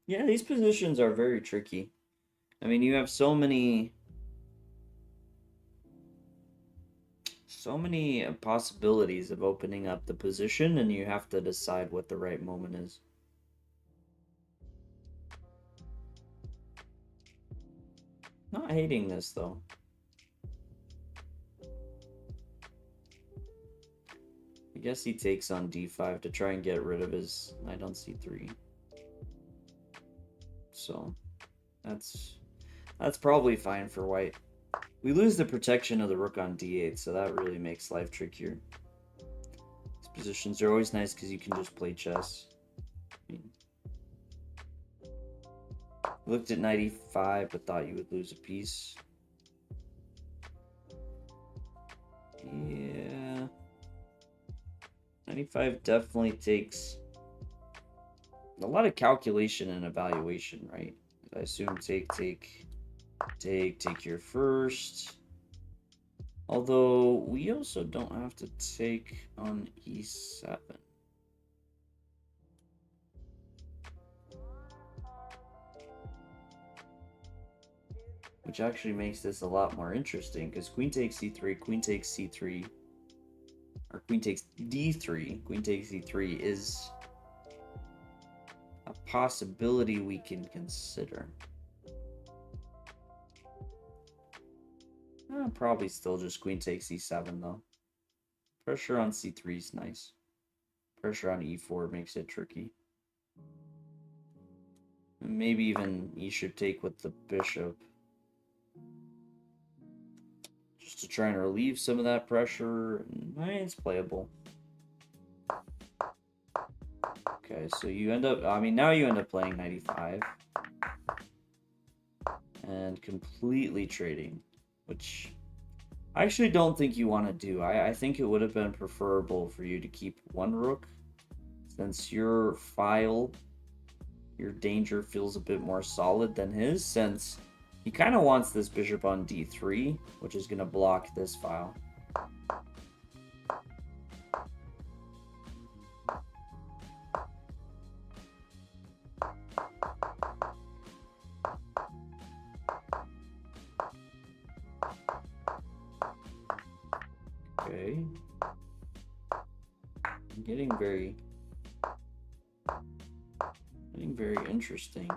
Yeah, these positions are very tricky. I mean, you have so many possibilities of opening up the position, and you have to decide what the right moment is. Not hating this, though. I guess he takes on d5 to try and get rid of his knight on c3. So, that's probably fine for white. We lose the protection of the rook on d8, so that really makes life trickier. These positions are always nice because you can just play chess. Looked at knight e5, but thought you would lose a piece. Yeah. Knight e5 definitely takes a lot of calculation and evaluation, right? I assume take your first. Although we also don't have to take on e7. Which actually makes this a lot more interesting because queen takes c3, queen takes c3, or queen takes d3, queen takes e3 is a possibility we can consider. Probably still just queen takes e7 though. Pressure on c3 is nice. Pressure on e4 makes it tricky. And maybe even e should take with the bishop. Just to try and relieve some of that pressure. It's playable. Okay, so you end up, now you end up playing 95. And completely trading, which I actually don't think you want to do. I think it would have been preferable for you to keep one rook, since your file, your danger feels a bit more solid than his, since he kind of wants this bishop on d3, which is going to block this file. Okay. I'm getting very interesting.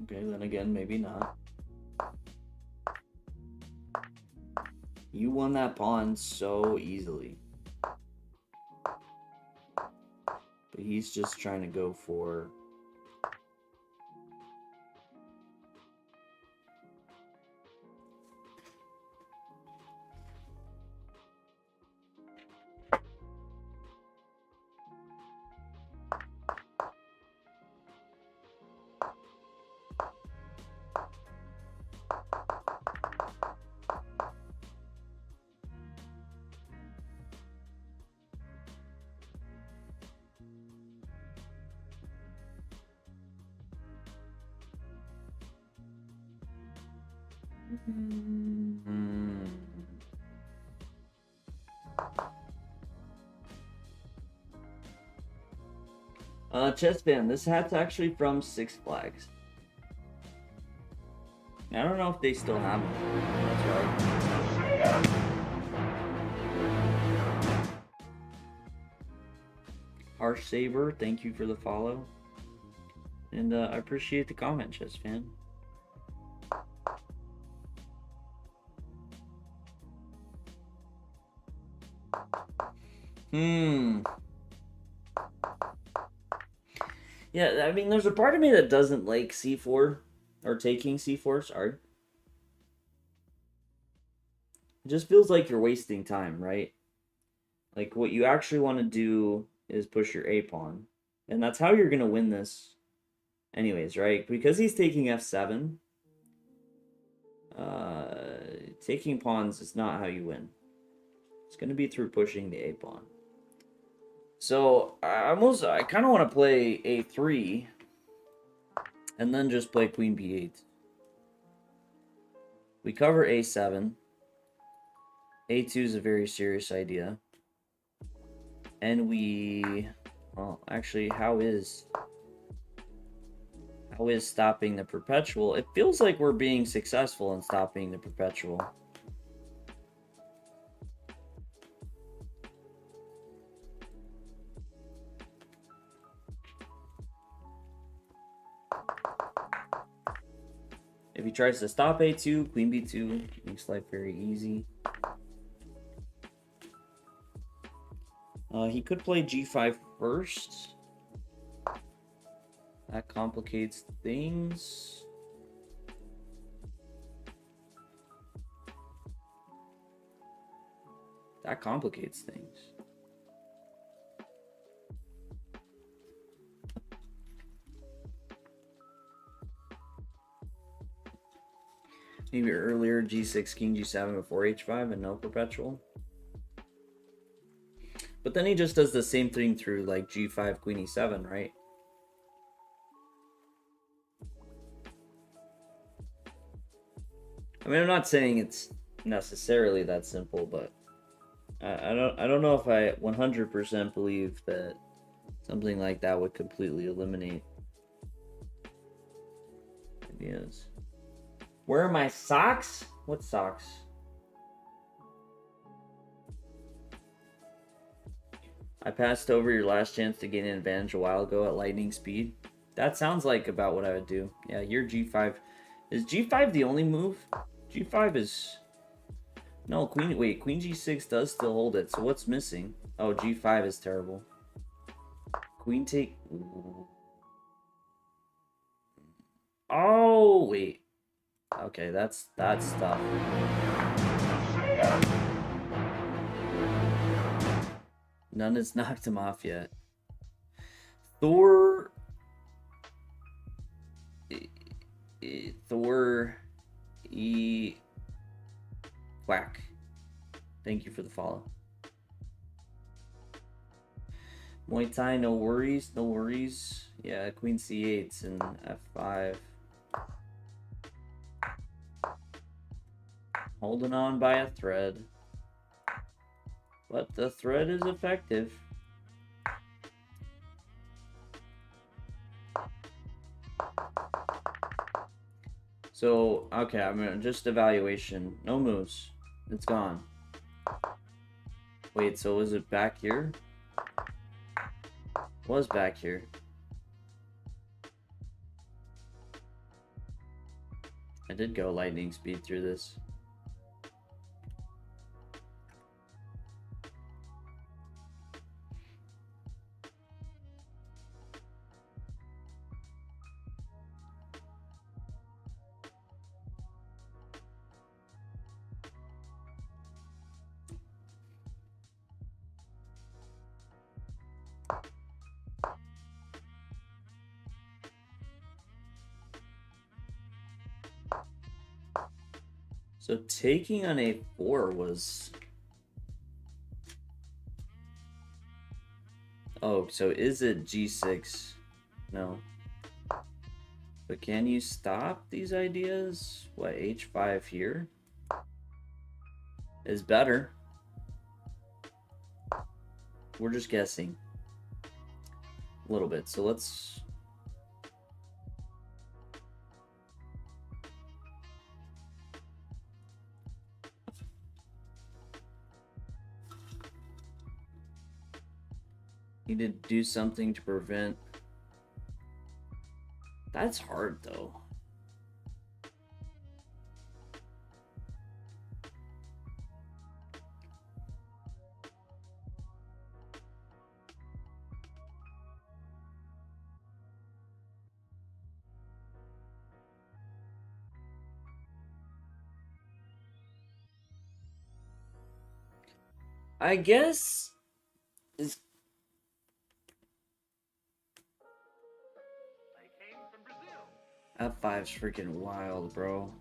Okay, then again, maybe not. You won that pawn so easily. But he's just trying to go for... Chess fan, this hat's actually from Six Flags. I don't know if they still have them. That's right. Harsh Saber, thank you for the follow. And I appreciate the comment, Chess fan. Yeah, there's a part of me that doesn't like c4, or taking c4, sorry. It just feels like you're wasting time, right? Like, what you actually want to do is push your a pawn. And that's how you're going to win this anyways, right? Because he's taking f7, taking pawns is not how you win. It's going to be through pushing the a pawn. So I kind of want to play a3 and then just play queen b8. We cover a7. a2 is a very serious idea. And well, actually, how is stopping the perpetual? It feels like we're being successful in stopping the perpetual. If he tries to stop a2, queen b2, makes life very easy. He could play g5 first. That complicates things. That complicates things. Maybe earlier g6, king g7 before h5 and no perpetual. But then he just does the same thing through like g5, queen e7, right? I mean, I'm not saying it's necessarily that simple, but I don't know if I 100% believe that something like that would completely eliminate ideas. Where are my socks? What socks? I passed over your last chance to gain an advantage a while ago at lightning speed. That sounds like about what I would do. Yeah, you're G5. Is G5 the only move? G5 is... No, Queen... Wait, Queen G6 does still hold it, so what's missing? Oh, G5 is terrible. Queen take... Ooh. Oh, wait. Okay, that's tough. None has knocked him off yet. Thor... Thor... E... Whack. Thank you for the follow. Muay Thai, no worries, no worries. Yeah, Queen C8's and F5. Holding on by a thread. But the thread is effective. So, okay, I'm gonna just evaluation. No moves. It's gone. Wait, so was it back here? Was back here. I did go lightning speed through this. So taking on A4 was... Oh, so is it G6? No. But can you stop these ideas? What, H5 here? Is better. We're just guessing. A little bit. So let's... Need to do something to prevent... That's hard, though. I guess... is F5's freaking wild, bro.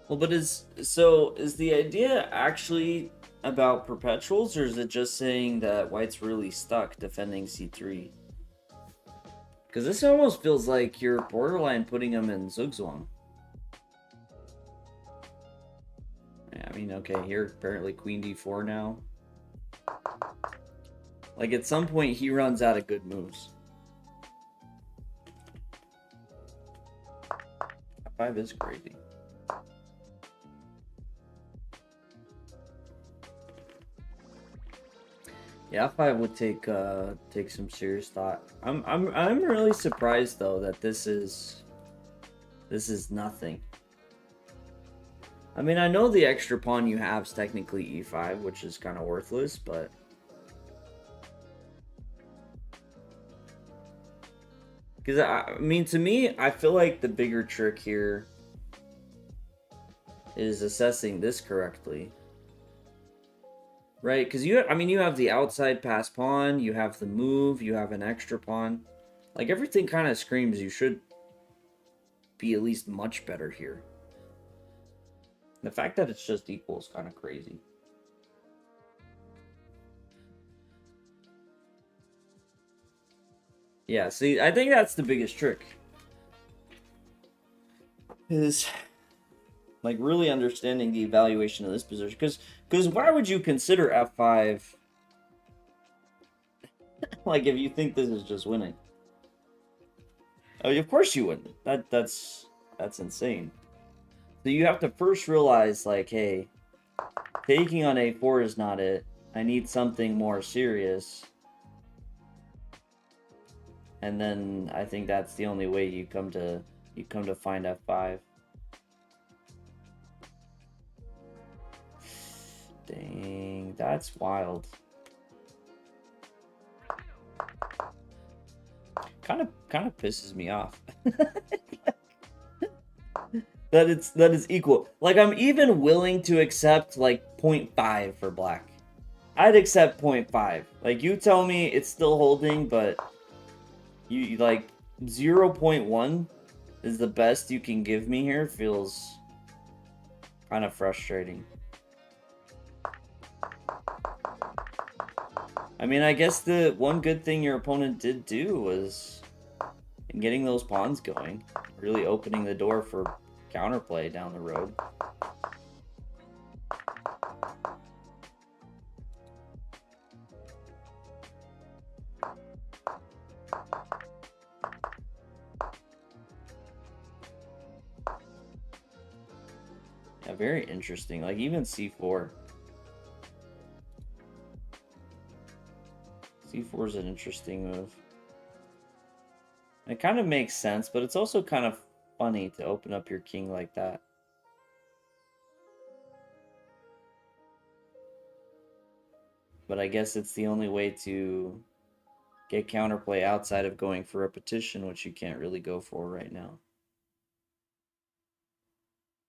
Well, but is the idea actually about perpetuals, or is it just saying that white's really stuck defending c3? Because this almost feels like you're borderline putting him in Zugzwang. Yeah, I mean, okay, here apparently Queen d4 now. Like at some point he runs out of good moves. F5 is crazy. Yeah, F5 would take some serious thought. I'm really surprised though that this is nothing. I mean, I know the extra pawn you have is technically E5, which is kind of worthless, but Because, I mean, to me, I feel like the bigger trick here is assessing this correctly. Right? Because I mean, you have the outside pass pawn, you have the move, you have an extra pawn. Like, everything kind of screams you should be at least much better here. The fact that it's just equal is kind of crazy. Yeah, see, I think that's the biggest trick. Is like really understanding the evaluation of this position. Because why would you consider f5 like if you think this is just winning? Oh, of course you wouldn't. That's insane. So you have to first realize, like, hey, taking on a4 is not it. I need something more serious. And then I think that's the only way you come to find f5. Dang, that's wild. Kind of pisses me off. that is equal. Like, I'm even willing to accept like 0.5 for black. I'd accept 0.5. Like, you tell me it's still holding, but you like 0.1 is the best you can give me here. Feels kind of frustrating. I mean, I guess the one good thing your opponent did do was in getting those pawns going, really opening the door for counterplay down the road. Yeah, very interesting. Like, even c4. c4 is an interesting move. It kind of makes sense, but it's also kind of funny to open up your king like that. But I guess it's the only way to get counterplay outside of going for repetition, which you can't really go for right now.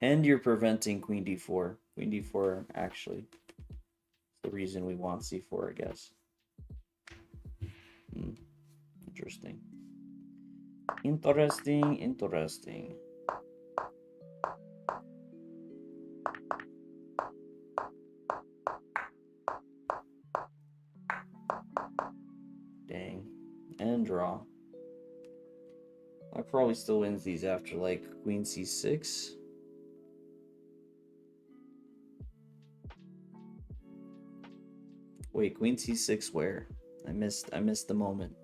And you're preventing queen d4. Queen d4, actually, is the reason we want c4, I guess. Interesting. Interesting. Dang. And draw. I probably still wins these after, like, queen c6. Wait, queen c6 where? I missed the moment.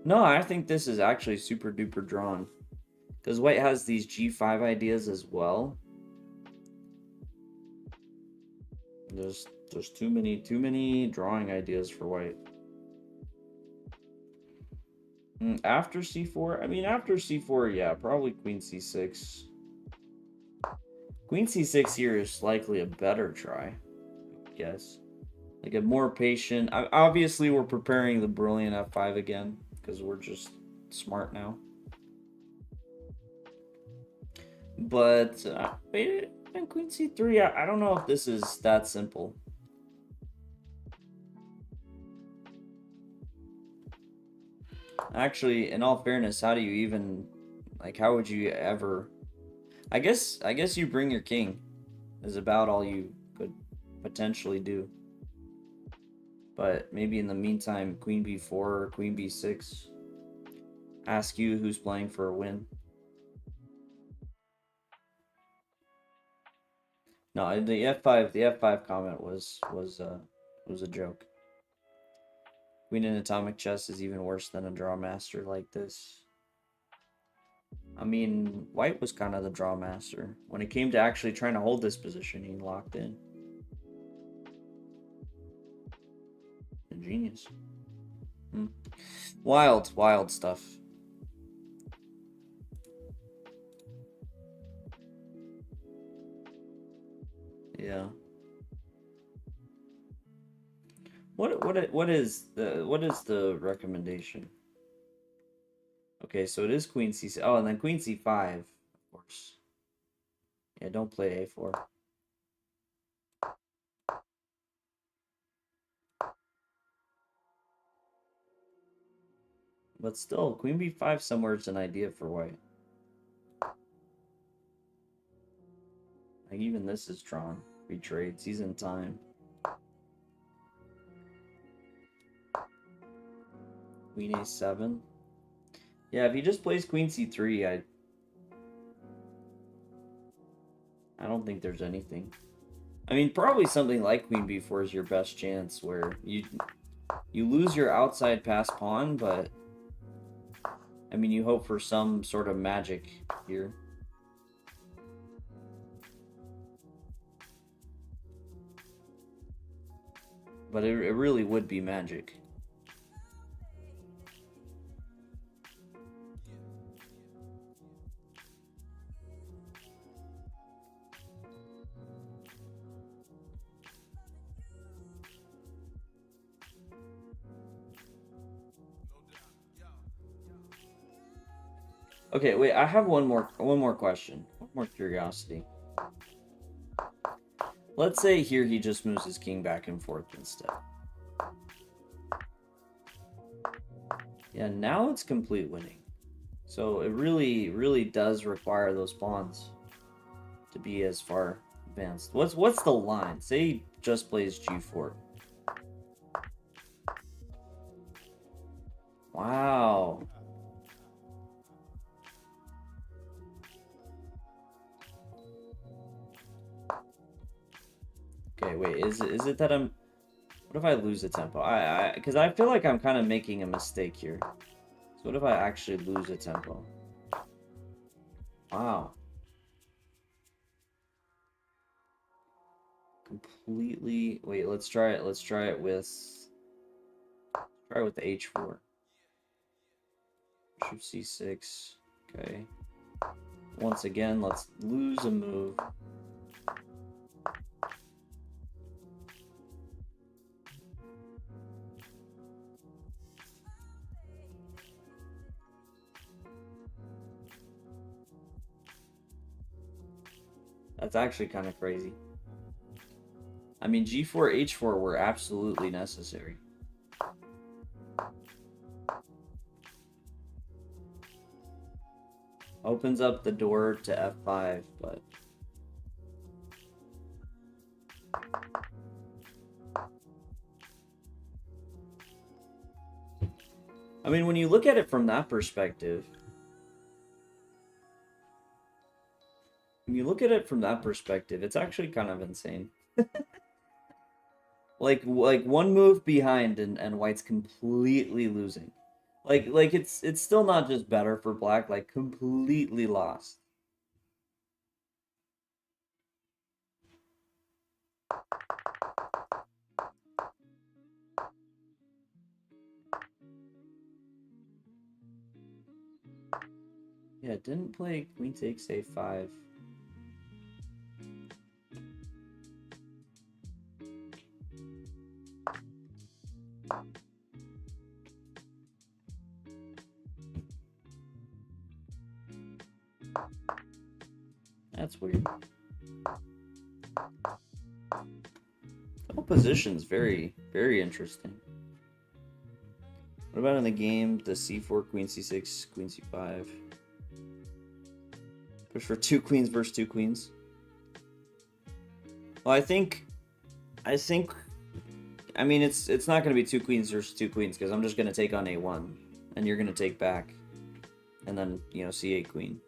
No, I think this is actually super duper drawn. Because white has these g5 ideas as well. There's too many drawing ideas for white. After c4, I mean, after c4, yeah, probably queen c6. Queen c6 here is likely a better try, I guess. Like, a more patient. Obviously, we're preparing the brilliant f5 again because we're just smart now. But and queen c3, I don't know if this is that simple. Actually, in all fairness, how do you even, like, how would you ever? I guess you bring your king is about all you could potentially do. But maybe in the meantime, queen b4 or queen b6. Ask you who's playing for a win. No, the f5 comment was a joke. Queen in atomic chess is even worse than a draw master like this. I mean, white was kind of the draw master. When it came to actually trying to hold this position, he locked in. Genius. Wild stuff. Yeah. What is the recommendation? Okay, so it is queen c6. Oh, and then queen c5, of course. Yeah, don't play a4. But still, queen b5 somewhere is an idea for white. Like, even this is drawn. Retrades. He's in time. Queen a7. Yeah, if he just plays queen c3, I don't think there's anything. I mean, probably something like queen b4 is your best chance, where you lose your outside pass pawn, but I mean, you hope for some sort of magic here. But it really would be magic. Okay, wait, I have one more question. One more curiosity. Let's say here he just moves his king back and forth instead. Yeah, now it's complete winning. So it really does require those pawns to be as far advanced. What's the line? Say he just plays g4. Wow. Okay, wait, is it that I'm... What if I lose the tempo? Because I feel like I'm kind of making a mistake here. So what if I actually lose a tempo? Wow. Completely... Wait, let's try it with... Try it with the h4. Bishop c6. Okay. Once again, let's lose a move. That's actually kind of crazy. I mean, g4, h4 were absolutely necessary. Opens up the door to f5, but... I mean, when you look at it from that perspective... When you look at it from that perspective, it's actually kind of insane. like one move behind and white's completely losing. Like it's still not just better for black, like completely lost. Yeah, didn't play queen takes a5. That's weird. The whole position's very interesting. What about in the game? The c4, queen c6, queen c5. Push for 2 queens versus 2 queens. Well, I mean, it's not going to be 2 queens versus 2 queens, because I'm just going to take on a1, and you're going to take back, and then, you know, c8 queen.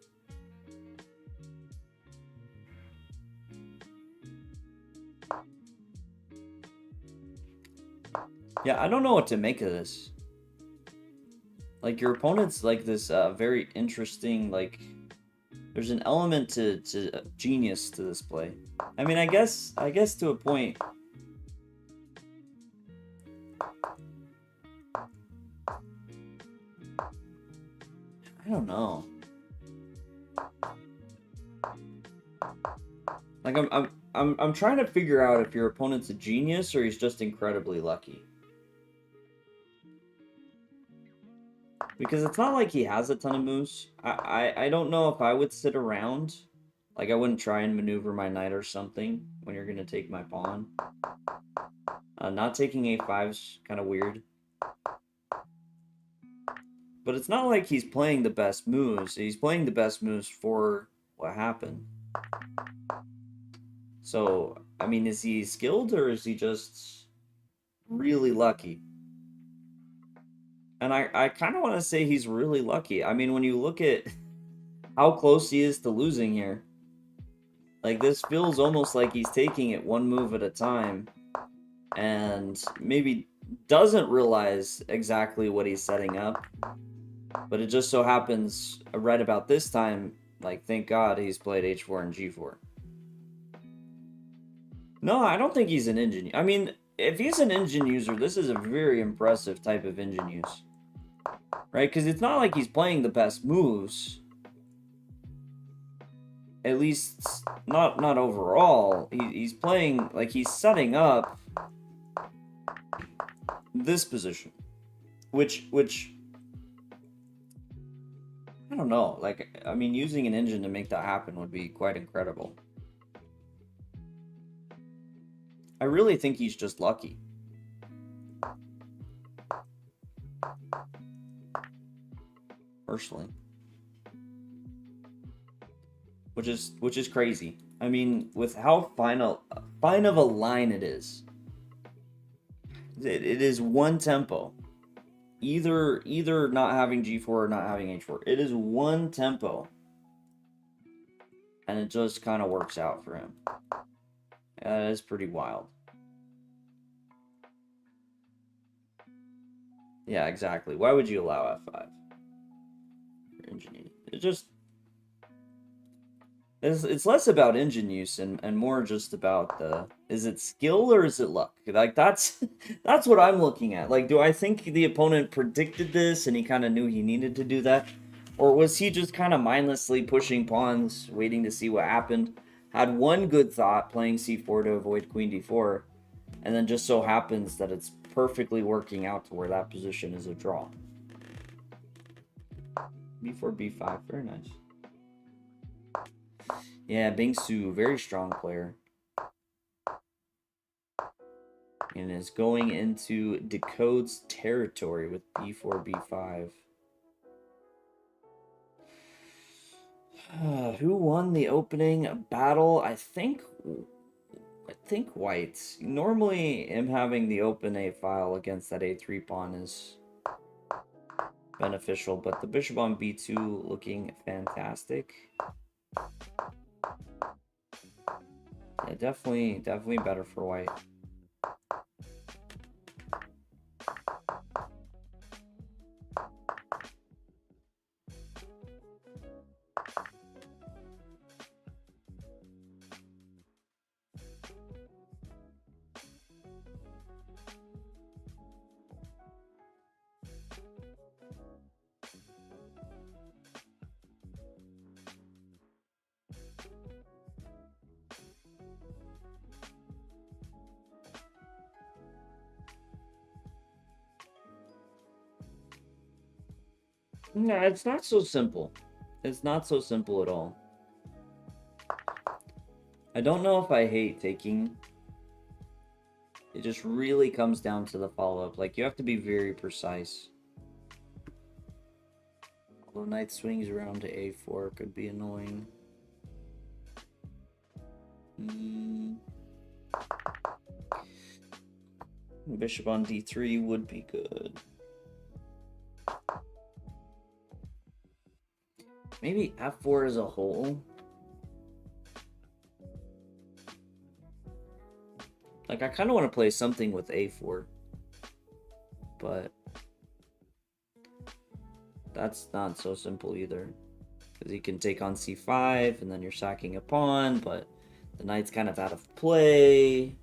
Yeah, I don't know what to make of this. Like, your opponent's like this very interesting, like, there's an element to genius to this play. I mean, I guess to a point. I don't know. Like, I'm trying to figure out if your opponent's a genius or he's just incredibly lucky. Because it's not like he has a ton of moves. I don't know if I would sit around. Like, I wouldn't try and maneuver my knight or something when you're going to take my pawn. Not taking a5's kind of weird. But it's not like he's playing the best moves. He's playing the best moves for what happened. So, I mean, is he skilled or is he just really lucky? And I kind of want to say he's really lucky. I mean, when you look at how close he is to losing here, like, this feels almost like he's taking it one move at a time and maybe doesn't realize exactly what he's setting up. But it just so happens right about this time, like, thank God he's played h4 and g4. No, I don't think he's an engine. I mean, if he's an engine user, this is a very impressive type of engine use. Right? Because it's not like he's playing the best moves. At least, not overall. He's playing, like, he's setting up this position. Which, I don't know. Like, I mean, using an engine to make that happen would be quite incredible. I really think he's just lucky. Personally. Which is crazy. I mean, with how fine of a line it is. It is one tempo. Either not having g4 or not having h4. It is one tempo. And it just kind of works out for him. That is pretty wild. Yeah, exactly. Why would you allow f5? It's just... It's less about engine use and more just about the... Is it skill or is it luck? Like, that's what I'm looking at. Like, do I think the opponent predicted this and he kind of knew he needed to do that? Or was he just kind of mindlessly pushing pawns, waiting to see what happened? Had one good thought, playing c4 to avoid queen d4, and then just so happens that it's perfectly working out to where that position is a draw. b4, b5, very nice. Yeah, Bingsu, very strong player. And is going into Decode's territory with b4, b5. Who won the opening battle? I think white. Normally, him having the open a file against that a3 pawn is beneficial, but the bishop on b2 looking fantastic. Yeah, definitely better for white. No, it's not so simple. It's not so simple at all. I don't know if I hate taking. It just really comes down to the follow-up. Like, you have to be very precise. Although knight swings around to a4 could be annoying. Bishop on d3 would be good. Maybe f4 as a whole. Like, I kind of want to play something with a4. But that's not so simple either. Because you can take on c5, and then you're sacking a pawn, but the knight's kind of out of play.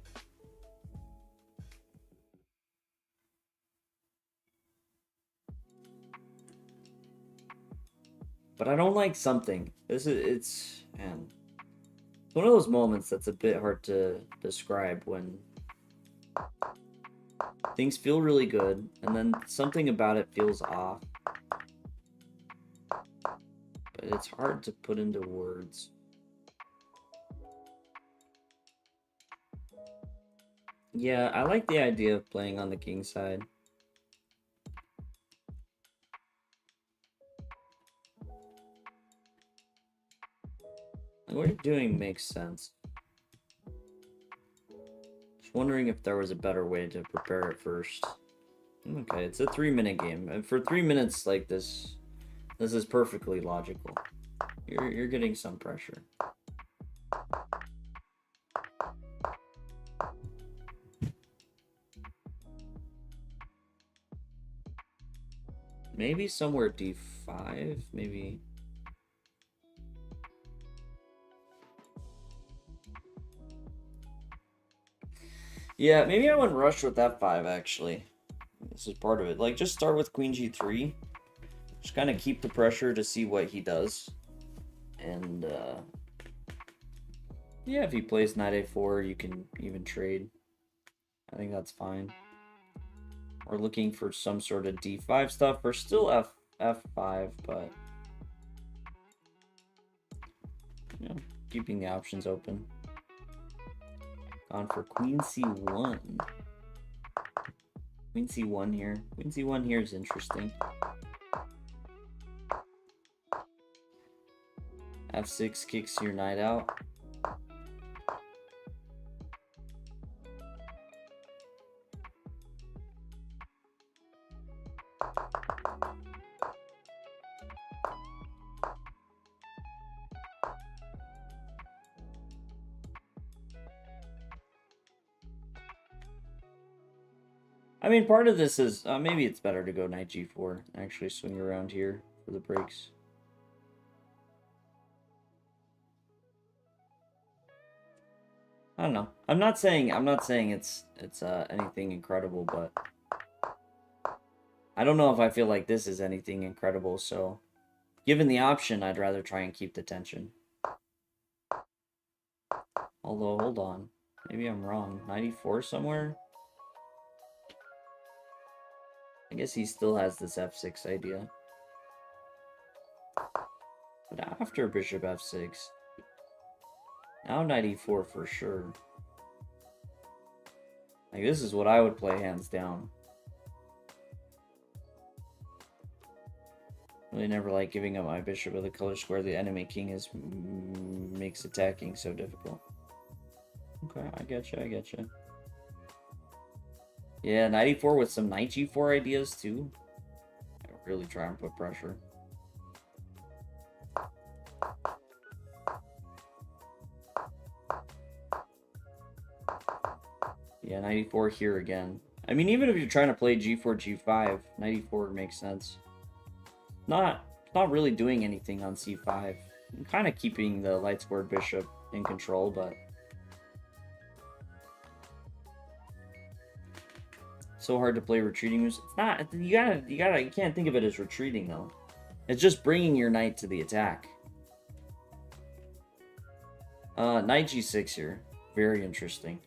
But I don't like something. It's one of those moments that's a bit hard to describe when things feel really good and then something about it feels off. It's hard to put into words. Yeah, I like the idea of playing on the king side. What you're doing makes sense. Just wondering if there was a better way to prepare it first. Okay, it's a 3-minute game. And for 3 minutes like this is perfectly logical. You're getting some pressure. Maybe somewhere d5, maybe. Yeah, maybe I wouldn't rush with f5 actually. This is part of it. Like, just start with queen g3. Just kind of keep the pressure to see what he does. And, yeah, if he plays knight a4, you can even trade. I think that's fine. We're looking for some sort of d5 stuff. We're still f5, but, you know, keeping the options open. Gone for queen c1. Queen c1 here. Queen c1 here is interesting. f6 kicks your knight out. I mean, part of this is maybe it's better to go knight g4, actually swing around here for the breaks. I don't know. I'm not saying it's anything incredible, but I don't know if I feel like this is anything incredible. So, given the option, I'd rather try and keep the tension. Although, hold on, maybe I'm wrong. 94 somewhere. I guess he still has this f6 idea. But after bishop f6, now knight e4 for sure. Like, this is what I would play hands down. Really never like giving up my bishop with a color square. The enemy king makes attacking so difficult. Okay, I get you. Yeah, knight e4 with some knight g4 ideas too. I really try and put pressure. Yeah, knight e4 here again. I mean, even if you're trying to play g4, g5, knight e4 makes sense. Not really doing anything on c5. I'm kind of keeping the light squared bishop in control, but so hard to play retreating moves. It's not. You can't think of it as retreating though. It's just bringing your knight to the attack. Knight g6 here. Very interesting.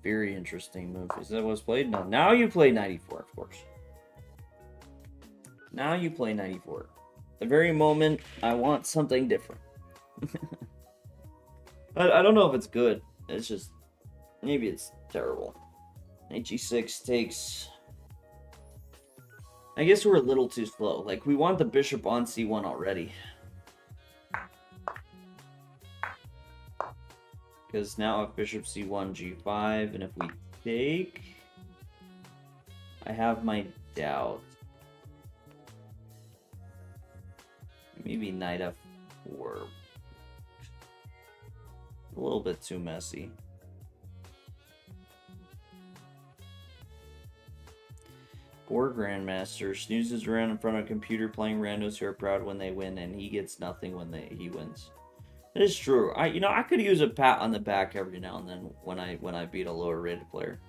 Very interesting move. Is that what's played? No. Now you play knight e4, of course. Now you play knight e4. The very moment I want something different. I don't know if it's good. It's just maybe it's terrible. Knight g6 takes. I guess we're a little too slow. Like, we want the bishop on c1 already. Because now if bishop c1, g5, and if we take, I have my doubt. Maybe knight f4. A little bit too messy. Poor Grandmaster snoozes around in front of a computer playing randos who are proud when they win, and he gets nothing when he wins. It is true. I could use a pat on the back every now and then when I beat a lower rated player.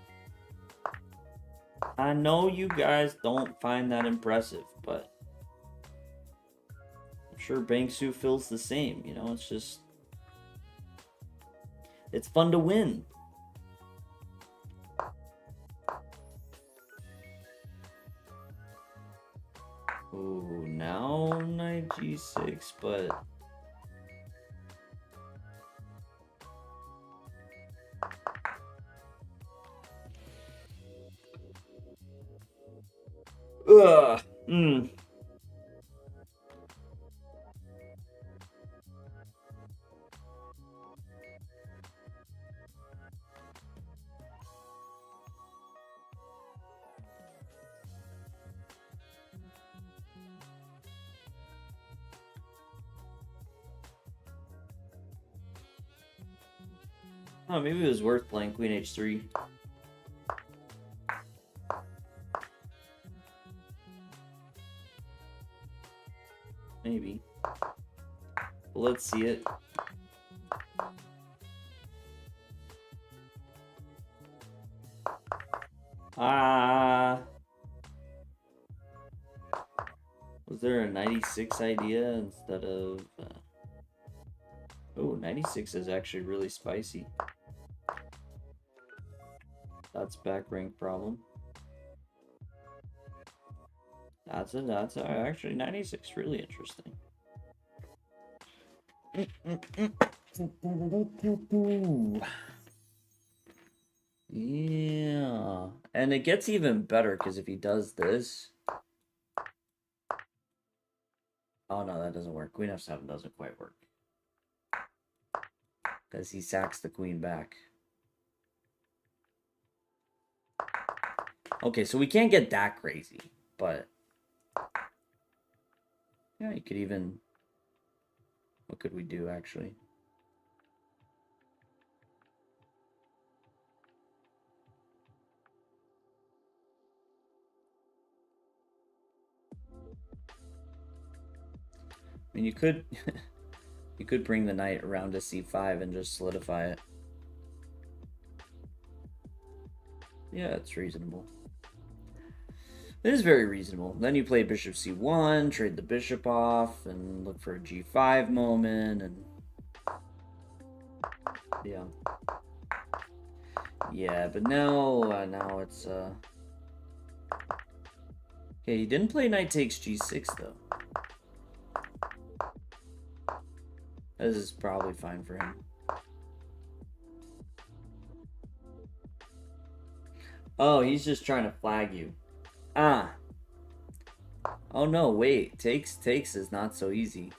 I know you guys don't find that impressive, but I'm sure Bangsu feels the same. You know, it's fun to win. Ooh, now knight g6, but ugh. Oh, maybe it was worth playing queen h3. Maybe. Well, let's see it. Was there a 96 idea instead of... Oh, 96 is actually really spicy. That's back rank problem. That's actually 96 really interesting. Yeah, and it gets even better because if he does this, oh no, that doesn't work. Queen f7 doesn't quite work because he sacks the queen back. Okay, so we can't get that crazy, but yeah, you could even. What could we do actually? I mean, you could you could bring the knight around to c5 and just solidify it. Yeah, it's reasonable. It is very reasonable. Then you play bishop c1, trade the bishop off, and look for a g5 moment, and yeah. Yeah, but now it's okay, he didn't play knight takes g6 though. This is probably fine for him. Oh, he's just trying to flag you. Ah. Oh no, wait. Takes is not so easy.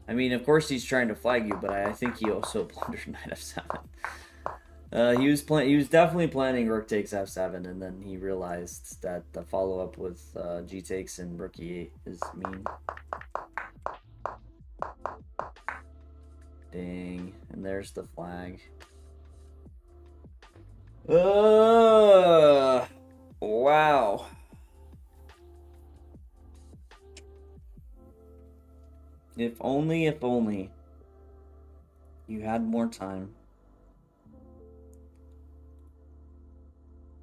I mean, of course he's trying to flag you, but I think he also blundered knight f7. He was definitely planning rook takes f7, and then he realized that the follow-up with g takes and rook e8 is mean. Dang, and there's the flag. Wow. If only you had more time.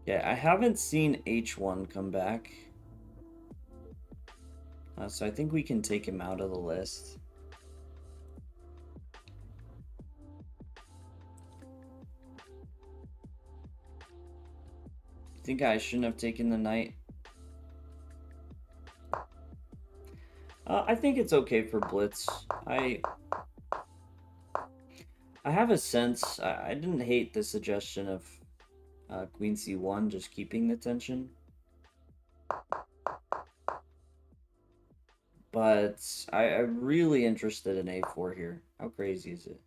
Yeah, I haven't seen h1 come back. So I think we can take him out of the list. I think I shouldn't have taken the knight. I think it's okay for blitz. I have a sense. I didn't hate the suggestion of queen c1, just keeping the tension. But I'm really interested in a4 here. How crazy is it?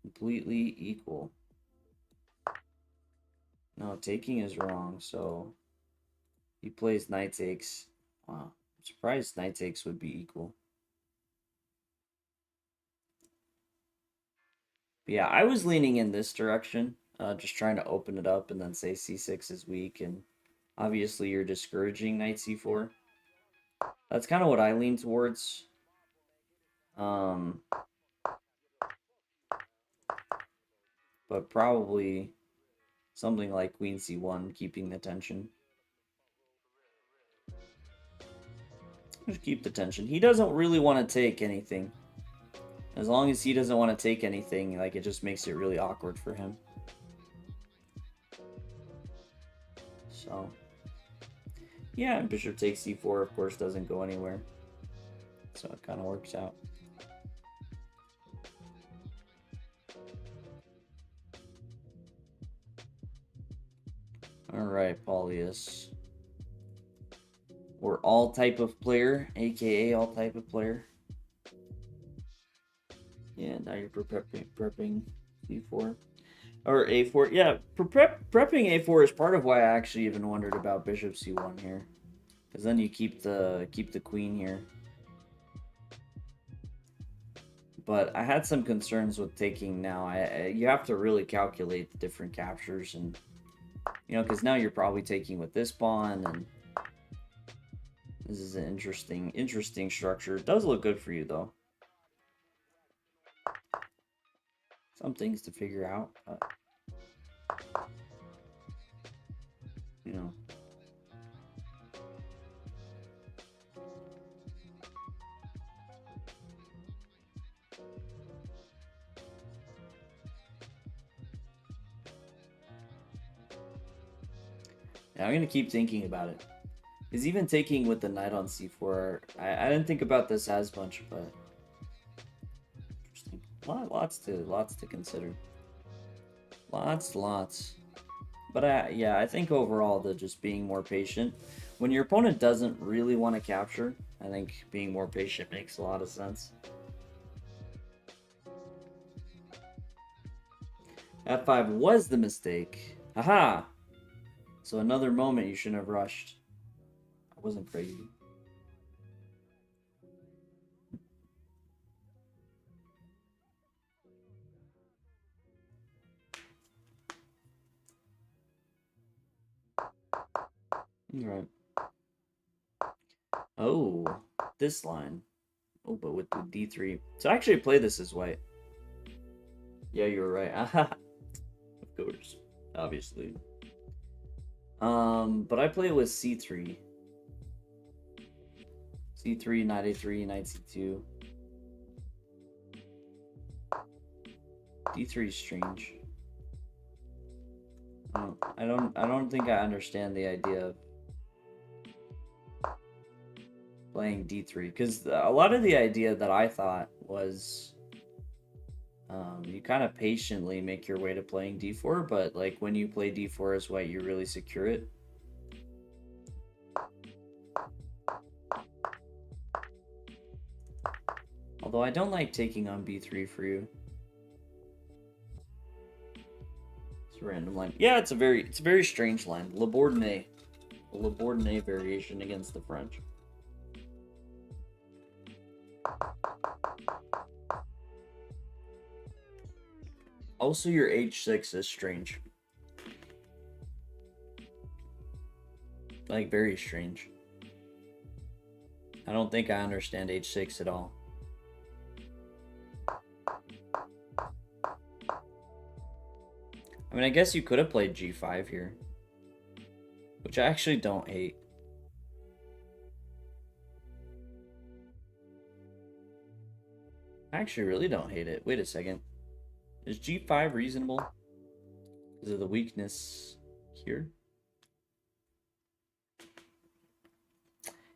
Completely equal. No, taking is wrong, so he plays knight takes. Wow, I'm surprised knight takes would be equal. But yeah, I was leaning in this direction, just trying to open it up and then say c6 is weak, and obviously you're discouraging knight c4. That's kind of what I lean towards. But probably something like queen c1, keeping the tension. Just keep the tension. He doesn't really want to take anything. As long as he doesn't want to take anything, like, it just makes it really awkward for him. So Yeah, and bishop takes c4, of course, doesn't go anywhere. So it kind of works out. All right, Paulius. Or all type of player, aka all type of player. Yeah, now you're prepping c4 or a4. Yeah, prepping a4 is part of why I actually even wondered about bishop c1 here, because then you keep the queen here. But I had some concerns with taking now. You have to really calculate the different captures, and you know, because now you're probably taking with this pawn, and this is an interesting structure. It does look good for you though. Some things to figure out, but you know. Yeah, I'm gonna keep thinking about it. Because even taking with the knight on c4, I didn't think about this as much, but interesting. Lots to consider. Lots. But yeah, I think overall that just being more patient. When your opponent doesn't really want to capture, I think being more patient makes a lot of sense. F5 was the mistake. Haha! So another moment you shouldn't have rushed. I wasn't crazy. Alright. Oh, this line. Oh, but with the d3. So I actually play this as white. Yeah, you were right. Of course. Obviously. But I play with c3. c3, knight a3, knight c2. d3 is strange. I don't think I understand the idea of playing d3, because a lot of the idea that I thought was you kind of patiently make your way to playing d4, but like when you play d4 as white, you really secure it. Although I don't like taking on b3 for you. It's a random line. Yeah, it's a very strange line. Le Bourdonnais variation against the French. Also, your h6 is strange. Like, very strange. I don't think I understand h6 at all. I mean, I guess you could have played g5 here, which I actually don't hate. I actually really don't hate it. Wait a second. Is g5 reasonable? Because of the weakness here?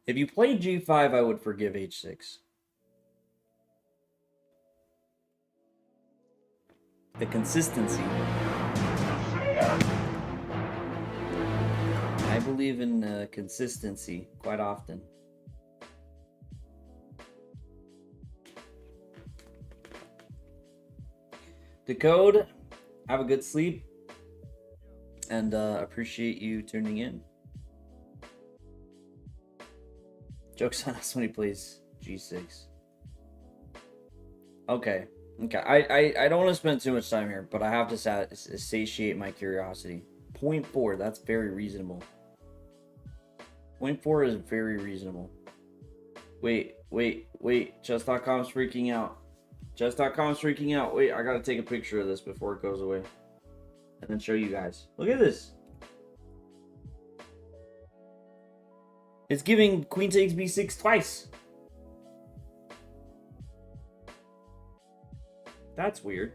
If you played g5, I would forgive h6. The consistency. I believe in consistency quite often. Decode, have a good sleep, and appreciate you tuning in. Joke's on us when he plays g6. Okay. I don't want to spend too much time here, but I have to satiate my curiosity. 0.4, that's very reasonable. 0.4 is very reasonable. Wait. Chess.com's freaking out. Chess.com's freaking out. Wait, I gotta take a picture of this before it goes away. And then show you guys. Look at this. It's giving queen takes b6 twice. That's weird.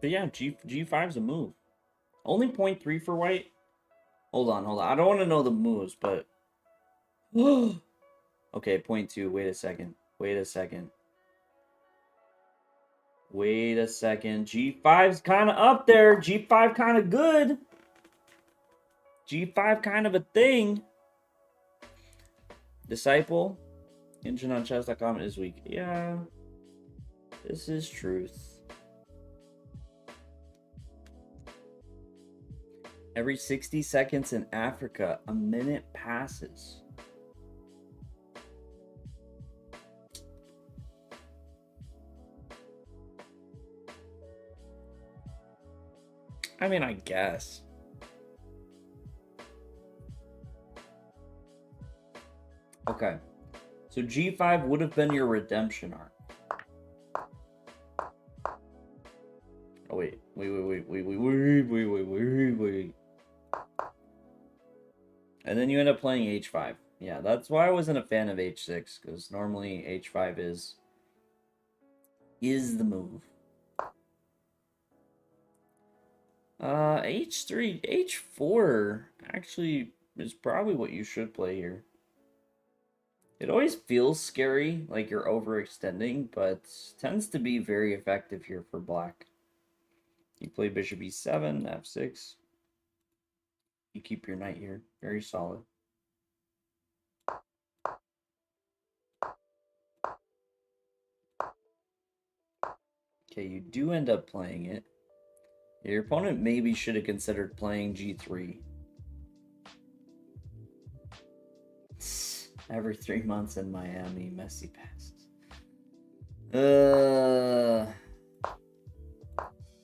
But yeah, G5's a move. Only 0.3 for white. Hold on. I don't want to know the moves, but okay, 0.2. Wait a second. G5's kind of up there. G5 kind of good. G5 kind of a thing. Disciple. Engine on chess.com is weak. Yeah. This is truth. Every 60 seconds in Africa, a minute passes. I mean, I guess. Okay. So G5 would have been your redemption arc. Oh, wait. And then you end up playing H5. Yeah, that's why I wasn't a fan of H6, because normally H5 is the move. H3, H4 actually is probably what you should play here. It always feels scary, like you're overextending, but tends to be very effective here for black. You play bishop e7, f6. You keep your knight here. Very solid. Okay, you do end up playing it. Your opponent maybe should have considered playing g3. Every 3 months in Miami, Messi passes.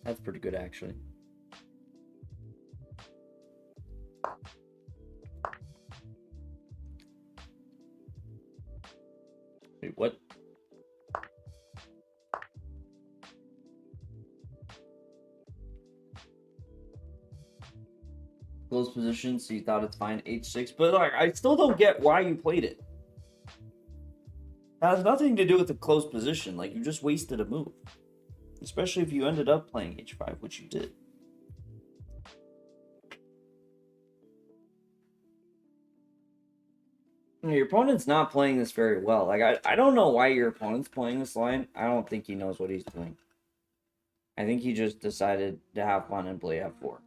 That's pretty good, actually. Wait, what? Close position, so you thought it's fine, h6. But like, I still don't get why you played it. It has nothing to do with the close position. Like, you just wasted a move. Especially if you ended up playing h5, which you did. Your opponent's not playing this very well. Like, I don't know why your opponent's playing this line. I don't think he knows what he's doing. I think he just decided to have fun and play f4.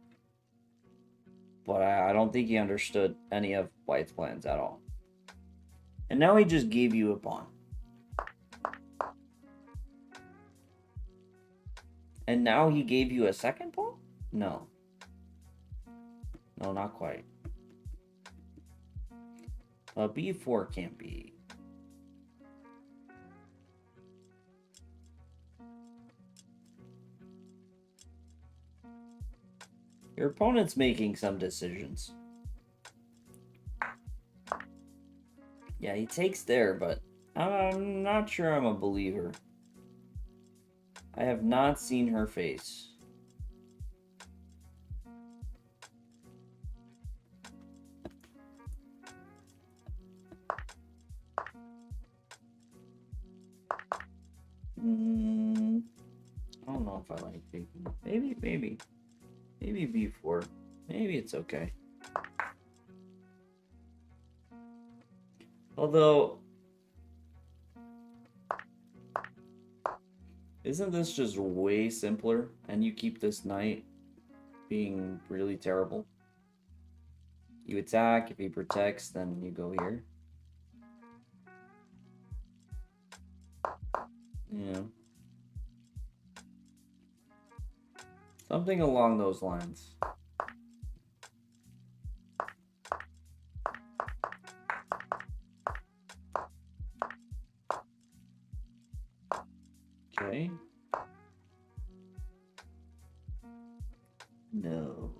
But I don't think he understood any of white's plans at all. And now he just gave you a pawn. And now he gave you a second pawn? No. No, not quite. B4 can't be. Your opponent's making some decisions. Yeah, he takes there, but I'm not sure I'm a believer. I have not seen her face. I don't know if I like taking. Maybe b4. Maybe it's okay. Although, isn't this just way simpler? And you keep this knight being really terrible. You attack. If he protects, then you go here. Yeah. Something along those lines. Okay. No.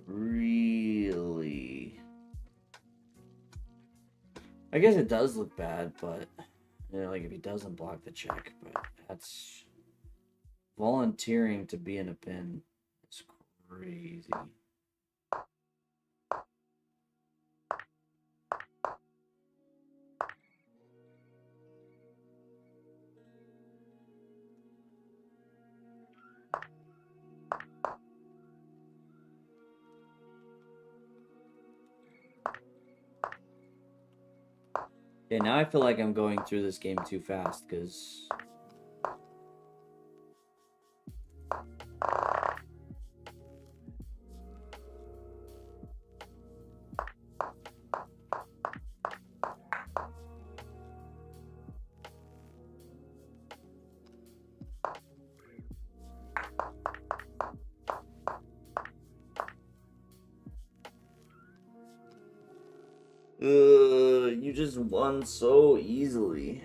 Really? I guess it does look bad, but you know, like if he doesn't block the check, but that's volunteering to be in a pin. It's crazy. Okay, now I feel like I'm going through this game too fast, because... you just won so easily.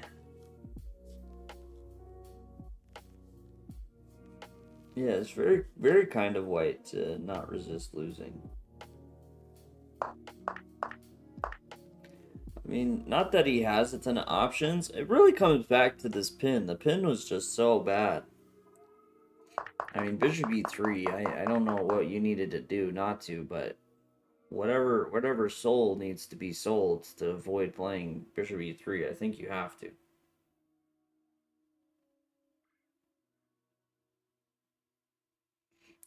Yeah, it's very, very kind of white to not resist losing. I mean, not that he has a ton of options. It really comes back to this pin. The pin was just so bad. I mean, bishop e3, I don't know what you needed to do not to, but whatever soul needs to be sold to avoid playing bishop e3, I think you have to.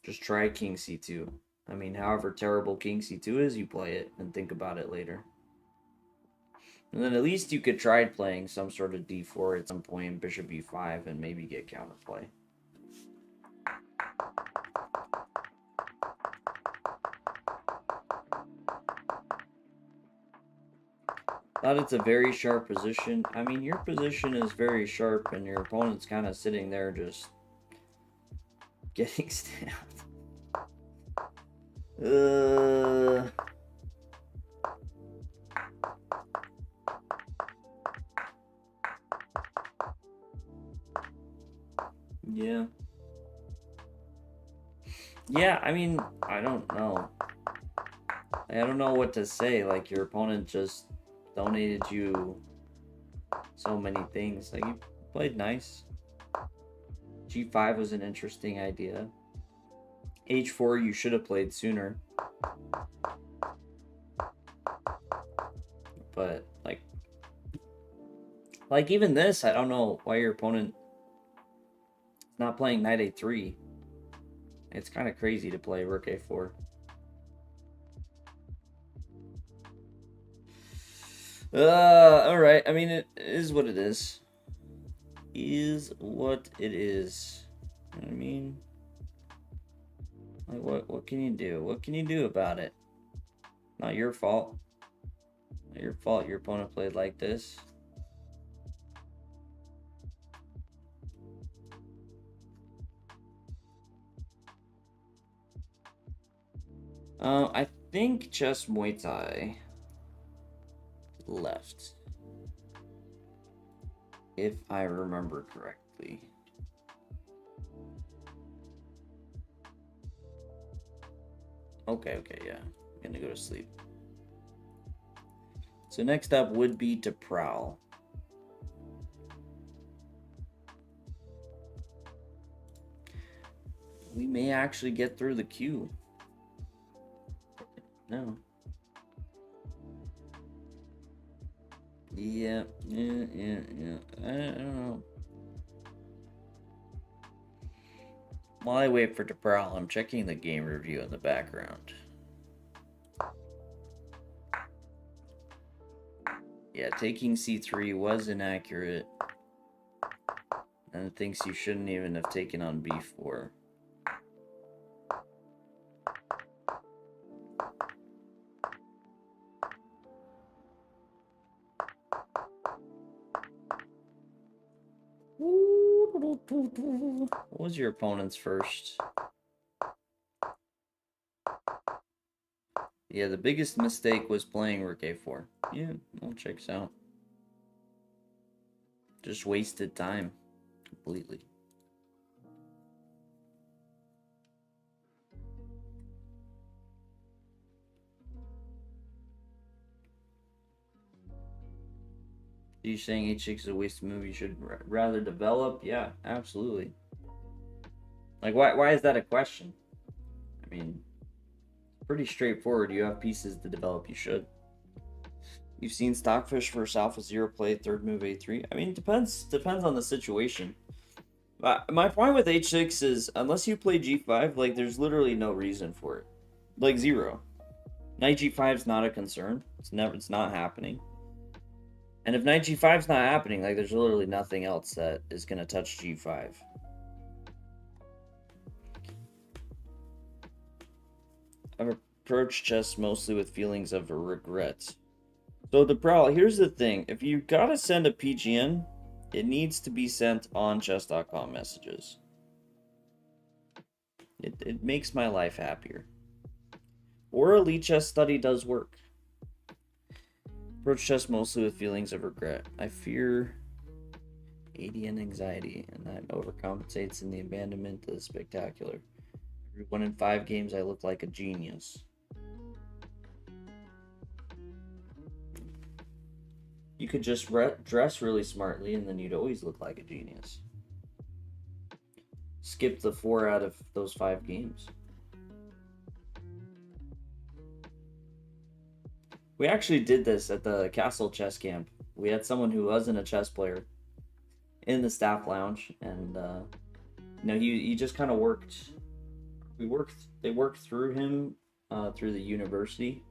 Just try king c2. I mean, however terrible king c2 is, you play it and think about it later. And then at least you could try playing some sort of d4 at some point, bishop e5, and maybe get counterplay. Thought it's a very sharp position. I mean, your position is very sharp, and your opponent's kind of sitting there just getting stabbed. Yeah. Yeah, I mean, I don't know. I don't know what to say. Like, your opponent just donated you so many things. Like, you played nice. G5 was an interesting idea. H4 you should have played sooner. But, like even this, I don't know why your opponent is not playing knight a3. It's kind of crazy to play rook a4. Alright. I mean, it is what it is. Is what it is. You know what I mean? Like, what can you do? What can you do about it? Not your fault. Not your fault your opponent played like this. I think Chess Muay Thai left, if I remember correctly. Okay, yeah. I'm gonna go to sleep. So next up would be to prowl. We may actually get through the queue. No. Yeah. I don't know. While I wait for to prowl, I'm checking the game review in the background. Yeah, taking c3 was inaccurate. And thinks you shouldn't even have taken on b4. What was your opponent's first? Yeah, the biggest mistake was playing rook a4. Yeah, all checks out. Just wasted time completely. Are you saying h6 is a wasted move? You should rather develop? Yeah, absolutely. Like, why is that a question? I mean, pretty straightforward. You have pieces to develop. You should. You've seen Stockfish versus Alpha Zero play third move a3. I mean, it depends on the situation. My point with h6 is, unless you play g5, like, there's literally no reason for it. Like, zero. Knight g5 is not a concern. It's not happening. And if knight g5 is not happening, like there's literally nothing else that is going to touch g5. I've approached chess mostly with feelings of regret. So the problem, here's the thing. If you gotta send a PGN, it needs to be sent on chess.com messages. It makes my life happier. Or Elite Chess Study does work. Approach chess mostly with feelings of regret. I fear AD and anxiety, and that overcompensates in the abandonment of the spectacular. Every 1 in 5 games, I look like a genius. You could just dress really smartly, and then you'd always look like a genius. Skip the 4 out of those 5 games. We actually did this at the Castle Chess Camp. We had someone who wasn't a chess player in the staff lounge, and he just kind of worked. They worked through him through the university,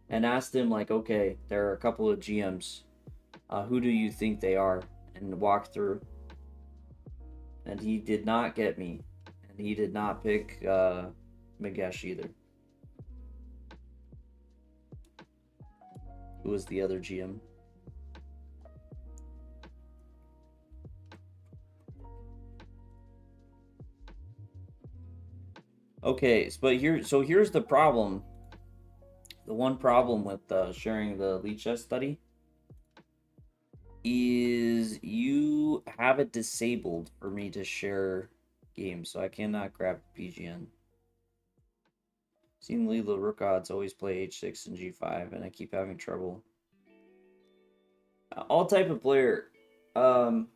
and asked him like, okay, there are a couple of GMs. Who do you think they are? And walk through. And he did not get me. And he did not pick Magesh either. Who was the other GM? Okay, but here's the problem. The one problem with sharing the Elite Chess Study is you have it disabled for me to share games, so I cannot grab PGN. Seen Leela Rook odds always play h6 and g5, and I keep having trouble. All type of player. Trying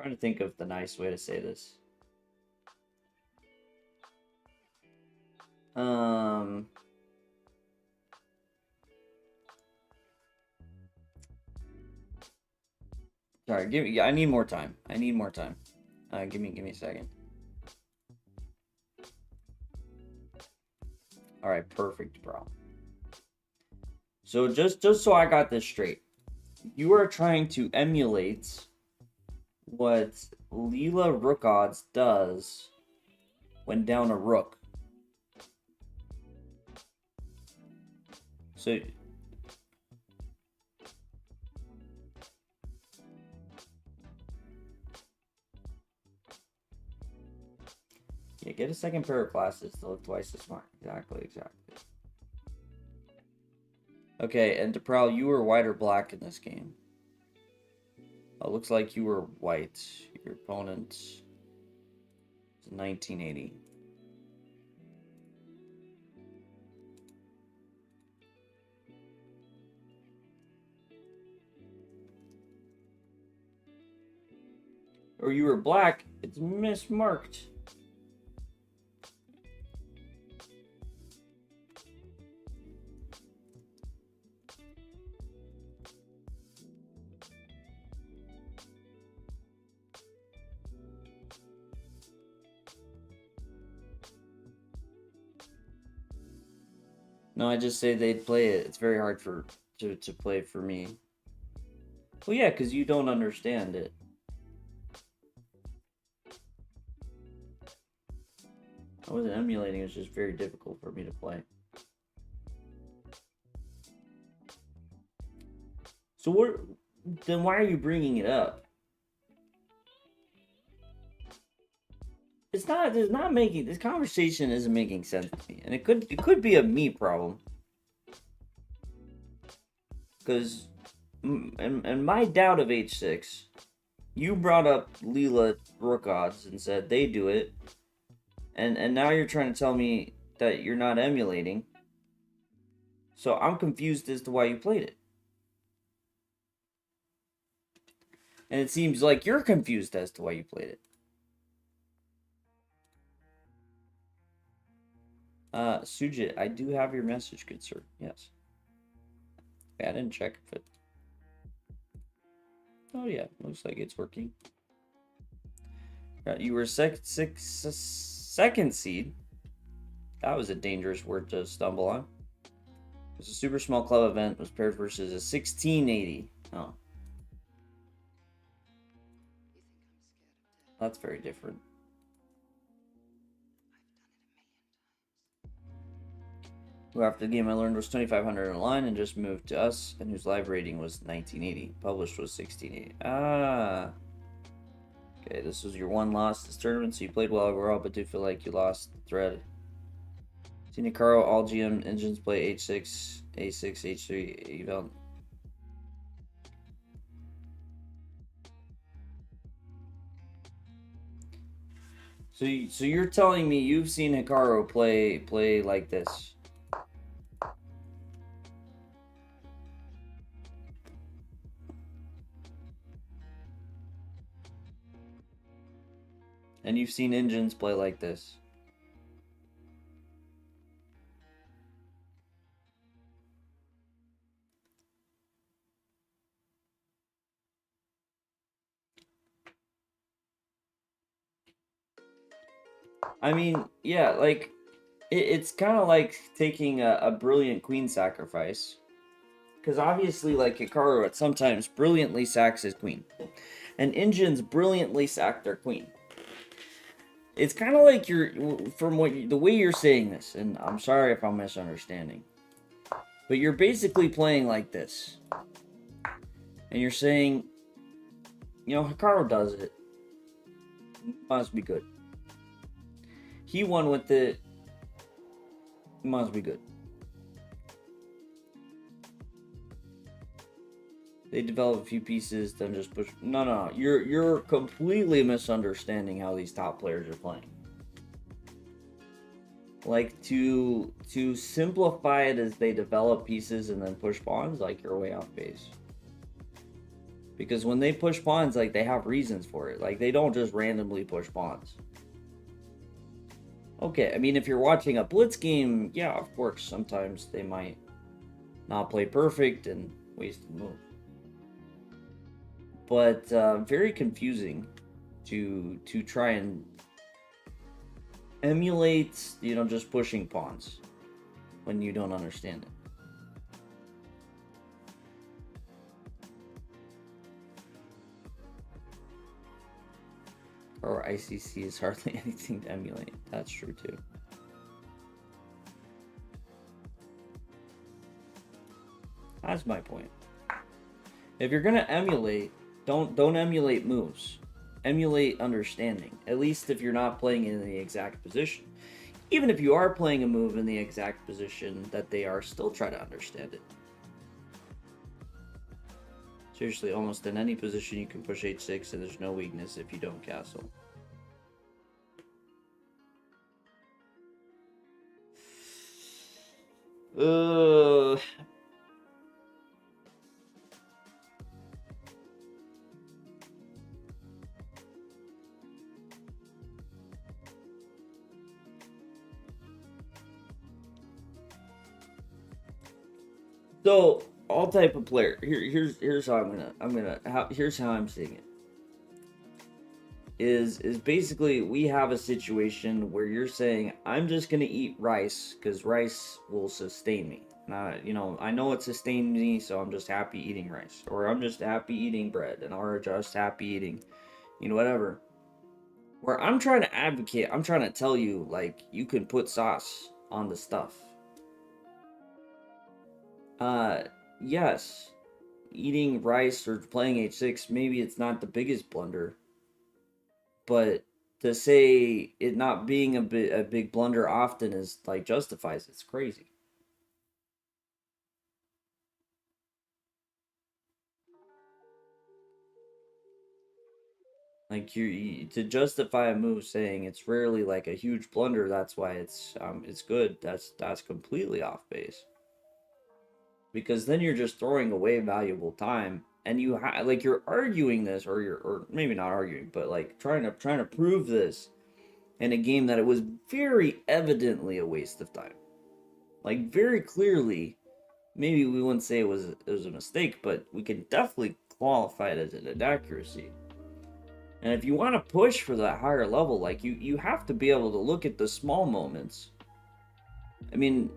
to think of the nice way to say this. Sorry, I need more time. I need more time. Give me a second. All right, perfect, bro. So just so I got this straight, you are trying to emulate what Leela Rook odds does when down a rook. So yeah, get a second pair of glasses to look twice as smart. Exactly. Okay, and DeProwl, you were white or black in this game? Oh, looks like you were white. Your opponent is 1980. Or you were black, it's mismarked. No, I just say they'd play it. It's very hard to play for me. Well, yeah, because you don't understand it. I wasn't emulating, it was just very difficult for me to play. So then why are you bringing it up? It's not making, this conversation isn't making sense to me. And it could be a me problem. Because and my doubt of h6, you brought up Leela Rook odds and said they do it. And now you're trying to tell me that you're not emulating. So I'm confused as to why you played it. And it seems like you're confused as to why you played it. Sujit, I do have your message, good sir. Yes. Okay, I didn't check if it... Oh yeah, looks like it's working. You were second seed. That was a dangerous word to stumble on. It was a super small club event. Was paired versus a 1680. Oh. That's very different. Who after the game I learned was 2,500 in line and just moved to us, and whose live rating was 1980. Published was 1680. Ah. Okay, this was your one loss this tournament, so you played well overall, but do feel like you lost the thread. Sinakaro, all GM engines play H6, A6, H3, eval. So you're telling me you've seen Hikaru play like this? And you've seen engines play like this? I mean, yeah, like, it's kind of like taking a brilliant queen sacrifice. Because obviously, like, Hikaru at sometimes brilliantly sacks his queen. And engines brilliantly sack their queen. It's kind of like the way you're saying this, and I'm sorry if I'm misunderstanding, but you're basically playing like this. And you're saying, you know, Hikaru does it. Must be good. He won with it. Must be good. They develop a few pieces, then just push. No. You're completely misunderstanding how these top players are playing. Like, to simplify it as they develop pieces and then push pawns, like, you're way off base. Because when they push pawns, like, they have reasons for it. Like, they don't just randomly push pawns. Okay, I mean, if you're watching a blitz game, yeah, of course, sometimes they might not play perfect and waste a move. But very confusing to try and emulate, you know, just pushing pawns when you don't understand it. Or ICC is hardly anything to emulate. That's true too. That's my point. If you're gonna emulate, don't emulate moves. Emulate understanding. At least if you're not playing in the exact position. Even if you are playing a move in the exact position that they are, still try to understand it. Seriously, almost in any position you can push h6 and there's no weakness if you don't castle. So all type of player. Here's how here's how I'm seeing it. Is basically we have a situation where you're saying I'm just gonna eat rice because rice will sustain me. You know, I know it sustains me, so I'm just happy eating rice, or I'm just happy eating bread, and or just happy eating, you know, whatever. Where I'm trying to advocate, I'm trying to tell you, like, you can put sauce on the stuff. Yes, eating rice or playing h6, maybe it's not the biggest blunder, but to say it not being a big blunder often is like justifies it's crazy. Like to justify a move saying it's rarely like a huge blunder, that's why it's good. That's completely off base. Because then you're just throwing away valuable time, and you like you're arguing this, or maybe not arguing, but like trying to prove this in a game that it was very evidently a waste of time. Like, very clearly, maybe we wouldn't say it was a mistake, but we can definitely qualify it as an inaccuracy. And if you want to push for that higher level, like you have to be able to look at the small moments I mean,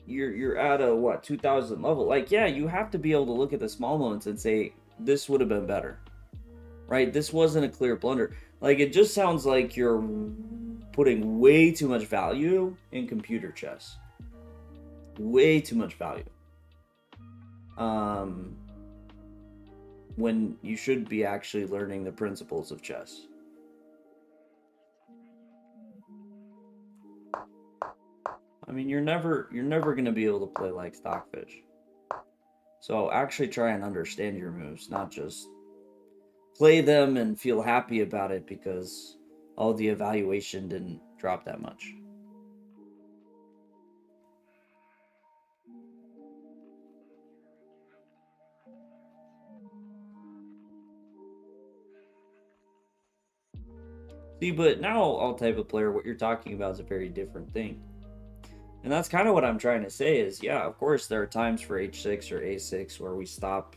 you're at a what 2000 level. Like, yeah, you have to be able to look at the small moments and say this would have been better, right? This wasn't a clear blunder. Like, it just sounds like you're putting way too much value in computer chess. Way too much value. When you should be actually learning the principles of chess. I mean, you're never going to be able to play like Stockfish. So actually try and understand your moves, not just play them and feel happy about it because the evaluation didn't drop that much. See, but now all type of player, what you're talking about is a very different thing. And that's kind of what I'm trying to say is, yeah, of course, there are times for h6 or a6 where we stop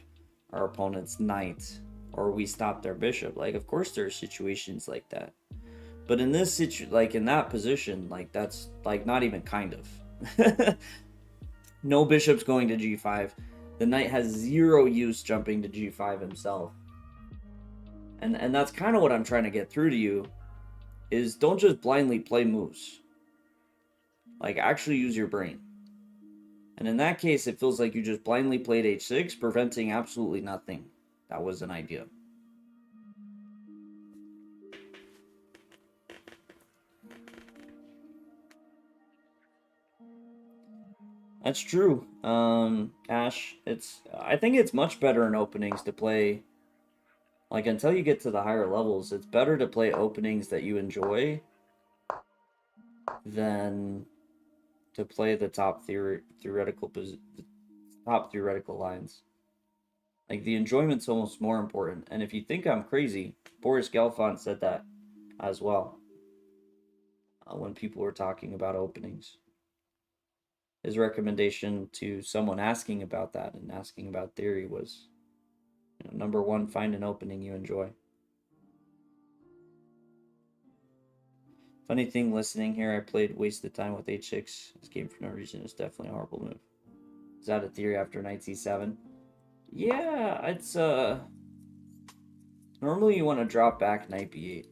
our opponent's knight or we stop their bishop. Like, of course, there are situations like that. But in this like in that position, like that's like not even kind of. No bishop's going to g5. The knight has zero use jumping to g5 himself. And that's kind of what I'm trying to get through to you is don't just blindly play moves. Like, actually use your brain. And in that case, it feels like you just blindly played h6, preventing absolutely nothing. That was an idea. That's true. Ash, I think it's much better in openings to play, like, until you get to the higher levels, it's better to play openings that you enjoy than to play the top theoretical lines. Like, the enjoyment's almost more important. And if you think I'm crazy, Boris Gelfand said that as well when people were talking about openings. His recommendation to someone asking about that and asking about theory was, number one, find an opening you enjoy. Funny thing, listening here, I played wasted time with h6. This game for no reason is definitely a horrible move. Is that a theory after knight c7? Yeah, it's normally you want to drop back knight b8.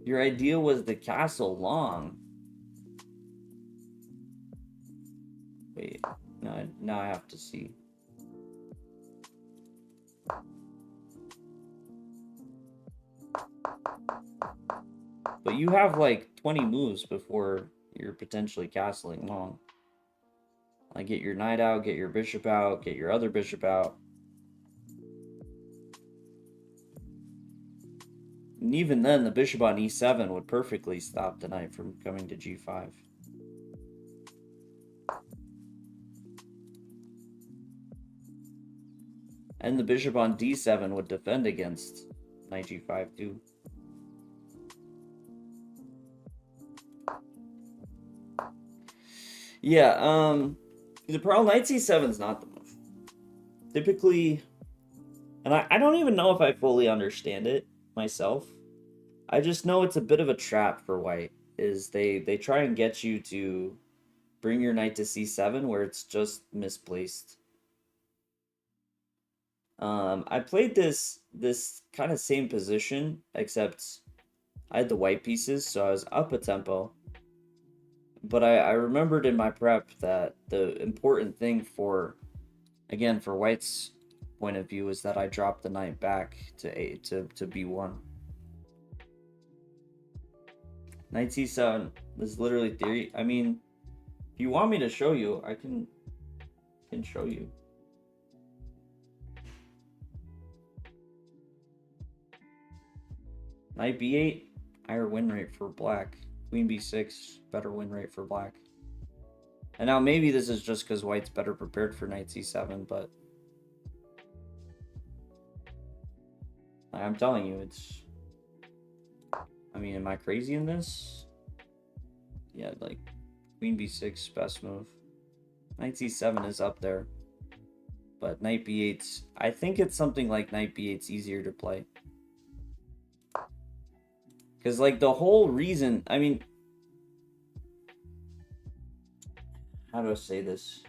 Your idea was the castle long. Wait, no, now I have to see. But you have like 20 moves before you're potentially castling long. Like, get your knight out, get your bishop out, get your other bishop out. And even then, the bishop on e7 would perfectly stop the knight from coming to g5. And the bishop on d7 would defend against knight g5 too. Yeah, the problem, knight c7 is not the move. Typically, and I don't even know if I fully understand it myself. I just know it's a bit of a trap for white, is they try and get you to bring your knight to c7 where it's just misplaced. I played this kind of same position, except I had the white pieces, so I was up a tempo. But I remembered in my prep that the important thing for white's point of view is that I dropped the knight back to b1. Knight c7 is literally theory. I mean, if you want me to show you, I can show you. Knight b8, higher win rate for black. Queen b6, better win rate for black. And now maybe this is just because white's better prepared for knight c7, but I'm telling you, it's... I mean, am I crazy in this? Yeah, like, queen b6, best move. Knight c7 is up there. But knight b8's... I think it's something like knight b8's easier to play. Because, like, the whole reason, I mean, how do I say this?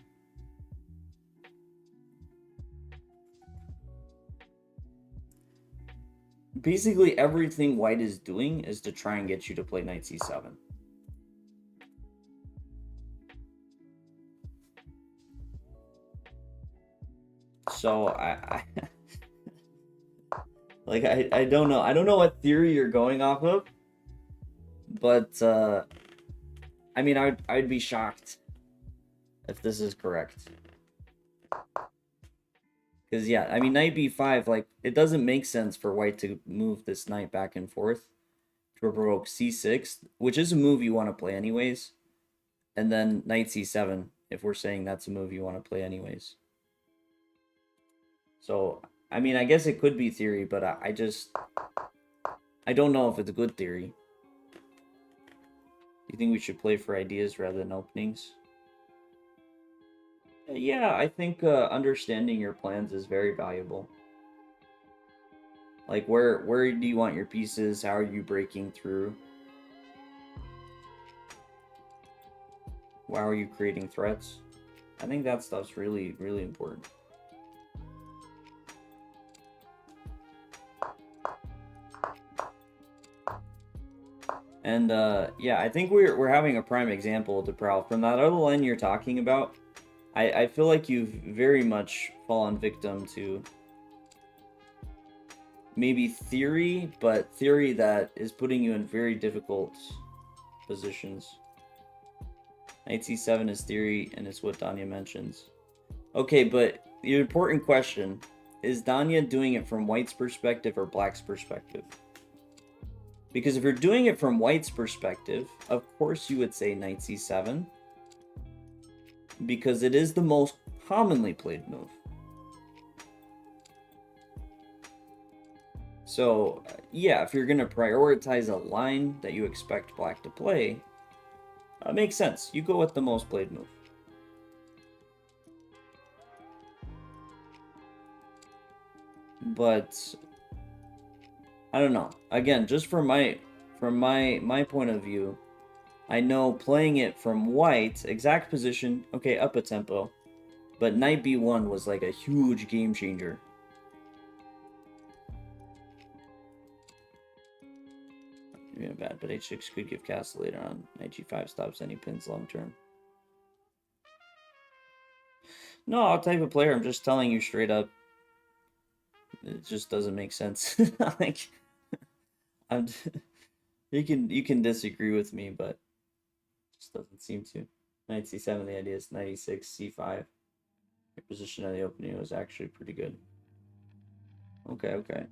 Basically, everything white is doing is to try and get you to play knight c7. So, like, I don't know. I don't know what theory you're going off of. But, I mean, I'd be shocked if this is correct. Because, yeah, I mean, knight b5, like, it doesn't make sense for white to move this knight back and forth to provoke c6, which is a move you want to play anyways. And then knight c7, if we're saying that's a move you want to play anyways. So, I mean, I guess it could be theory, but I don't know if it's a good theory. Do you think we should play for ideas rather than openings? Yeah, I think understanding your plans is very valuable. Like, where do you want your pieces? How are you breaking through? How are you creating threats? I think that stuff's really, really important. And yeah, I think we're having a prime example, DeProwl. From that other line you're talking about, I feel like you've very much fallen victim to maybe theory, but theory that is putting you in very difficult positions. Knight c7 is theory, and it's what Danya mentions. Okay, but the important question, is Danya doing it from white's perspective or black's perspective? Because if you're doing it from white's perspective, of course you would say knight c7, because it is the most commonly played move. So, yeah, if you're going to prioritize a line that you expect black to play, makes sense. You go with the most played move. But I don't know. Again, just from my point of view, I know playing it from white, exact position, okay, up a tempo, but knight b1 was like a huge game changer. Yeah, bad, but h6 could give castle later on. Knight g5 stops any pins long term. No, I'll type of player. I'm just telling you straight up. It just doesn't make sense. Like, you can disagree with me, but it just doesn't seem to. Knight c7, the idea is knight e6, c5. Your position at the opening was actually pretty good. Okay, okay.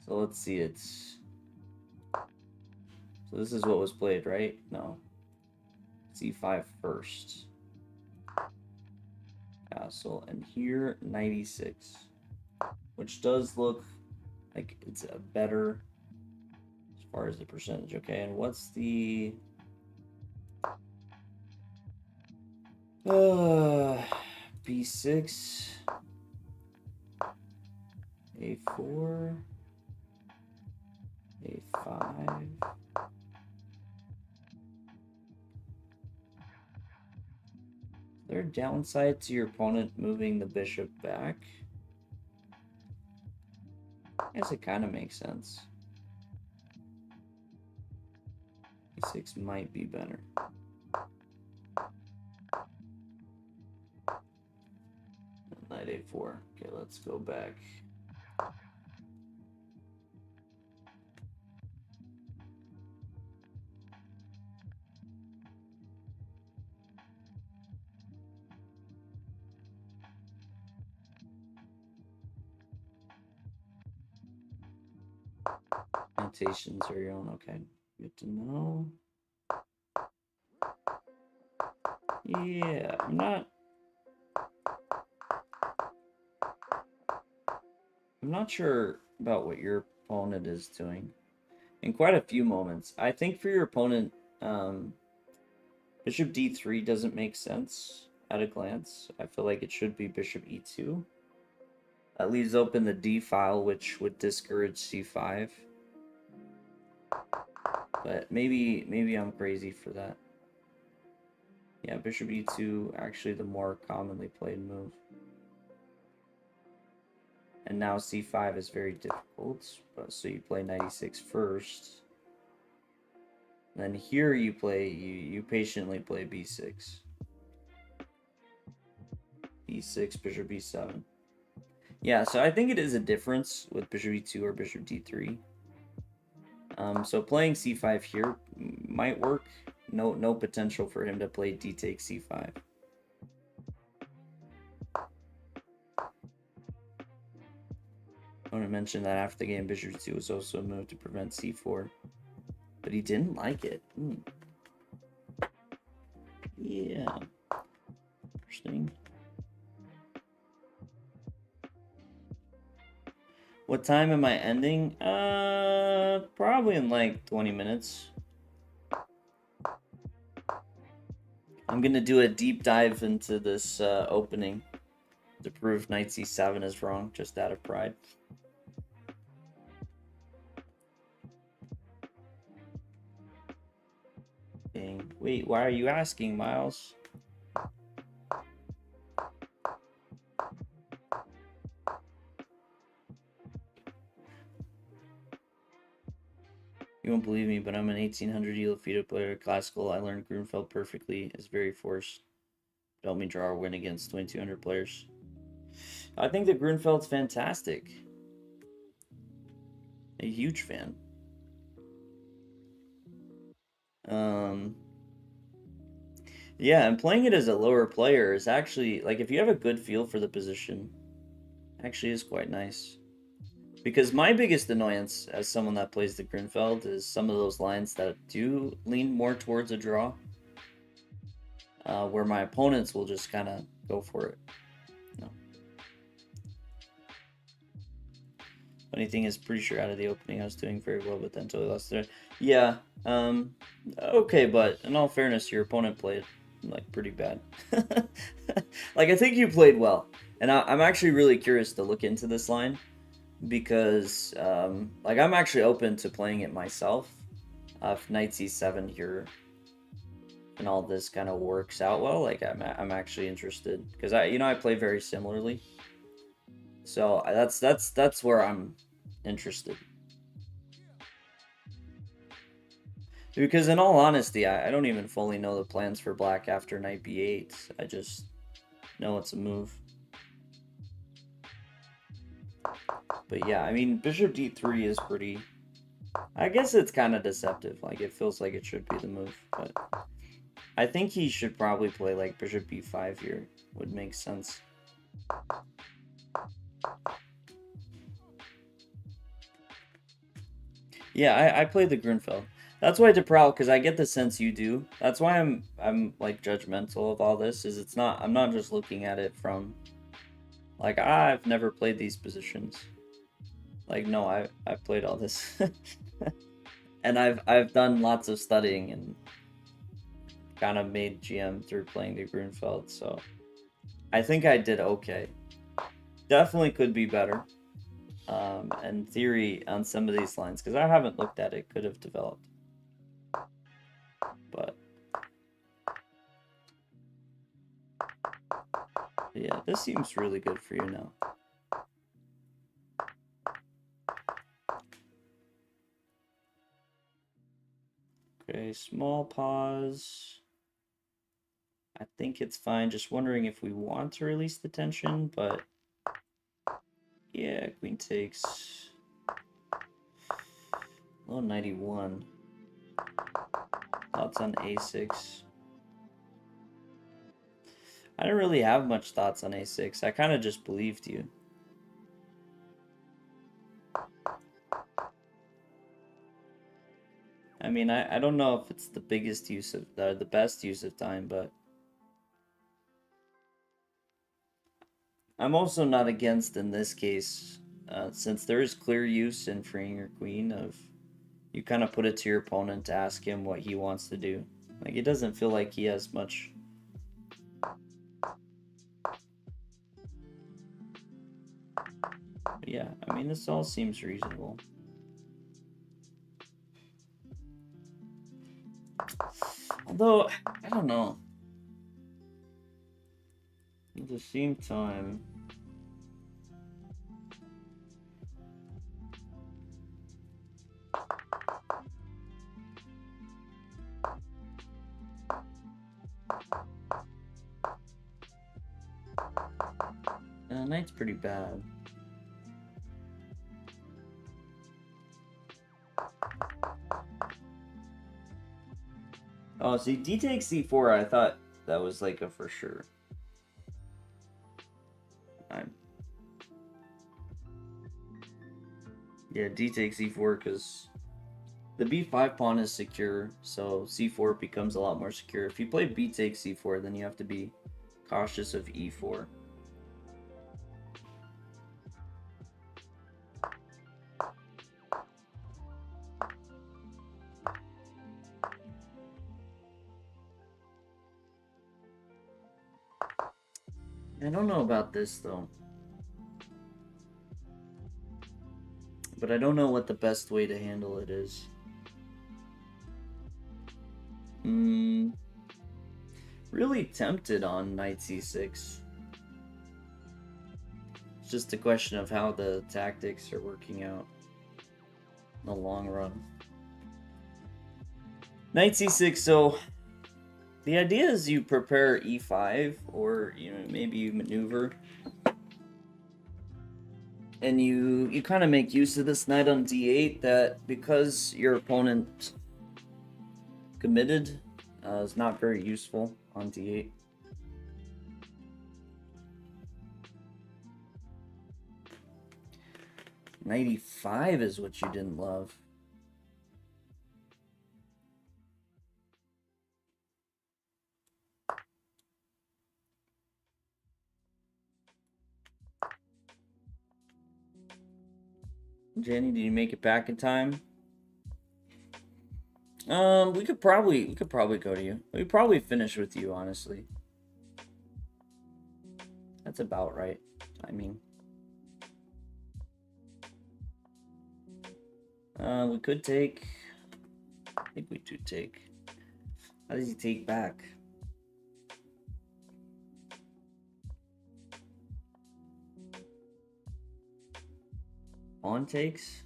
So let's see it. So this is what was played, right? No. c5 first. Castle, and here knight e6, which does look like it's a better as far as the percentage. Okay, and what's the b6, a4, a5. Is there a downside to your opponent moving the bishop back? I guess it kind of makes sense. e6 might be better. Knight a4. Okay, let's go back. Annotations are your own. Okay, good to know. Yeah, I'm not sure about what your opponent is doing. In quite a few moments. I think for your opponent, bishop d3 doesn't make sense at a glance. I feel like it should be bishop e2. That leaves open the d file, which would discourage c5. But maybe I'm crazy for that. Yeah, bishop e2, actually the more commonly played move. And now c5 is very difficult, but so you play knight e6 first. Then here you play, you patiently play b6. e6, bishop b7. Yeah, so I think it is a difference with bishop e2 or bishop d3. So playing c5 here might work. No potential for him to play d takes c5. I want to mention that after the game, bishop e2 was also moved to prevent c4, but he didn't like it. Yeah, interesting. What time am I ending? Probably in like 20 minutes. I'm gonna do a deep dive into this opening to prove knight c7 is wrong, just out of pride. Dang. Wait, why are you asking, Miles? You won't believe me, but I'm an 1800 Elofita player, classical. I learned Grunfeld perfectly. It's very forced. Help me draw or win against 2200 players. I think that Grunfeld's fantastic. A huge fan. Yeah, and playing it as a lower player is actually, like, if you have a good feel for the position, actually is quite nice. Because my biggest annoyance as someone that plays the Grunfeld is some of those lines that do lean more towards a draw, where my opponents will just kind of go for it. No. Funny thing is, pretty sure out of the opening I was doing very well, but then totally lost there. Yeah, okay, but in all fairness, your opponent played like pretty bad. Like, I think you played well, and I'm actually really curious to look into this line, because like, I'm actually open to playing it myself if knight c7 here and all this kind of works out well. Like, I'm actually interested, because I play very similarly, so that's where I'm interested. Because in all honesty, I don't even fully know the plans for black after knight b8. I just know it's a move. But yeah, I mean, bishop d3 is pretty... I guess it's kind of deceptive. Like, it feels like it should be the move, but... I think he should probably play, like, bishop b5 here. Would make sense. Yeah, I played the Grunfeld. That's why DeProwl, because I get the sense you do. That's why I'm like judgmental of all this. Is it's not, I'm not just looking at it from like, I've never played these positions. Like, no, I've played all this. And I've done lots of studying and kind of made GM through playing the Grunfeld, so I think I did okay. Definitely could be better. And theory on some of these lines, because I haven't looked at it, could have developed. But yeah, this seems really good for you now. Okay, small pause. I think it's fine. Just wondering if we want to release the tension, but yeah, queen takes. Oh, 91. Thoughts on a6? I didn't really have much thoughts on a6. I kind of just believed you. I mean, I don't know if it's the biggest use of the best use of time, but I'm also not against in this case, since there is clear use in freeing your queen, of you kind of put it to your opponent to ask him what he wants to do. Like, it doesn't feel like he has much. But yeah, I mean, this all seems reasonable. Although, I don't know. At the same time... knight's pretty bad. Oh, see, d takes c4, I thought that was like a for sure. Yeah, d takes c4 because the b5 pawn is secure, so c4 becomes a lot more secure. If you play b takes c4, then you have to be cautious of e4. I don't know about this though. But I don't know what the best way to handle it is. Really tempted on knight c6. It's just a question of how the tactics are working out in the long run. Knight c6, so the idea is you prepare e5, or maybe you maneuver. And you kind of make use of this knight on d8, that because your opponent committed is not very useful on d8. Knight e5 is what you didn't love. Jenny, did you make it back in time? We could probably go to you. We'd probably finish with you, honestly. That's about right. I mean, we could take. I think we do take. How does he take back? Pawn takes.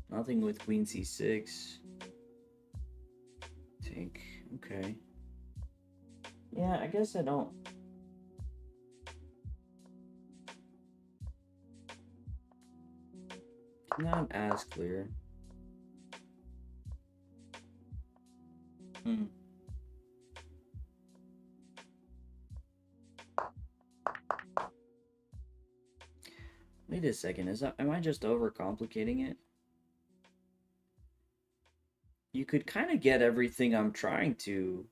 Nothing with queen c6. Take. Okay. Yeah, I guess I don't. Not as clear. Wait a second, am I just overcomplicating it? You could kind of get everything I'm trying to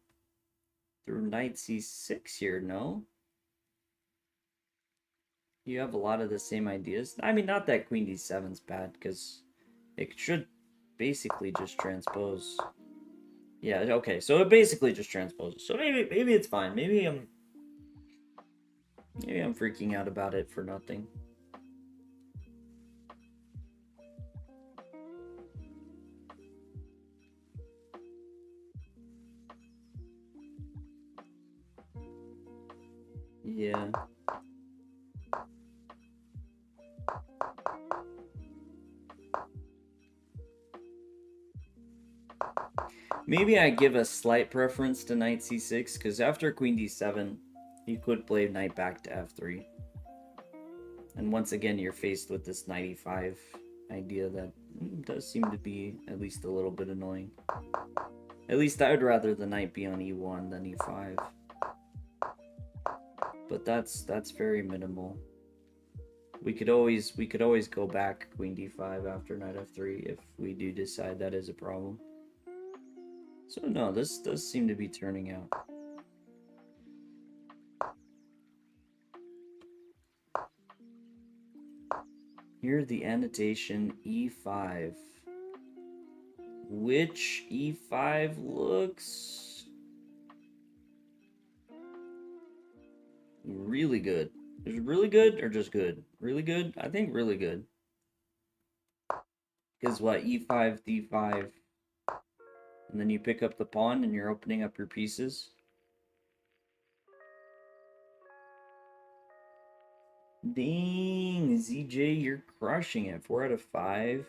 through knight c6 here, no? You have a lot of the same ideas. I mean, not that queen d7's bad, because it should basically just transpose. Yeah, okay, so it basically just transposes. So maybe it's fine. Maybe I'm freaking out about it for nothing. Yeah. Maybe I give a slight preference to knight c6, because after queen d7, you could play knight back to f3. And once again, you're faced with this knight e5 idea that does seem to be at least a little bit annoying. At least I would rather the knight be on e1 than e5. But that's very minimal. We could always go back queen d5 after knight f3 if we do decide that is a problem. So no, this does seem to be turning out. Here the annotation e5. Which e5 looks really good. Is it really good or just good? Really good? I think really good. Because what, e5, d5, and then you pick up the pawn and you're opening up your pieces. Dang, ZJ, you're crushing it. 4 out of 5.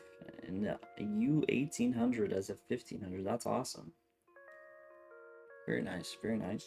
And you 1800 as a 1500. That's awesome. Very nice, very nice.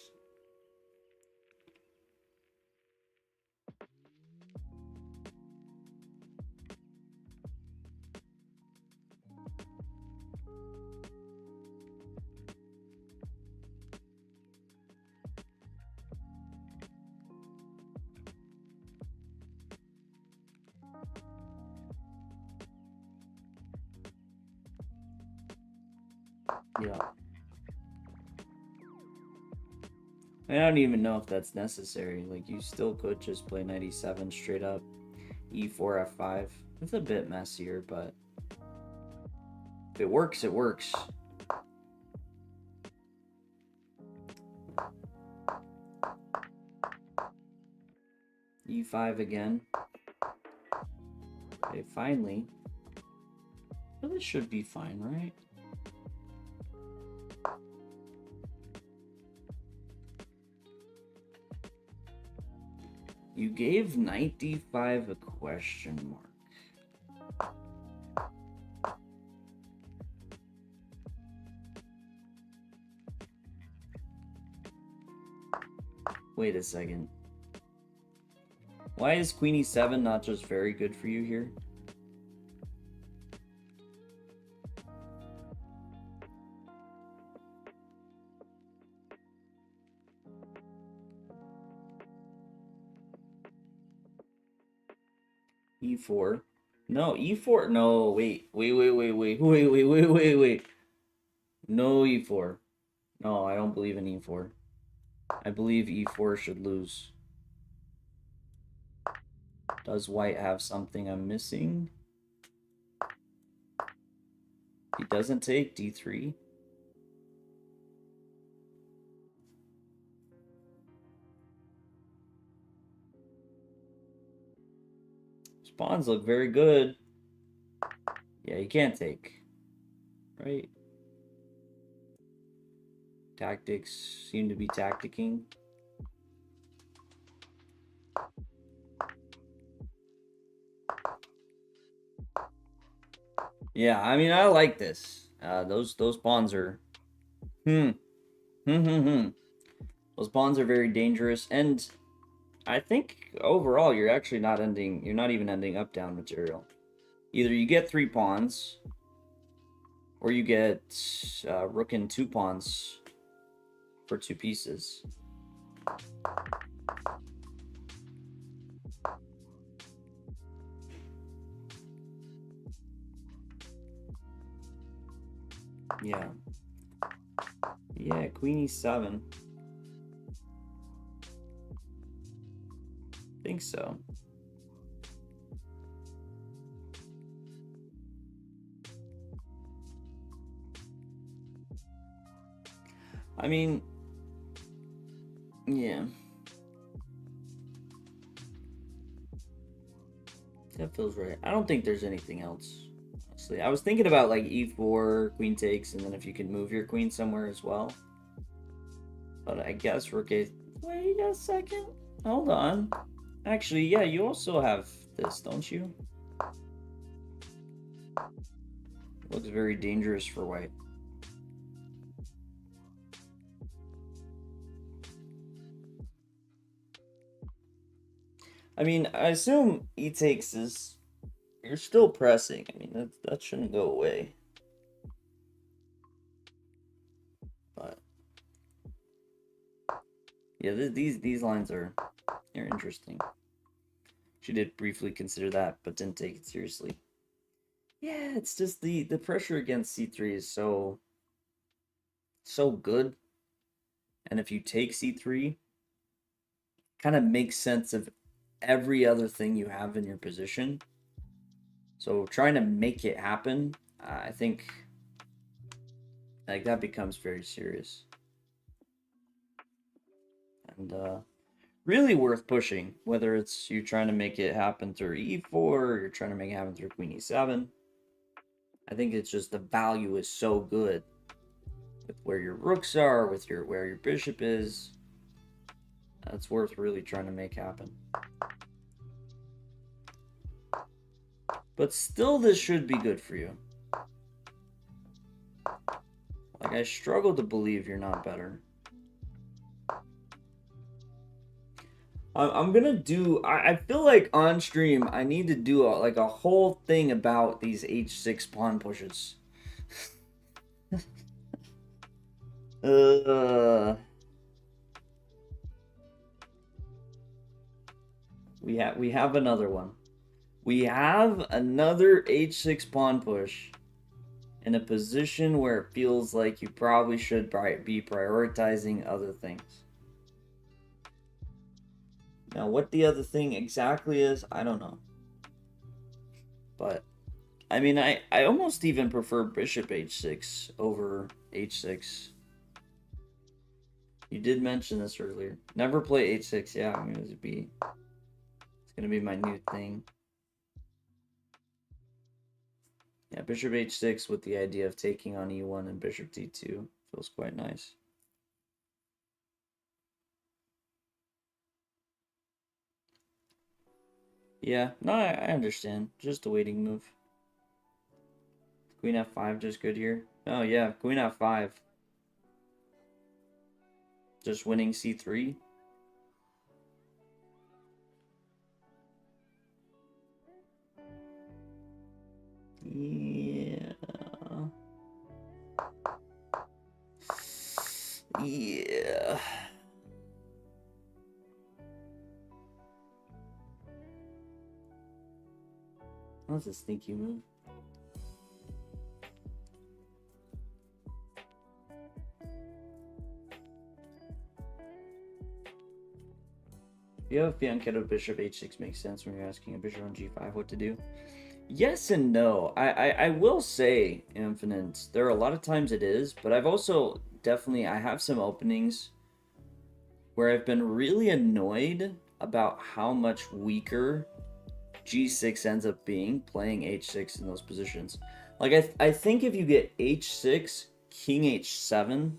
Yeah. I don't even know if that's necessary. Like, you still could just play 97 straight up. E4, F5. It's a bit messier, but if it works, it works. E5 again. Okay, finally. Well, this should be fine, right? You gave knight d5 a question mark. Wait a second. Why is queen e7 not just very good for you here? E4. No, E4. No, wait. No E4. No, I don't believe in E4. I believe E4 should lose. Does white have something I'm missing? He doesn't take D3. Spawns look very good. Yeah, you can't take. Right? Tactics seem to be tacticking. Yeah, I mean, I like this. Those pawns are... Those pawns are very dangerous, and I think overall you're actually not ending... You're not even ending up-down material. Either you get 3 pawns, or you get rook and 2 pawns for 2 pieces. Yeah. Yeah, queen e7. Think so. I mean, yeah. That feels right. I don't think there's anything else. Honestly, I was thinking about like e4, queen takes, and then if you could move your queen somewhere as well. But I guess rook a... Wait a second. Hold on. Actually, yeah, you also have this, don't you? Looks very dangerous for white. I mean, I assume e takes is... You're still pressing. I mean, that shouldn't go away. But... Yeah, these lines are... They're interesting. She did briefly consider that, but didn't take it seriously. Yeah, it's just the pressure against c3 is so good. And if you take c3, kind of makes sense of every other thing you have in your position. So trying to make it happen, I think like that becomes very serious. And really worth pushing, whether it's you trying to make it happen through e4 or you're trying to make it happen through queen e7. I think it's just the value is so good with where your rooks are, with where your bishop is. That's worth really trying to make happen. But still, this should be good for you. Like, I struggle to believe you're not better. I'm gonna do... I feel like on stream, I need to do like a whole thing about these h6 pawn pushes. We have another one. We have another h6 pawn push in a position where it feels like you probably should be prioritizing other things. Now, what the other thing exactly is, I don't know. But, I mean, I almost even prefer bishop h6 over h6. You did mention this earlier. Never play h6. Yeah, I'm gonna be... It's gonna be my new thing. Yeah, bishop h6 with the idea of taking on e1 and bishop d2 feels quite nice. Yeah, no, I understand. Just a waiting move. Queen f5 just good here. Oh yeah, queen f5. Just winning c3. Yeah. Yeah. That's a sneaky move. You have a fianchetto bishop h6 makes sense when you're asking a bishop on g5 what to do. Yes and no. I will say, Infinite, there are a lot of times it is, but I've also definitely, I have some openings where I've been really annoyed about how much weaker g6 ends up being playing h6 in those positions. Like, I think if you get h6, king h7,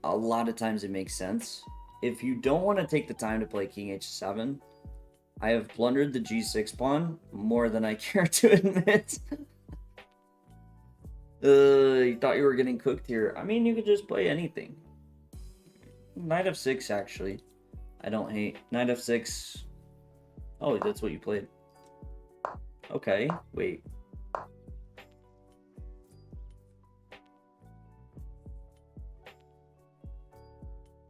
a lot of times it makes sense. If you don't want to take the time to play king h7, I have blundered the g6 pawn more than I care to admit. You thought you were getting cooked here. I mean, you could just play anything. Knight f6, actually. I don't hate. Knight f6. Oh, that's what you played. Okay, wait.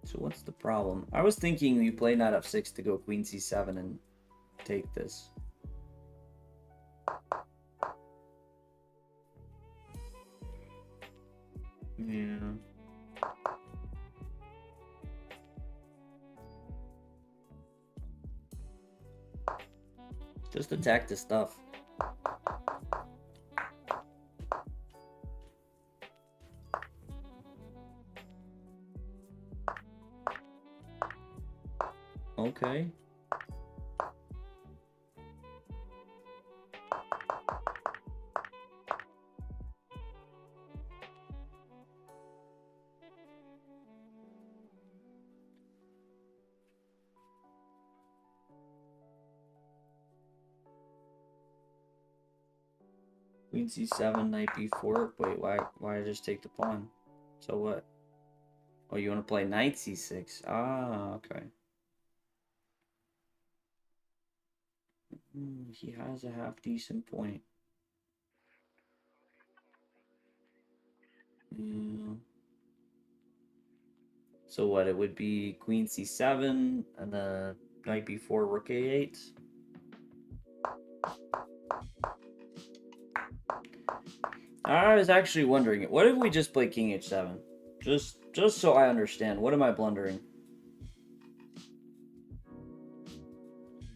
So what's the problem? I was thinking you play knight f6 to go queen c7 and take this. Yeah. Just attack the stuff. Okay. Queen c7, knight b4. Wait, why just take the pawn? So what? Oh, you want to play knight c6? Ah, okay. He has a half decent point. Yeah. So what? It would be queen c7 and then knight b4, rook a8. I was actually wondering, what if we just play king h7? Just so I understand, what am I blundering?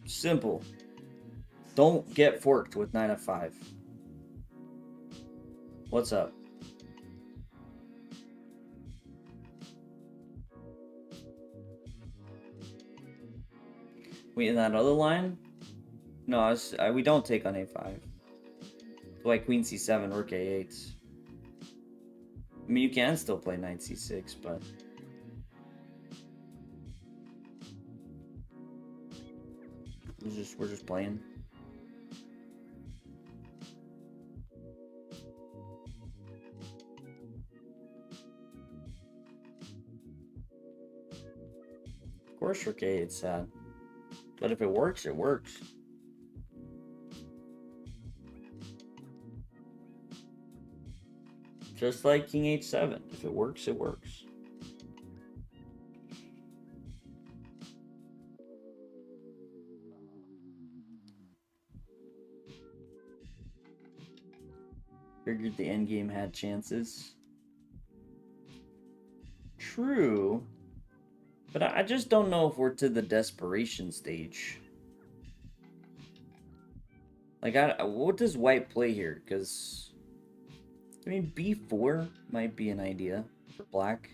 Simple. Don't get forked with knight f5. What's up? Wait, in that other line? No, we don't take on a5. Why queen c7, rook a8. I mean, you can still play knight c6, but we're just playing. Of course, rook a8 is sad, but if it works, it works. Just like king h7. If it works, it works. Figured the endgame had chances. True. But I just don't know if we're to the desperation stage. Like, what does white play here? Because I mean, b4 might be an idea for black.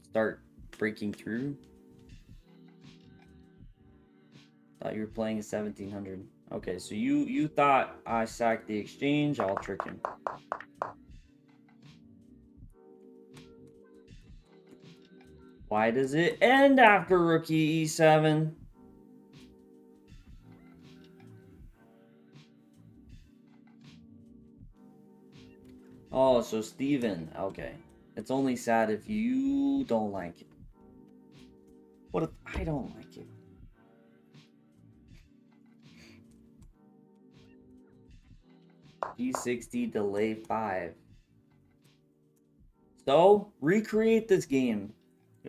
Start breaking through. Thought you were playing a 1700. Okay, so you thought I sacked the exchange. I'll trick him. Why does it end after rook e7? Oh, so Steven. Okay. It's only sad if you don't like it. What if I don't like it? G60 delay 5. So, recreate this game.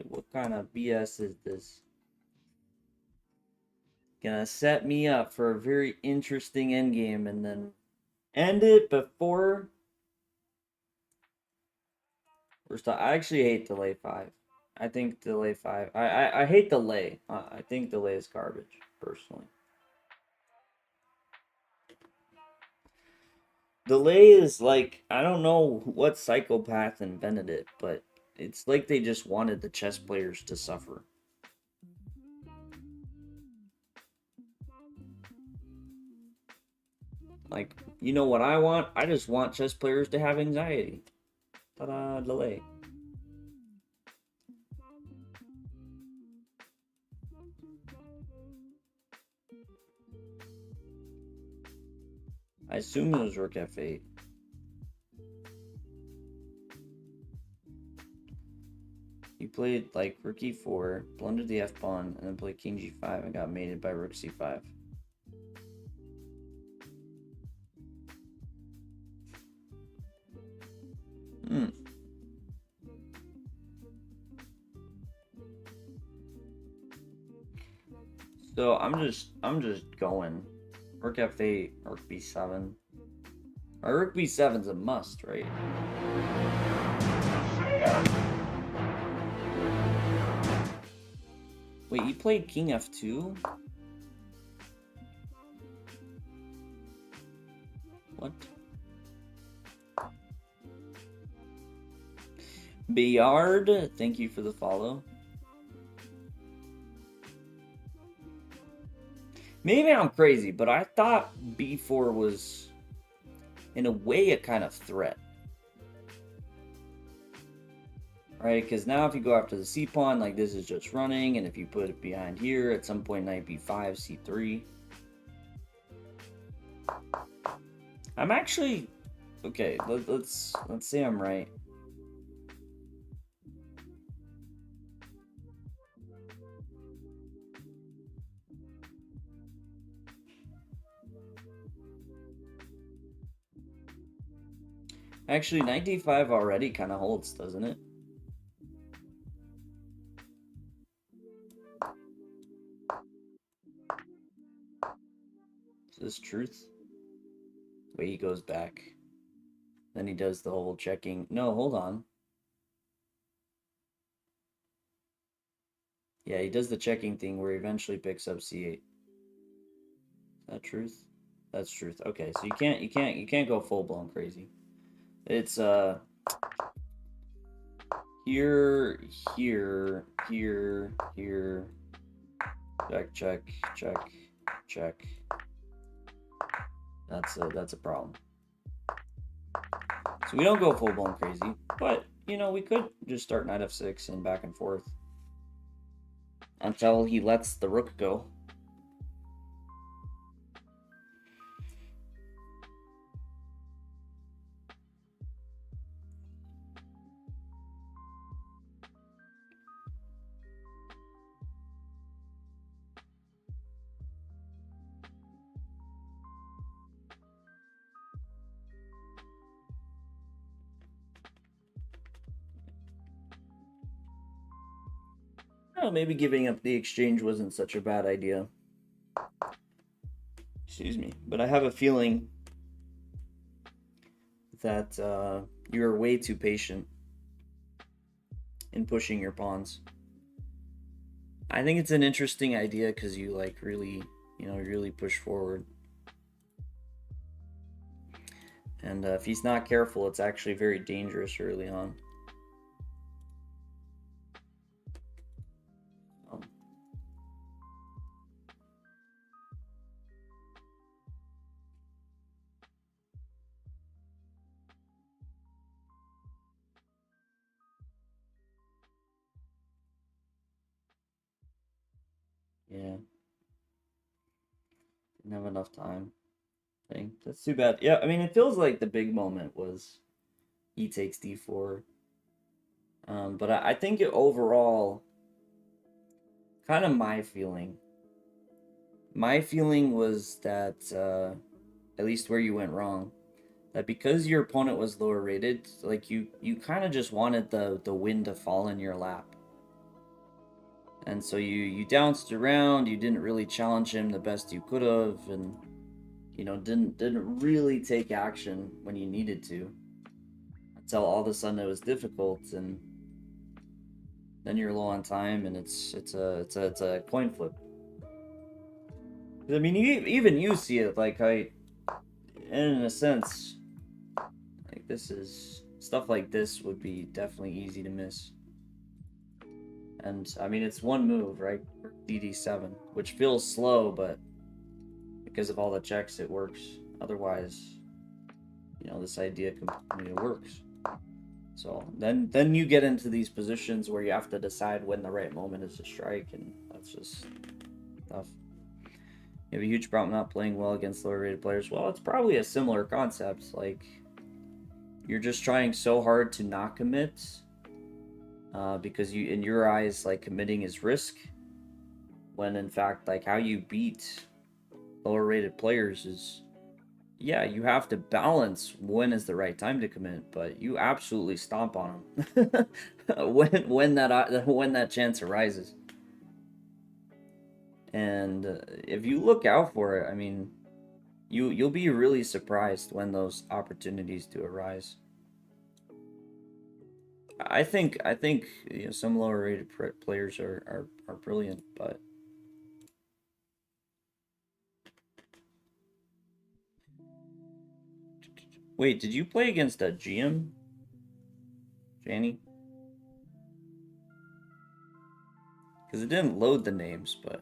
What kind of BS is this? Gonna set me up for a very interesting endgame and then end it before. I actually hate delay 5. I think delay 5. I hate delay. I think delay is garbage, personally. Delay is like, I don't know what psychopath invented it, but it's like they just wanted the chess players to suffer. Like, you know what I want? I just want chess players to have anxiety. Ta-da, delay. I assume it was rook f8. You played like rook e4, blundered the f pawn, and then played king g5 and got mated by rook c5. So I'm just going rook f8, rook b7. Rook b7's a must, right? Wait, you played king f2? What? Bayard, thank you for the follow. Maybe I'm crazy, but I thought b4 was, in a way, a kind of threat. Right, because now if you go after the c pawn, like this is just running, and if you put it behind here, at some point knight b5, c3. I'm actually, okay, let's say I'm right. Actually, knight d5 already kind of holds, doesn't it? Is this truth? Wait, he goes back. Then he does the whole checking. No, hold on. Yeah, he does the checking thing where he eventually picks up c8. Is that truth? That's truth. Okay, so you can't go full blown crazy. It's here, here, here, here. Check, check, check, check. That's a problem. So we don't go full-blown crazy, but, you know, we could just start knight f6 and back and forth until he lets the rook go. Well, maybe giving up the exchange wasn't such a bad idea. Excuse me. But I have a feeling that you're way too patient in pushing your pawns. I think it's an interesting idea because you like really, you know, really push forward. And if he's not careful, it's actually very dangerous early on. Yeah. Didn't have enough time. Thing. That's too bad. Yeah, I mean, it feels like the big moment was e takes d4. But I think overall, kind of my feeling was that, at least where you went wrong, that because your opponent was lower rated, like you kind of just wanted the win to fall in your lap. And so you bounced around, you didn't really challenge him the best you could have, and you know, didn't really take action when you needed to until all of a sudden it was difficult, and then you're low on time, and it's a coin flip. I mean, even you see it, like in a sense, like this is stuff like this would be definitely easy to miss. And I mean, it's one move, right? DD7, which feels slow, but because of all the checks, it works. Otherwise, you know, this idea completely works. So then you get into these positions where you have to decide when the right moment is to strike, and that's just tough. You have a huge problem not playing well against lower rated players. Well, it's probably a similar concept. Like, you're just trying so hard to not commit because you, in your eyes, like, committing is risk, when in fact, like, how you beat lower rated players is, yeah, you have to balance when is the right time to commit, but you absolutely stomp on them when that chance arises. And if you look out for it, I mean, you'll be really surprised when those opportunities do arise. I think you know, some lower rated players are brilliant, but wait, did you play against a GM, Janie? Because it didn't load the names, but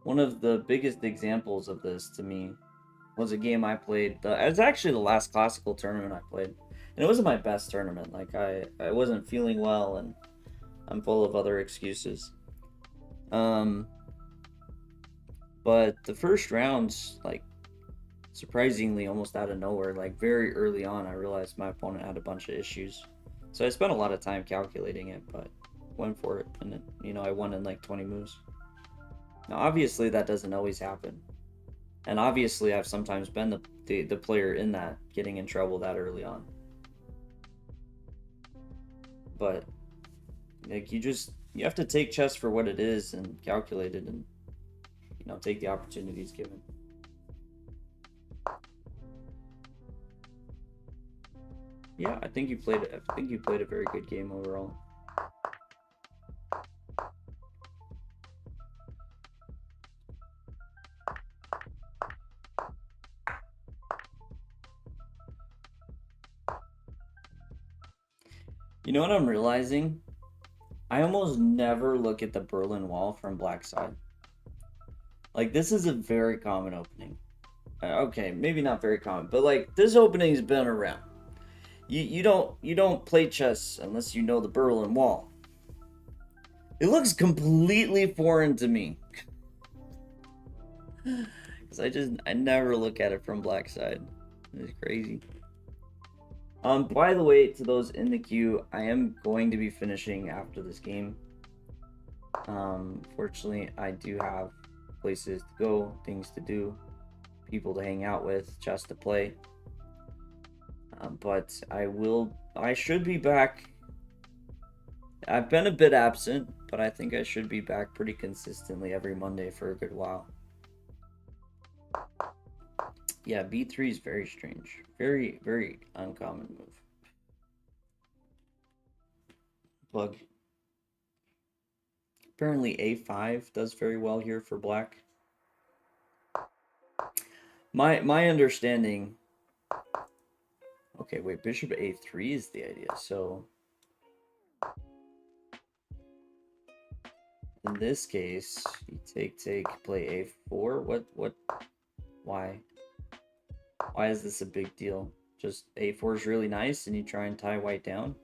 one of the biggest examples of this to me was a game I played. It was actually the last classical tournament I played, and it wasn't my best tournament. Like I wasn't feeling well, and I'm full of other excuses. But the first rounds, like, surprisingly, almost out of nowhere, like very early on, I realized my opponent had a bunch of issues. So I spent a lot of time calculating it, but went for it, and you know, I won in like 20 moves. Now, obviously, that doesn't always happen. And obviously, I've sometimes been the player in that, getting in trouble that early on. But, like, you have to take chess for what it is and calculate it, and, you know, take the opportunities given. Yeah, I think you played a very good game overall. You know what I'm realizing? I almost never look at the Berlin Wall from black side. Like, this is a very common opening. Okay, maybe not very common, but like this opening's been around. You don't play chess unless you know the Berlin Wall. It looks completely foreign to me. Cause I never look at it from black side. It's crazy. By the way, to those in the queue, I am going to be finishing after this game. Fortunately, I do have places to go, things to do, people to hang out with, chess to play. But I should be back. I've been a bit absent, but I think I should be back pretty consistently every Monday for a good while. Yeah, B3 is very strange. Very, very uncommon move. Bug. Apparently A5 does very well here for black. My understanding... Okay, wait, bishop A3 is the idea, so... In this case, you take, play A4. What? Why? Why is this a big deal? Just A4 is really nice and you try and tie white down?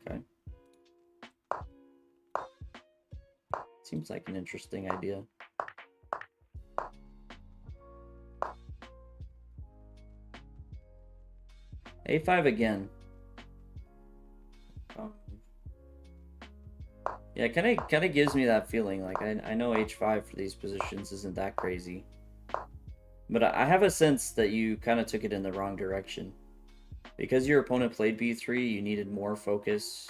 Okay. Seems like an interesting idea. A5 again. Yeah, kind of gives me that feeling. Like I know H5 for these positions isn't that crazy, but I have a sense that you kind of took it in the wrong direction. Because your opponent played B3, you needed more focus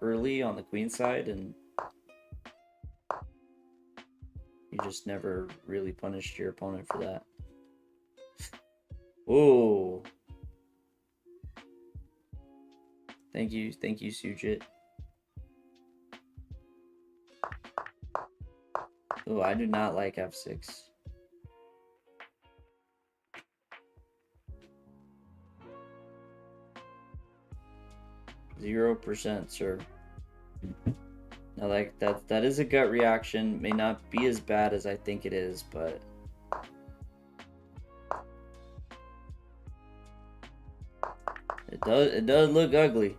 early on the queen side, and you just never really punished your opponent for that. Whoa. Thank you, Sujit. Oh, I do not like F6. %, sir. Now, like that is a gut reaction. May not be as bad as I think it is, but it does look ugly.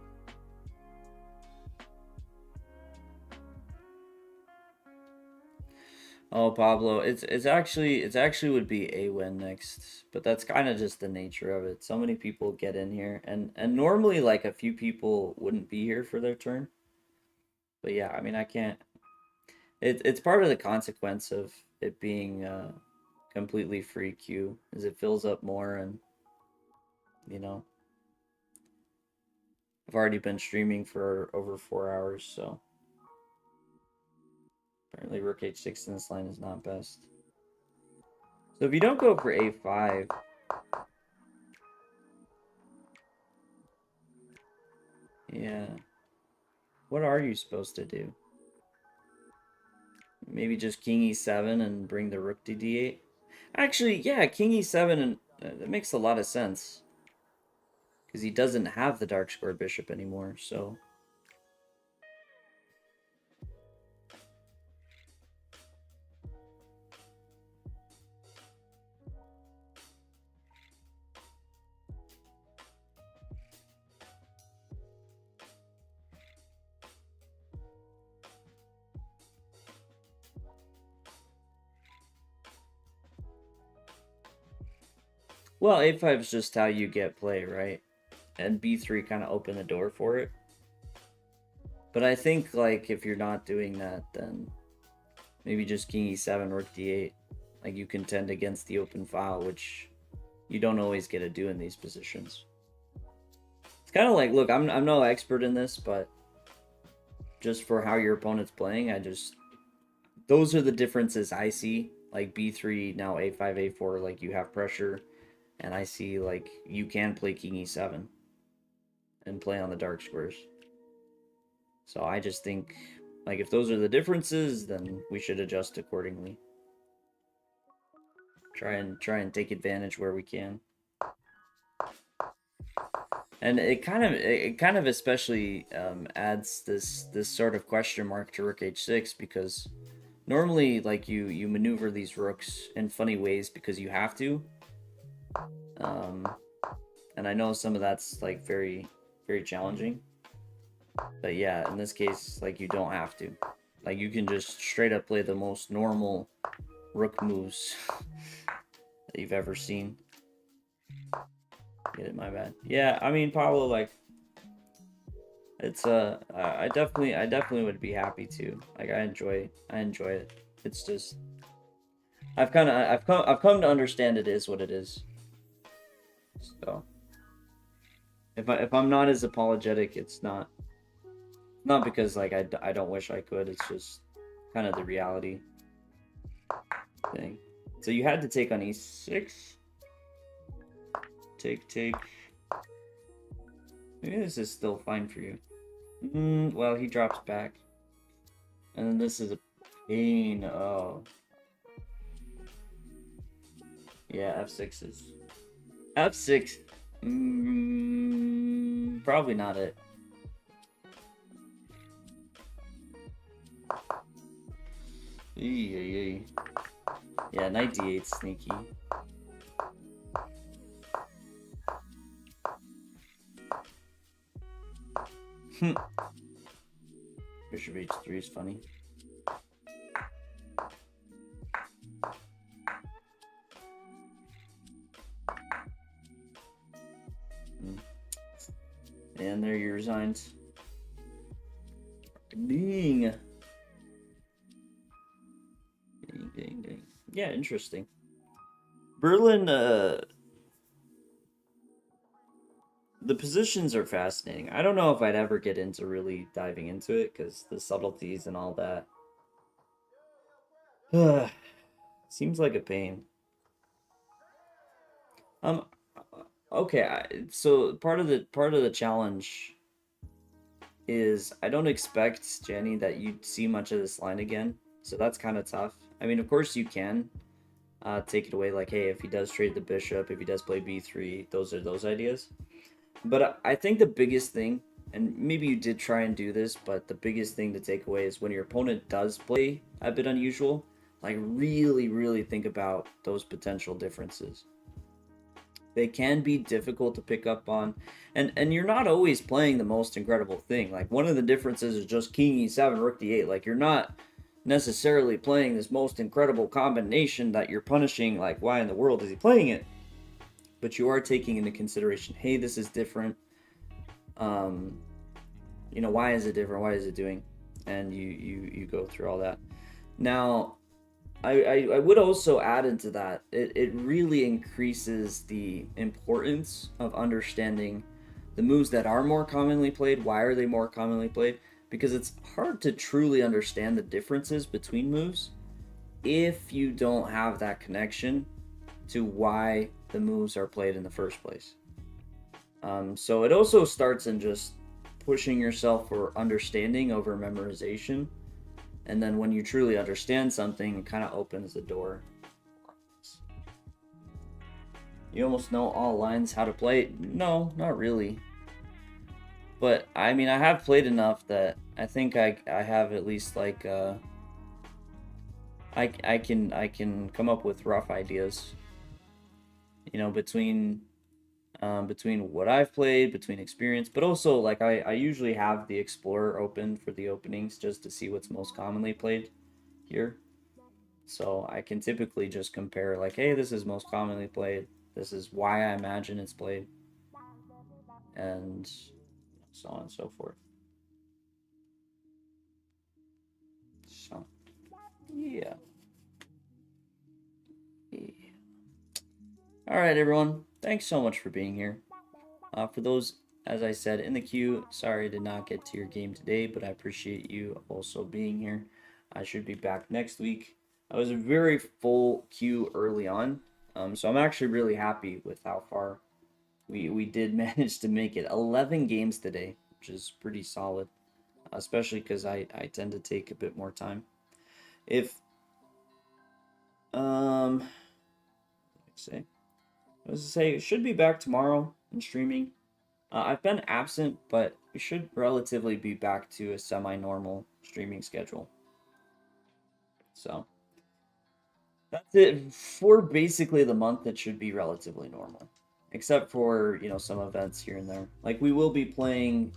Oh, Pablo, it's actually would be a win next, but that's kind of just the nature of it. So many people get in here, and normally like a few people wouldn't be here for their turn. But yeah, I mean I can't. It's part of the consequence of it being completely free queue, is it fills up more, and you know I've already been streaming for over 4 hours, so. Apparently rook h6 in this line is not best. So if you don't go for a5... Yeah. What are you supposed to do? Maybe just king e7 and bring the rook to d8? Actually, yeah, king e7, and that makes a lot of sense. Because he doesn't have the dark squared bishop anymore, so... Well, a5 is just how you get play, right? And b3 kind of opened the door for it. But I think, like, if you're not doing that, then maybe just king e7, rook d8. Like, you contend against the open file, which you don't always get to do in these positions. It's kind of like, look, I'm no expert in this, but just for how your opponent's playing, those are the differences I see. Like, b3, now a5, a4, like, you have pressure. And I see, like, you can play king e7 and play on the dark squares. So I just think, like, if those are the differences, then we should adjust accordingly. Try and take advantage where we can. And it kind of especially adds this sort of question mark to rook h6 because normally like you maneuver these rooks in funny ways because you have to. Um, and I know some of that's like very challenging. But yeah, in this case, like you don't have to. Like you can just straight up play the most normal rook moves that you've ever seen. Get it, my bad. Yeah, I mean Pablo, like it's I definitely would be happy to. Like I enjoy it. It's just I've come to understand it is what it is. So if I'm not as apologetic, it's not because like I don't wish I could. It's just kind of the reality thing. So you had to take on e6. Take. Maybe this is still fine for you. Well, he drops back. And then this is a pain. Oh. Yeah, f6 is... f6. Probably not it. Yeah, knight d8 sneaky. Bishop h3 is funny. And there you resigned. Ding. Ding. Yeah, interesting. Berlin, the positions are fascinating. I don't know if I'd ever get into really diving into it because the subtleties and all that. Seems like a pain. Okay, so part of the challenge is I don't expect, Jenny, that you'd see much of this line again. So that's kind of tough. I mean, of course you can take it away like, hey, if he does trade the bishop, if he does play b3, those are those ideas. But I think the biggest thing, and maybe you did try and do this, but the biggest thing to take away is when your opponent does play a bit unusual, like really think about those potential differences. They can be difficult to pick up on, and you're not always playing the most incredible thing. Like one of the differences is just king e7, rook d8. Like you're not necessarily playing this most incredible combination that you're punishing. Like why in the world is he playing it? But you are taking into consideration, hey, this is different. Why is it different? Why is it doing? And you go through all that. Now, I would also add into that, it really increases the importance of understanding the moves that are more commonly played. Why are they more commonly played? Because it's hard to truly understand the differences between moves if you don't have that connection to why the moves are played in the first place. So it also starts in just pushing yourself for understanding over memorization. And then when you truly understand something, it kind of opens the door. You almost know all lines how to play. No, not really. But I mean, I have played enough that I think I have at least like I can come up with rough ideas. Between what I've played, between experience, but also like I usually have the Explorer open for the openings just to see what's most commonly played here. So I can typically just compare like, hey, this is most commonly played. This is why I imagine it's played. And so on and so forth. So, yeah. All right, everyone. Thanks so much for being here. For those, as I said, in the queue, sorry I did not get to your game today, but I appreciate you also being here. I should be back next week. I was a very full queue early on, so I'm actually really happy with how far we did manage to make it. 11 games today, which is pretty solid, especially because I tend to take a bit more time. If let's say it should be back tomorrow and streaming. I've been absent, but we should relatively be back to a semi-normal streaming schedule. So that's it for basically the month. It should be relatively normal, except for some events here and there. Like we will be playing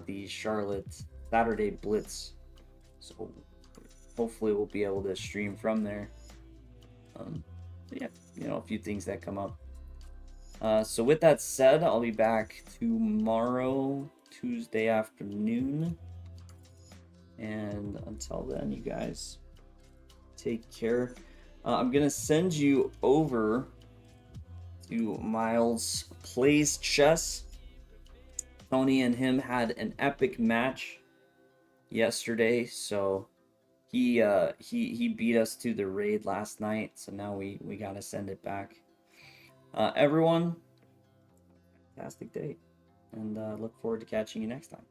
the Charlotte Saturday Blitz, so hopefully we'll be able to stream from there. Yeah, a few things that come up. So with that said, I'll be back tomorrow, Tuesday afternoon. And until then, you guys take care. I'm going to send you over to Miles Plays Chess. Tony and him had an epic match yesterday, so he beat us to the raid last night, so now we got to send it back. Everyone, fantastic day, and look forward to catching you next time.